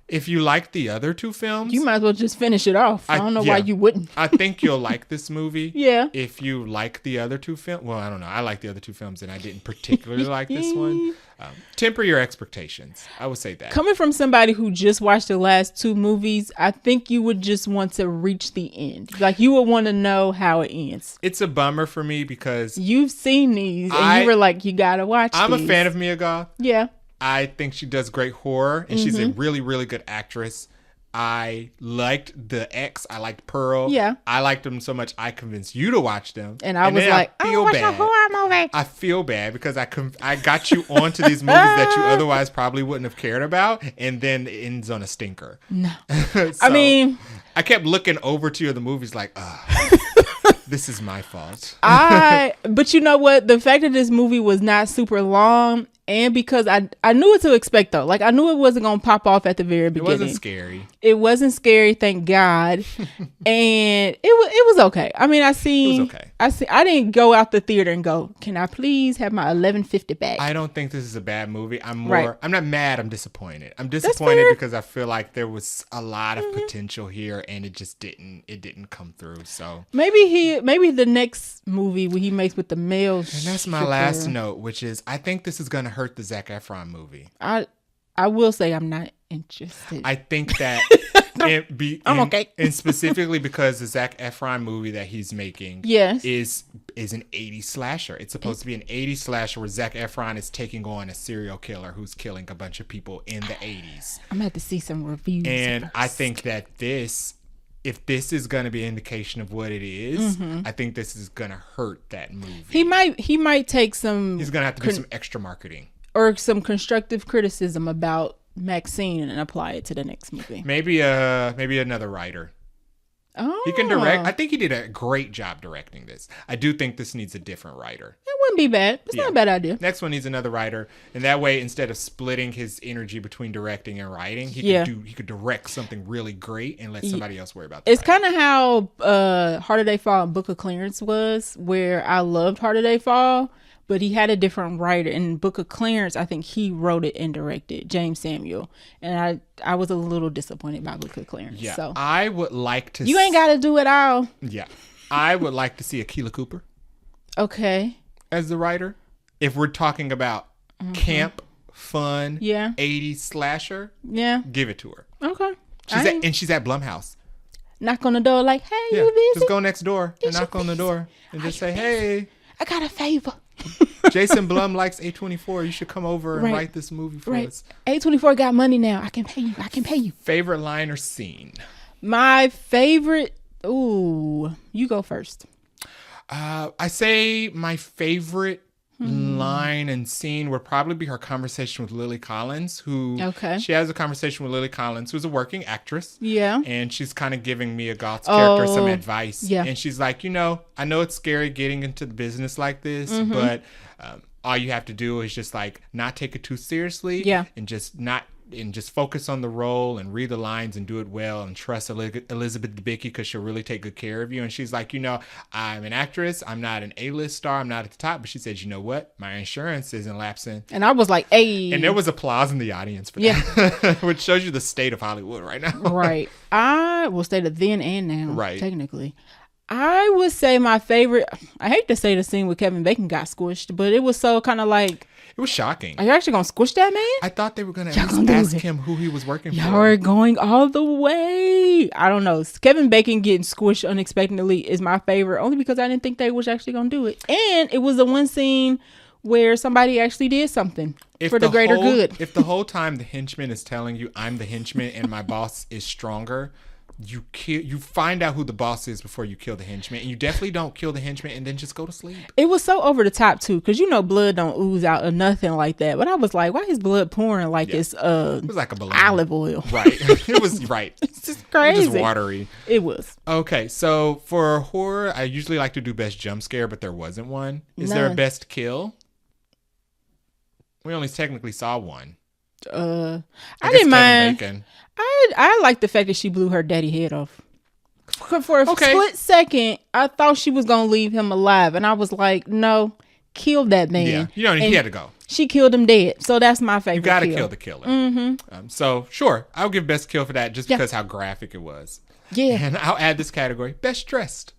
If you like the other two films, you might as well just finish it off. I don't know why you wouldn't. I think you'll like this movie. Yeah. If you like the other two films, well, I don't know. I like the other two films, and I didn't particularly like this one. Temper your expectations. I would say that. Coming from somebody who just watched the last two movies, I think you would just want to reach the end. Like you would want to know how it ends. It's a bummer for me because you've seen these, and you were like, you gotta watch. I'm a fan of Mia Goth. Yeah. I think she does great horror, and she's a really, really good actress. I liked the X. I liked Pearl. Yeah. I liked them so much I convinced you to watch them. And I was like, I feel bad. Horror movie. I feel bad because I got you onto these movies that you otherwise probably wouldn't have cared about, and then it ends on a stinker. No. So, I mean, I kept looking over to the movies like, this is my fault. But you know what? The fact that this movie was not super long, and because I knew what to expect though. Like I knew it wasn't gonna pop off at the very beginning. It wasn't scary. It wasn't scary, thank God. And it was okay. I mean, it was okay. I didn't go out the theater and go, can I please have my $11.50 back? I don't think this is a bad movie. I'm not mad, I'm disappointed. I'm That's disappointed fair. because I feel like there was a lot of potential here and it just didn't come through. So maybe the next movie he makes with the male. And that's my last note, which is I think this is gonna hurt the Zac Efron movie. I will say I'm not interested. I think that I'm okay. And specifically because the Zac Efron movie that he's making is an 80s slasher. It's supposed to be an 80s slasher where Zac Efron is taking on a serial killer who's killing a bunch of people in the 80s. I'm going to have to see some reviews. And first. I think that if this is going to be an indication of what it is, I think this is going to hurt that movie. He might take some. He's going to have to do some extra marketing. Or some constructive criticism about MaXXXine and apply it to the next movie. Maybe another writer. Oh. He can direct. I think he did a great job directing this. I do think this needs a different writer. It wouldn't be bad. It's not a bad idea. Next one needs another writer. And that way, instead of splitting his energy between directing and writing, he could direct something really great and let somebody else worry about that. It's kind of how Heart of Day Fall and Book of Clarence was, where I loved Heart of Day Fall, but he had a different writer. In Book of Clarence, I think he wrote it and directed, James Samuel. And I was a little disappointed by Book of Clarence. Yeah, so I would like to... You ain't got to do it all. Yeah. I would like to see Akilah Cooper. Okay. As the writer. If we're talking about camp, fun, 80s slasher, give it to her. Okay. She's at Blumhouse. Knock on the door like, hey, you busy? Just go next door and knock on the door and just say, hey. I got a favor. Jason Blum likes A24. You should come over and write this movie for us. A24 got money now. I can pay you. Favorite line or scene? My favorite. Ooh, you go first. I say my favorite line and scene would probably be her conversation with Lily Collins, she has a conversation with Lily Collins, who's a working actress. Yeah. And she's kind of giving Mia Goth's character some advice. Yeah. And she's like, I know it's scary getting into the business like this, but all you have to do is just like not take it too seriously. Yeah. And just focus on the role and read the lines and do it well and trust Elizabeth Debicki because she'll really take good care of you. And she's like, I'm an actress. I'm not an A-list star. I'm not at the top. But she said, you know what? My insurance isn't lapsing. And I was like, hey. And there was applause in the audience for that. Which shows you the state of Hollywood right now. Right. I will state of then and now. Right. Technically. I would say my favorite, I hate to say the scene where Kevin Bacon got squished, but it was so kind of like. It was shocking. Are you actually going to squish that man? I thought they were going to ask him who he was working for. Y'all are going all the way. I don't know. Kevin Bacon getting squished unexpectedly is my favorite, only because I didn't think they was actually going to do it. And it was the one scene where somebody actually did something for the greater good. If the whole time the henchman is telling you, I'm the henchman and my boss is stronger, you find out who the boss is before you kill the henchman, and you definitely don't kill the henchman and then just go to sleep. It was so over the top too, because blood don't ooze out or nothing like that. But I was like, why is blood pouring like it's it was like a balloon. Olive oil? Right. It was right. It's just crazy. It was just watery. It was. Okay, so for horror, I usually like to do best jump scare, but there wasn't one. Is there a best kill? We only technically saw one. I didn't mind. Bacon. I like the fact that she blew her daddy head off. For a split second, I thought she was going to leave him alive. And I was like, no, kill that man. Yeah, he had to go. She killed him dead. So that's my favorite. You got to kill the killer. Mm-hmm. So sure, I'll give best kill for that just because how graphic it was. Yeah. And I'll add this category, best dressed.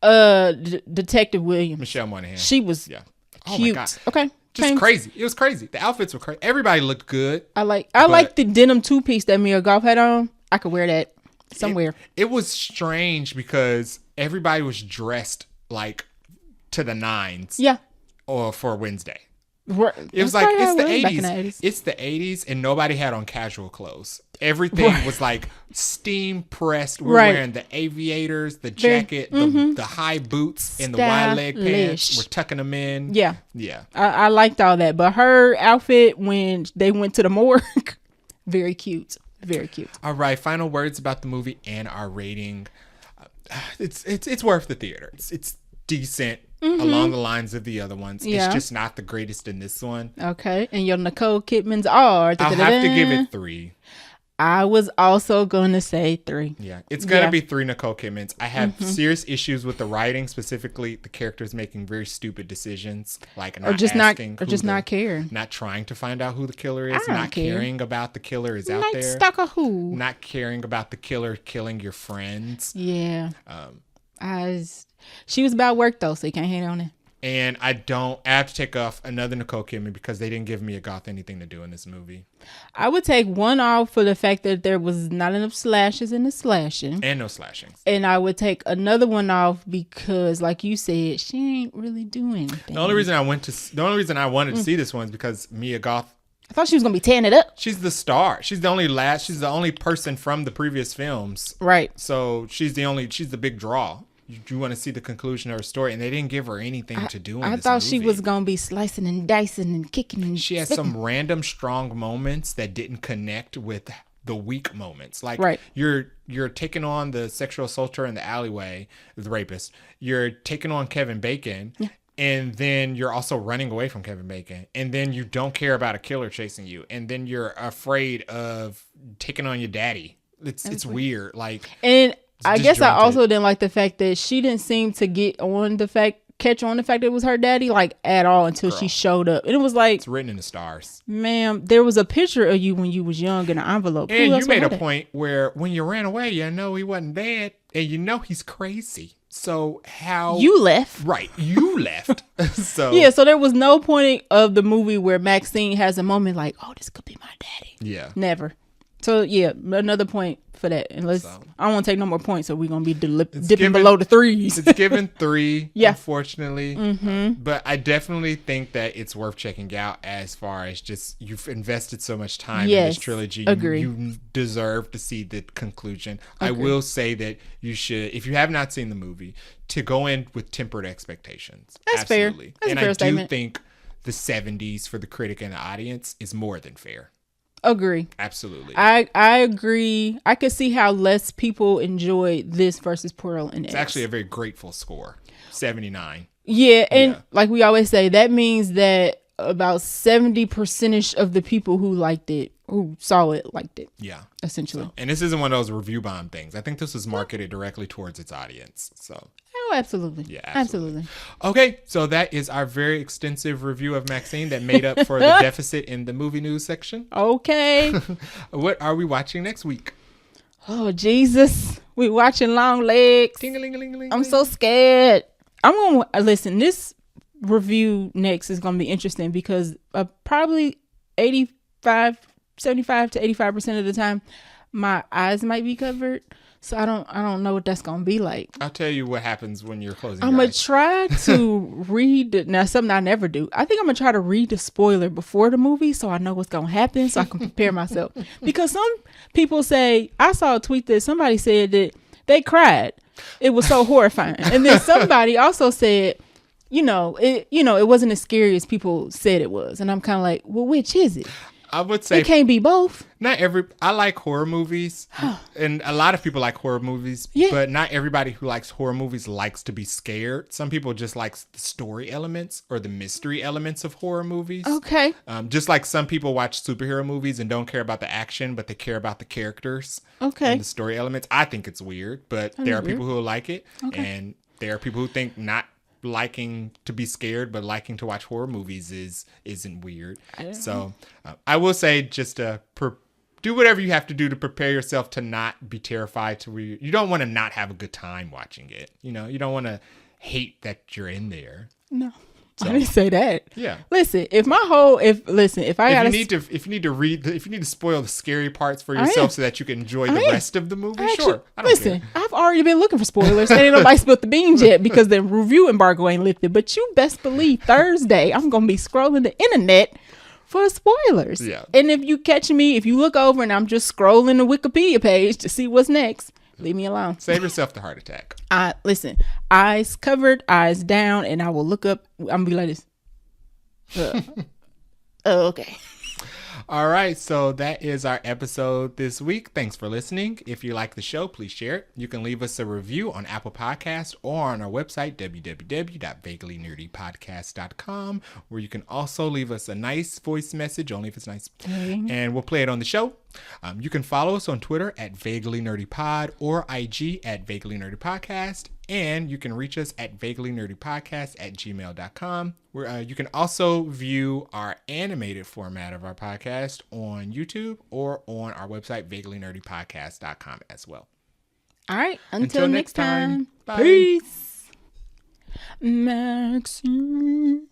Detective Williams. Michelle Monaghan. She was cute. Oh my God. Okay. Just crazy. It was crazy. The outfits were crazy. Everybody looked good. I like the denim 2-piece that Mia Goth had on. I could wear that somewhere. It was strange because everybody was dressed like to the nines. Yeah. Or for Wednesday. It was like, it's the 80s. It's the 80s, and nobody had on casual clothes. Everything was like steam pressed. We're wearing the aviators, the jacket, the high boots, and the wide leg pants. We're tucking them in. Yeah. Yeah. I liked all that. But her outfit when they went to the morgue, very cute. Very cute. All right. Final words about the movie and our rating. It's worth the theater. It's decent. Along the lines of the other ones. It's just not the greatest in this one. Okay. And your Nicole Kidman's are? I'll have to give it 3. I was also going to say 3. Yeah. It's going to be 3 Nicole Kidmans. I have serious issues with the writing, specifically the characters making very stupid decisions. Like not not caring. Not trying to find out who the killer is. Not caring about the killer is out there. Stalker who? Not caring about the killer killing your friends. Yeah. She was about work though, so you can't hate on it. And I have to take off another Nicole Kidman because they didn't give Mia Goth anything to do in this movie. I would take 1 off for the fact that there was not enough slashes in the slashing. And no slashings. And I would take another 1 off because, like you said, she ain't really doing anything. The only reason I wanted to see this one is because Mia Goth, I thought she was gonna be tearing it up. She's the star. She's the only person from the previous films. Right. So she's the big draw. You want to see the conclusion of her story, and they didn't give her anything to do in this movie. I thought she was going to be slicing and dicing and kicking and she had some random strong moments that didn't connect with the weak moments. Like you're taking on the sexual assaulter in the alleyway, the rapist. You're taking on Kevin Bacon. Yeah. And then you're also running away from Kevin Bacon. And then you don't care about a killer chasing you. And then you're afraid of taking on your daddy. It's weird. I guess I also didn't like the fact that she didn't seem to catch on the fact that it was her daddy at all until she showed up. And it was like, it's written in the stars. Ma'am, there was a picture of you when you was young in an envelope. And you made a point where when you ran away, you know he wasn't dead and you know he's crazy. So how you left? Right, you left. So so there was no point of the movie where MaXXXine has a moment like, oh, this could be my daddy. Yeah, never. So another point for that. Unless I don't want to take no more points, so we're gonna be dipping below the 3s. It's given 3, unfortunately. But I definitely think that it's worth checking out. As far as just you've invested so much time in this trilogy, you deserve to see the conclusion. I will say that you should, if you have not seen the movie, to go in with tempered expectations. That's absolutely fair. That's and a fair I statement. do think the 70s for the critic and the audience is more than fair. Agree. Absolutely. I agree. I could see how less people enjoy this versus Pearl and X. It's actually a very grateful score. 79. Yeah, and like we always say, that means that about 70% of the people who saw it liked it. Yeah. Essentially. So, and this isn't one of those review bomb things. I think this was marketed directly towards its audience. So. Oh, absolutely. Yeah, absolutely. Okay, so that is our very extensive review of MaXXXine that made up for the deficit in the movie news section. Okay. What are we watching next week? Oh, Jesus. We watching Long Legs. Ding-a-ling-a-ling-a-ling. I'm so scared. I'm going to listen. This review next is going to be interesting because probably 75 to 85% of the time, my eyes might be covered. So I don't know what that's gonna be like. I'll tell you what happens when you're closing. I'm gonna try to read now something I never do. I think I'm gonna try to read the spoiler before the movie so I know what's gonna happen so I can prepare myself. Because some people say, I saw a tweet that somebody said that they cried. It was so horrifying. And then somebody also said, it wasn't as scary as people said it was. And I'm kind of like, well, which is it? I would say it can't be both. I like horror movies, and a lot of people like horror movies, but not everybody who likes horror movies likes to be scared. Some people just like the story elements or the mystery elements of horror movies. Okay. Just like some people watch superhero movies and don't care about the action, but they care about the characters. Okay. And the story elements. I think it's weird, but there are people who like it, and there are people who think not liking to be scared but liking to watch horror movies isn't weird. So I will say just do whatever you have to do to prepare yourself to not be terrified to where you don't want to not have a good time watching it. You don't want to hate that you're in there. No. I didn't say that. Yeah. Listen, if you need to spoil the scary parts for yourself so that you can enjoy the rest of the movie, sure. I don't care. I've already been looking for spoilers. And ain't nobody spilled the beans yet because the review embargo ain't lifted. But you best believe Thursday I'm gonna be scrolling the internet for spoilers. Yeah. And if you catch me, if you look over and I'm just scrolling the Wikipedia page to see what's next, leave me alone. Save yourself the heart attack. Listen, eyes covered, eyes down, and I will look up. I'm gonna be like this. Okay. All right, so that is our episode this week. Thanks for listening. If you like the show, please share it. You can leave us a review on Apple Podcasts or on our website, www.vaguelynerdypodcast.com, where you can also leave us a nice voice message, only if it's nice, and we'll play it on the show. You can follow us on Twitter at vaguelynerdypod or IG at vaguelynerdypodcast. And you can reach us at vaguelynerdypodcast@gmail.com, where you can also view our animated format of our podcast on YouTube or on our website, vaguelynerdypodcast.com as well. All right. Until next time. Bye. Peace. MaXXXine.